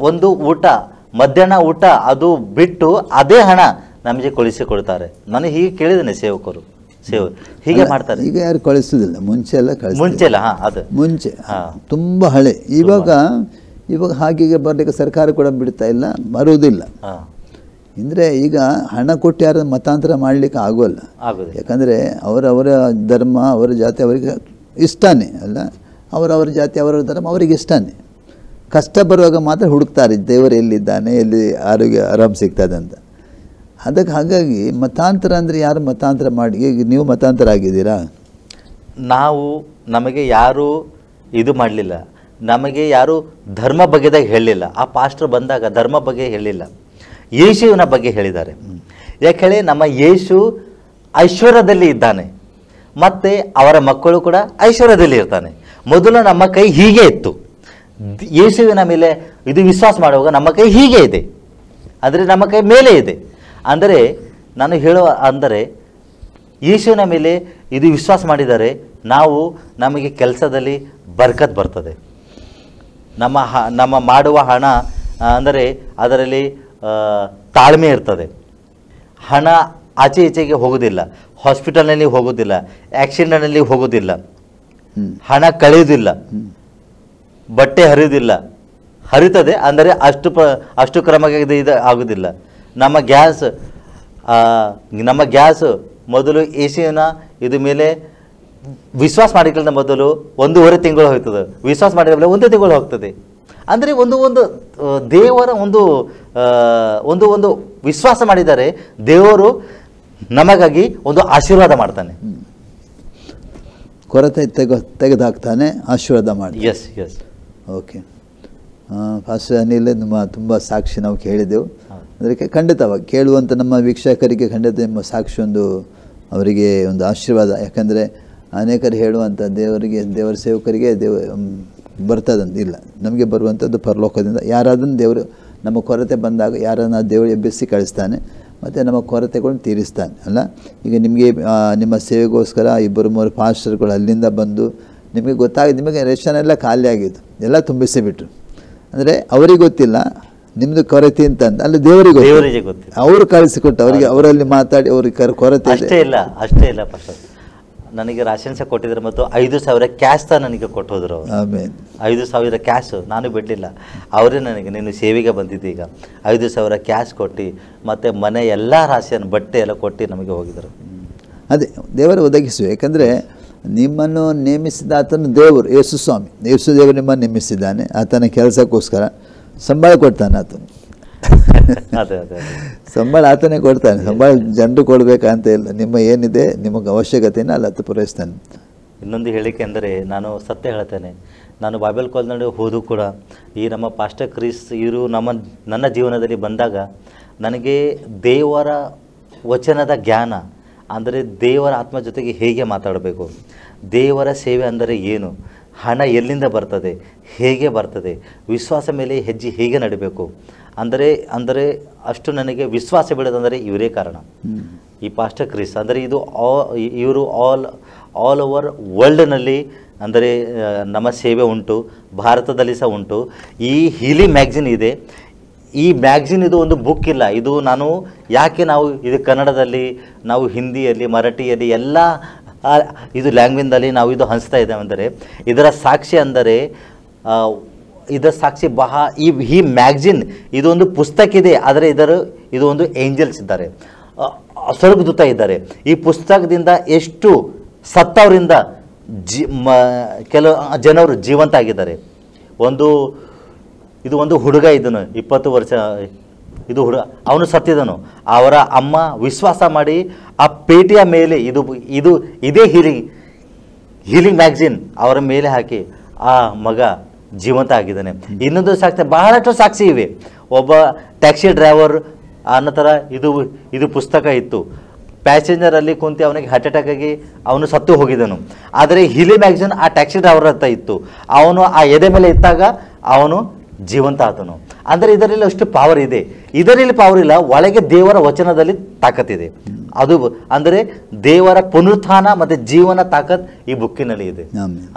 ಒಂದು ಊಟ, ಮಧ್ಯಾಹ್ನ ಊಟ ಅದು ಬಿಟ್ಟು ಅದೇ ಹಣ ನಮಗೆ ಕಳಿಸಿಕೊಡ್ತಾರೆ. ನಾನು ಹೀಗೆ ಕೇಳಿದ್ದೇನೆ, ಸೇವಕರು ಹೀಗೆ ಮಾಡ್ತಾರೆ. ಈಗ ಯಾರು ಕಳಿಸೋದಿಲ್ಲ, ಮುಂಚೆ ಎಲ್ಲ ಅದು ಮುಂಚೆ ತುಂಬ ಹಳೆ. ಇವಾಗ ಹಾಗೆ ಬರಲಿಕ್ಕೆ ಸರ್ಕಾರ ಕೂಡ ಬಿಡ್ತಾ ಇಲ್ಲ, ಬರುವುದಿಲ್ಲ. ಅಂದರೆ ಈಗ ಹಣ ಕೊಟ್ಟು ಯಾರು ಮತಾಂತರ ಮಾಡಲಿಕ್ಕೆ ಆಗೋಲ್ಲ. ಯಾಕಂದರೆ ಅವರವರ ಧರ್ಮ, ಅವರ ಜಾತಿ ಅವರಿಗೆ ಇಷ್ಟನೇ ಅಲ್ಲ, ಅವರವರ ಜಾತಿ ಅವರ ಧರ್ಮ ಅವರಿಗೆ ಇಷ್ಟನೇ. ಕಷ್ಟ ಬರುವಾಗ ಮಾತ್ರ ಹುಡುಕ್ತಾರೆ ದೇವರು ಎಲ್ಲಿದ್ದಾನೆ, ಎಲ್ಲಿ ಆರೋಗ್ಯ ಆರಾಮ್ ಸಿಗ್ತದೆ ಅಂತ. ಹಾಗಾಗಿ ಮತಾಂತರ ಅಂದರೆ ಯಾರು ಮತಾಂತರ ಮಾಡಿ, ಈಗ ನೀವು ಮತಾಂತರ ಆಗಿದ್ದೀರಾ? ನಮಗೆ ಯಾರು ಇದು ಮಾಡಲಿಲ್ಲ, ನಮಗೆ ಯಾರು ಧರ್ಮ ಬಗ್ಗೆದಾಗ ಹೇಳಲಿಲ್ಲ. ಆ ಪಾಸ್ಟರ್ ಬಂದಾಗ ಧರ್ಮ ಬಗ್ಗೆ ಹೇಳಿಲ್ಲ, ಯೇಸುವಿನ ಬಗ್ಗೆ ಹೇಳಿದ್ದಾರೆ. ಯಾಕೆ ನಮ್ಮ ಯೇಸು ಐಶ್ವರ್ಯದಲ್ಲಿ ಇದ್ದಾನೆ, ಮತ್ತು ಅವರ ಮಕ್ಕಳು ಕೂಡ ಐಶ್ವರ್ಯದಲ್ಲಿ ಇರ್ತಾನೆ. ಮೊದಲು ನಮ್ಮ ಕೈ ಹೀಗೆ ಇತ್ತು, ಯೇಸುವಿನ ಮೇಲೆ ಇದು ವಿಶ್ವಾಸ ಮಾಡುವಾಗ ನಮ್ಮ ಕೈ ಹೀಗೆ ಇದೆ, ಅಂದರೆ ನಮ್ಮ ಕೈ ಮೇಲೆ ಇದೆ. ಅಂದರೆ ನಾನು ಹೇಳುವ ಅಂದರೆ ಯೇಸುವಿನ ಮೇಲೆ ಇದು ವಿಶ್ವಾಸ ಮಾಡಿದರೆ ನಮಗೆ ಕೆಲಸದಲ್ಲಿ ಬರ್ಕತ್ ಬರ್ತದೆ. ನಮ್ಮ ಮಾಡುವ ಹಣ ಅಂದರೆ ಅದರಲ್ಲಿ ತಾಳ್ಮೆ ಇರ್ತದೆ. ಹಣ ಆಚೆ ಈಚೆಗೆ ಹೋಗೋದಿಲ್ಲ, ಹಾಸ್ಪಿಟಲ್ನಲ್ಲಿ ಹೋಗೋದಿಲ್ಲ, ಆಕ್ಸಿಡೆಂಟ್ನಲ್ಲಿ ಹೋಗೋದಿಲ್ಲ, ಹಣ ಕಳೆಯೋದಿಲ್ಲ, ಬಟ್ಟೆ ಹರಿತದೆ ಅಂದರೆ ಅಷ್ಟು ಕ್ರಮಕ್ಕೆ ಇದು ಆಗೋದಿಲ್ಲ. ನಮ್ಮ ಗ್ಯಾಸ್ ಮೊದಲು ಎಸಿನ ಇದು ಮೇಲೆ ವಿಶ್ವಾಸ ಮಾಡಿಕೊಳ್ಳದ ಮೊದಲು 1.5 ತಿಂಗಳು ಹೋಗ್ತದೆ, ವಿಶ್ವಾಸ ಮಾಡಿದ 1 ತಿಂಗಳು ಹೋಗ್ತದೆ. ಅಂದರೆ ಒಂದು ದೇವರ ಒಂದು ವಿಶ್ವಾಸ ಮಾಡಿದರೆ ದೇವರು ನಮಗಾಗಿ ಒಂದು ಆಶೀರ್ವಾದ ಮಾಡ್ತಾನೆ, ಕೊರತೆ ತೆಗೆದುಹಾಕ್ತಾನೆ, ಆಶೀರ್ವಾದ ಮಾಡಿ. Yes yes okay. Pastor Anil, ನಮ್ಮ ತುಂಬ ಸಾಕ್ಷಿ ನಾವು ಕೇಳಿದೆವು. ಅದಕ್ಕೆ ಖಂಡಿತವಾಗಿ ಕೇಳುವಂಥ ನಮ್ಮ ವೀಕ್ಷಕರಿಗೆ ಖಂಡಿತ ನಿಮ್ಮ ಸಾಕ್ಷಿ ಅವರಿಗೆ ಒಂದು ಆಶೀರ್ವಾದ. ಯಾಕಂದರೆ ಅನೇಕರು ಹೇಳುವಂಥ ದೇವರ ಸೇವಕರಿಗೆ ಬರ್ತದಂತ ಇಲ್ಲ, ನಮಗೆ ಬರುವಂಥದ್ದು ಪರಲೋಕದಿಂದ. ಯಾರಾದನ್ನು ದೇವರು ನಮ್ಮ ಕೊರತೆ ಬಂದಾಗ ಯಾರನ್ನು ದೇವರು ಎಬ್ಬಿಸಿ ಕಳಿಸ್ತಾನೆ ಮತ್ತು ನಮ್ಮ ಕೊರತೆಗಳನ್ನು ತೀರಿಸ್ತಾನೆ ಅಲ್ಲ. ಈಗ ನಿಮಗೆ ನಿಮ್ಮ ಸೇವೆಗೋಸ್ಕರ 2-3 ಪಾಸ್ಟರ್ಗಳು ಅಲ್ಲಿಂದ ಬಂದು ನಿಮಗೆ ರೇಷನ್ ಎಲ್ಲ ಖಾಲಿ ಆಗಿತ್ತು, ಎಲ್ಲ ತುಂಬಿಸಿಬಿಟ್ರು. ಅಂದರೆ ಅವರಿಗೆ ಗೊತ್ತಿಲ್ಲ ನಿಮ್ಮದು ಕೊರತೆ ಅಂತ ಅಲ್ಲಿ ದೇವರಿಗೆ ಗೊತ್ತಿಲ್ಲ. ಅವರು ಕಳಿಸಿಕೊಟ್ಟು ಅವರಲ್ಲಿ ಮಾತಾಡಿ ಅವ್ರಿಗೆ ಕೊರತೆ ಅಷ್ಟೇ ಇಲ್ಲ ಪಾಸ್ಟರ್. ನನಗೆ ರಾಶನ್ಸ ಕೊಟ್ಟಿದ್ರು ಮತ್ತು 5,000 ಕ್ಯಾಶ್ ನನಗೆ ಕೊಟ್ಟೋದ್ರು. ಆಮೇಲೆ 5,000 ಕ್ಯಾಶ್ ನಾನು ಬಿಡಲಿಲ್ಲ, ಅವರೇ ನನಗೆ ನೀನು ಸೇವೆಗೆ ಬಂದಿದ್ದೆ ಈಗ 5,000 ಕ್ಯಾಶ್ ಕೊಟ್ಟು ಮತ್ತು ಮನೆ ಎಲ್ಲ ರಾಶಿಯನ್ನು ಬಟ್ಟೆ ಎಲ್ಲ ಕೊಟ್ಟು ನಮಗೆ ಹೋಗಿದ್ರು. ಅದೇ ದೇವರು ಒದಗಿಸುವ. ಯಾಕಂದರೆ ನಿಮ್ಮನ್ನು ನೇಮಿಸಿದ ಆತನು ದೇವರು, ಯೇಸು ಸ್ವಾಮಿ, ಯೇಸು ದೇವರು ನಿಮ್ಮನ್ನು ನೇಮಿಸಿದ್ದಾನೆ. ಆತನ ಕೆಲಸಕ್ಕೋಸ್ಕರ ಸಂಬಳ ಕೊಡ್ತಾನೆ ಆತನು. ಅದೇ ಅದೇ ಸಂಬಳ ಆತನೇ ಕೊಡ್ತಾನೆ, ಸಂಬಳ ಜನರು ಕೊಡಬೇಕಂತ ಇಲ್ಲ. ನಿಮ್ಮ ಏನಿದೆ ನಿಮಗೆ ಅವಶ್ಯಕತೆನ ಅಲ್ಲಿ ಆತ ಪೂರೈಸ್ತಾನೆ. ಇನ್ನೊಂದು ಹೇಳಿಕೆ ಅಂದರೆ, ನಾನು ಸತ್ಯ ಹೇಳ್ತೇನೆ, ನಾನು ಬೈಬಲ್ ಕಾಲೇಜ್ನಲ್ಲಿ ಹೋದು ಕೂಡ ಈ ನಮ್ಮ ಪಾಸ್ಟರ್ ಕ್ರಿಸ್ ಇವರು ನನ್ನ ಜೀವನದಲ್ಲಿ ಬಂದಾಗ ನನಗೆ ದೇವರ ವಚನದ ಜ್ಞಾನ, ಅಂದರೆ ದೇವರ ಆತ್ಮ ಜೊತೆಗೆ ಹೇಗೆ ಮಾತಾಡಬೇಕು, ದೇವರ ಸೇವೆ ಅಂದರೆ ಏನು, ಹಣ ಎಲ್ಲಿಂದ ಬರ್ತದೆ, ಹೇಗೆ ಬರ್ತದೆ, ವಿಶ್ವಾಸ ಮೇಲೆ ಹೆಜ್ಜೆ ಹೇಗೆ ನಡೀಬೇಕು, ಅಂದರೆ ಅಷ್ಟು ನನಗೆ ವಿಶ್ವಾಸ ಬೀಳೋದಂದರೆ ಇವರೇ ಕಾರಣ. ಈ ಪಾಸ್ಟರ್ ಕ್ರಿಸ್ ಅಂದರೆ ಇವರು ಆಲ್ ಓವರ್ ವರ್ಲ್ಡ್ನಲ್ಲಿ ಅಂದರೆ ನಮ್ಮ ಸೇವೆ ಉಂಟು, ಭಾರತದಲ್ಲಿ ಸಹ ಉಂಟು. ಈ ಹೀಲಿ ಮ್ಯಾಗ್ಝಿನ್ ಇದೆ, ಈ ಮ್ಯಾಗ್ಝಿನ್ ಇದು ಒಂದು ಬುಕ್ ಇಲ್ಲ. ಇದು ಯಾಕೆ ನಾವು ಇದು ಕನ್ನಡದಲ್ಲಿ, ನಾವು ಹಿಂದಿಯಲ್ಲಿ, ಮರಾಠಿಯಲ್ಲಿ ಎಲ್ಲ ಇದು ಲ್ಯಾಂಗ್ವೇಜ್ನಲ್ಲಿ ನಾವು ಇದು ಹಂಚ್ತಾ ಇದ್ದೇವೆ ಅಂದರೆ ಇದರ ಸಾಕ್ಷಿ ಅಂದರೆ ಇದರ ಸಾಕ್ಷಿ ಈ ಮ್ಯಾಗ್ಝಿನ್ ಇದೊಂದು ಪುಸ್ತಕ ಇದೆ, ಆದರೆ ಇದು ಒಂದು ಏಂಜಲ್ಸ್ ಇದ್ದಾರೆ, ಸ್ವರ್ಗದೂತ ಇದ್ದಾರೆ. ಈ ಪುಸ್ತಕದಿಂದ ಎಷ್ಟು ಸತ್ತವರಿಂದ ಕೆಲವು ಜನರು ಜೀವಂತ ಆಗಿದ್ದಾರೆ. ಇದು ಒಂದು ಹುಡುಗ ಇದ್ದನು, 20 ವರ್ಷ ಇದು ಅವನು ಸತ್ತಿದನು. ಅವರ ಅಮ್ಮ ವಿಶ್ವಾಸ ಮಾಡಿ ಆ ಪೇಟೆಯ ಮೇಲೆ ಇದೇ ಹೀಲಿಂಗ್ ಮ್ಯಾಗ್ಝಿನ್ ಅವರ ಮೇಲೆ ಹಾಕಿ ಆ ಮಗ ಜೀವಂತ ಆಗಿದ್ದಾನೆ. ಇನ್ನೊಂದು ಸಾಕ್ಷಿ, ಬಹಳಷ್ಟು ಸಾಕ್ಷಿ ಇವೆ. ಒಬ್ಬ ಟ್ಯಾಕ್ಸಿ ಡ್ರೈವರ್ ಆನಂತರ ಇದು ಪುಸ್ತಕ ಇತ್ತು, ಪ್ಯಾಸೆಂಜರಲ್ಲಿ ಕುಂತು ಅವನಿಗೆ ಹಾರ್ಟ್ ಅಟ್ಯಾಕ್ ಆಗಿ ಅವನು ಸತ್ತು ಹೋಗಿದ್ದನು. ಆದರೆ ಹೀಲಿ ಮ್ಯಾಗ್ಝಿನ್ ಆ ಟ್ಯಾಕ್ಸಿ ಡ್ರೈವರ್ ಹತ್ರ ಇತ್ತು, ಅವನು ಆ ಎದೆ ಮೇಲೆ ಇತ್ತಾಗ ಅವನು ಜೀವಂತ ಆತನು. ಅಂದರೆ ಇದರಲ್ಲಿ ಅಷ್ಟು ಪವರ್ ಇದೆ. ಇದರಲ್ಲಿ ಪವರ್ ಇಲ್ಲ, ಒಳಗೆ ದೇವರ ವಚನದಲ್ಲಿ ತಾಕತ್ತಿದೆ. ಅದು ಅಂದರೆ ದೇವರ ಪುನರುತ್ಥಾನ ಮತ್ತು ಜೀವನ ತಾಕತ್ ಈ ಬುಕ್ಕಿನಲ್ಲಿ ಇದೆ.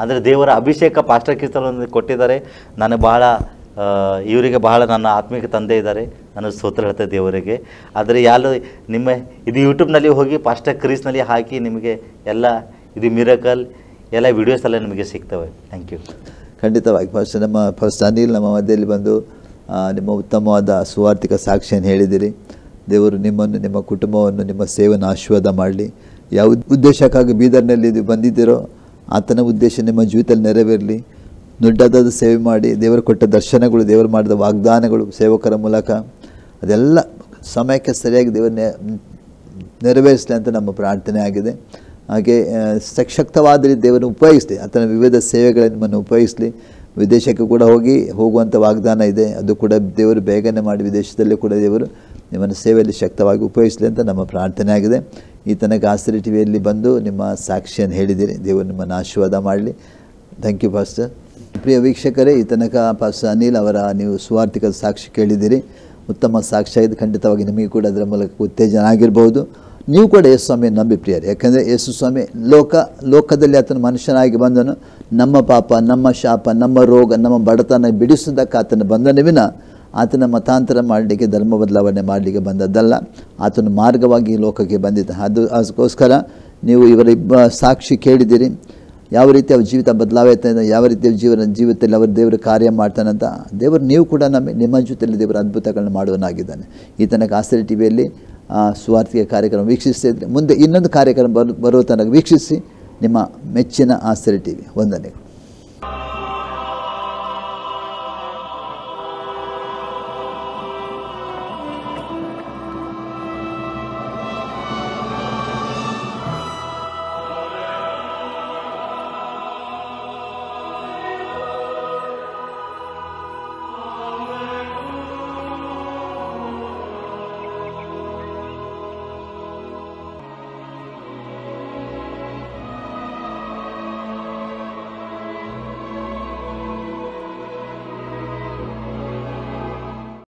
ಅಂದರೆ ದೇವರ ಅಭಿಷೇಕ ಪಾಸ್ಟರ್ ಕ್ರಿಸ್ತನಲ್ಲಿ ಕೊಟ್ಟಿದ್ದಾರೆ. ನಾನು ಇವರಿಗೆ ಬಹಳ ನನ್ನ ಆತ್ಮಿಕ ತಂದೆ ಇದ್ದಾರೆ, ನಾನು ಸ್ತೋತ್ರ ಹೇಳ್ತೇನೆ ದೇವರಿಗೆ. ಆದರೆ ನಿಮ್ಮ ಇದು ಯೂಟ್ಯೂಬ್ನಲ್ಲಿ ಹೋಗಿ ಪಾಸ್ಟರ್ ಕ್ರಿಸ್ನಲ್ಲಿ ಹಾಕಿ ನಿಮಗೆ ಎಲ್ಲ ಇದು ಮಿರಕಲ್ ಎಲ್ಲ ವಿಡಿಯೋಸ್ ಎಲ್ಲ ನಿಮಗೆ ಸಿಗ್ತವೆ. Thank you. ಖಂಡಿತವಾಗಿ ಫಸ್ಟ್ ಅನಿಲ್ ನಮ್ಮ ಮಧ್ಯದಲ್ಲಿ ಬಂದು ನಿಮ್ಮ ಉತ್ತಮವಾದ ಸುವಾರ್ಥಿಕ ಸಾಕ್ಷಿಯನ್ನು ಹೇಳಿದಿರಿ. ದೇವರು ನಿಮ್ಮನ್ನು, ನಿಮ್ಮ ಕುಟುಂಬವನ್ನು, ನಿಮ್ಮ ಸೇವೆಯನ್ನು ಆಶೀರ್ವಾದ ಮಾಡಲಿ. ಯಾವ ಉದ್ದೇಶಕ್ಕಾಗಿ ಬೀದರ್ನಲ್ಲಿ ಬಂದಿದ್ದೀರೋ ಆತನ ಉದ್ದೇಶ ನಿಮ್ಮ ಜೀವಿತದಲ್ಲಿ ನೆರವೇರಲಿ. ದೊಡ್ಡದಾದ ಸೇವೆ ಮಾಡಿ ದೇವರು ಕೊಟ್ಟ ದರ್ಶನಗಳು, ದೇವರು ಮಾಡಿದ ವಾಗ್ದಾನಗಳು ಸೇವಕರ ಮೂಲಕ ಅದೆಲ್ಲ ಸಮಯಕ್ಕೆ ಸರಿಯಾಗಿ ದೇವರು ನೆರವೇರಿಸಲಿ ಅಂತ ನಮ್ಮ ಪ್ರಾರ್ಥನೆ ಆಗಿದೆ. ಹಾಗೆ ಸಶಕ್ತವಾದ ದೇವರನ್ನು ಉಪಯೋಗಿಸಲಿ, ಆತನ ವಿವಿಧ ಸೇವೆಗಳನ್ನು ನಿಮ್ಮನ್ನು ಉಪಯೋಗಿಸಲಿ. ವಿದೇಶಕ್ಕೆ ಕೂಡ ಹೋಗುವಂಥ ವಾಗ್ದಾನ ಇದೆ, ಅದು ಕೂಡ ದೇವರು ಬೇಗನೆ ಮಾಡಿ ವಿದೇಶದಲ್ಲಿ ಕೂಡ ದೇವರು ನಿಮ್ಮನ್ನು ಸೇವೆಯಲ್ಲಿ ಶಕ್ತವಾಗಿ ಉಪಯೋಗಿಸಲಿ ಅಂತ ನಮ್ಮ ಪ್ರಾರ್ಥನೆ ಆಗಿದೆ. ಈ ತನಕ ಆಸ್ತಿರಿ ಟಿವಿಯಲ್ಲಿ ಬಂದು ನಿಮ್ಮ ಸಾಕ್ಷಿಯನ್ನು ಹೇಳಿದ್ದೀರಿ. ದೇವರು ನಿಮ್ಮನ್ನು ಆಶೀರ್ವಾದ ಮಾಡಲಿ. Thank you pastor. ಪ್ರಿಯ ವೀಕ್ಷಕರೇ, ಈ ತನಕ ಪಾಸ್ಟರ್ ಅನಿಲ್ ಅವರ ನೀವು ಸುವಾರ್ಥಿಕ ಸಾಕ್ಷಿ ಕೇಳಿದ್ದೀರಿ. ಉತ್ತಮ ಸಾಕ್ಷಿಯಾಗಿದೆ. ಖಂಡಿತವಾಗಿ ನಿಮಗೆ ಕೂಡ ಅದರ ಮೂಲಕ ಉತ್ತೇಜನ ಆಗಿರ್ಬೋದು. ನೀವು ಕೂಡ ಯೇಸು ಸ್ವಾಮಿಯನ್ನು ನಂಬಿ ಪ್ರಿಯರು. ಯಾಕೆಂದರೆ ಯೇಸು ಸ್ವಾಮಿ ಲೋಕದಲ್ಲಿ ಆತನ ಮನುಷ್ಯನಾಗಿ ಬಂದನು. ನಮ್ಮ ಪಾಪ, ನಮ್ಮ ಶಾಪ, ನಮ್ಮ ರೋಗ, ನಮ್ಮ ಬಡತನ ಬಿಡಿಸುವುದಕ್ಕೆ ಆತನ ಬಂದನೇ ವಿನ ಆತನ ಮತಾಂತರ ಮಾಡಲಿಕ್ಕೆ, ಧರ್ಮ ಬದಲಾವಣೆ ಮಾಡಲಿಕ್ಕೆ ಬಂದದ್ದಲ್ಲ. ಆತನ ಮಾರ್ಗವಾಗಿ ಈ ಲೋಕಕ್ಕೆ ಬಂದಿದ್ದ. ಅದಕ್ಕೋಸ್ಕರ ನೀವು ಇವರ ಸಾಕ್ಷಿ ಕೇಳಿದ್ದೀರಿ. ಯಾವ ರೀತಿ ಅವ್ರ ಜೀವಿತ ಬದಲಾವಣೆ, ಯಾವ ರೀತಿ ಜೀವಿತದಲ್ಲಿ ಅವರು ದೇವರು ಕಾರ್ಯ ಮಾಡ್ತಾನಂತ ದೇವರು ನೀವು ಕೂಡ ನಿಮ್ಮ ಜೊತೆಯಲ್ಲಿ ದೇವರ ಅದ್ಭುತಗಳನ್ನ ಮಾಡುವನಾಗಿದ್ದಾನೆ. ಈ ತನಕ ಆಸ್ತಿರಿ ಟಿವಿಯಲ್ಲಿ ಸುವಾರ್ಥಿಕ ಕಾರ್ಯಕ್ರಮ ವೀಕ್ಷಿಸ್ತಿದ್ರೆ ಮುಂದೆ ಇನ್ನೊಂದು ಕಾರ್ಯಕ್ರಮ ಬರುವ ತನಕ ವೀಕ್ಷಿಸಿ. ನಿಮ್ಮ ಮೆಚ್ಚಿನ ಆಸ್ತಿರಿ ಟಿವಿ. ವಂದನೆಗಳು.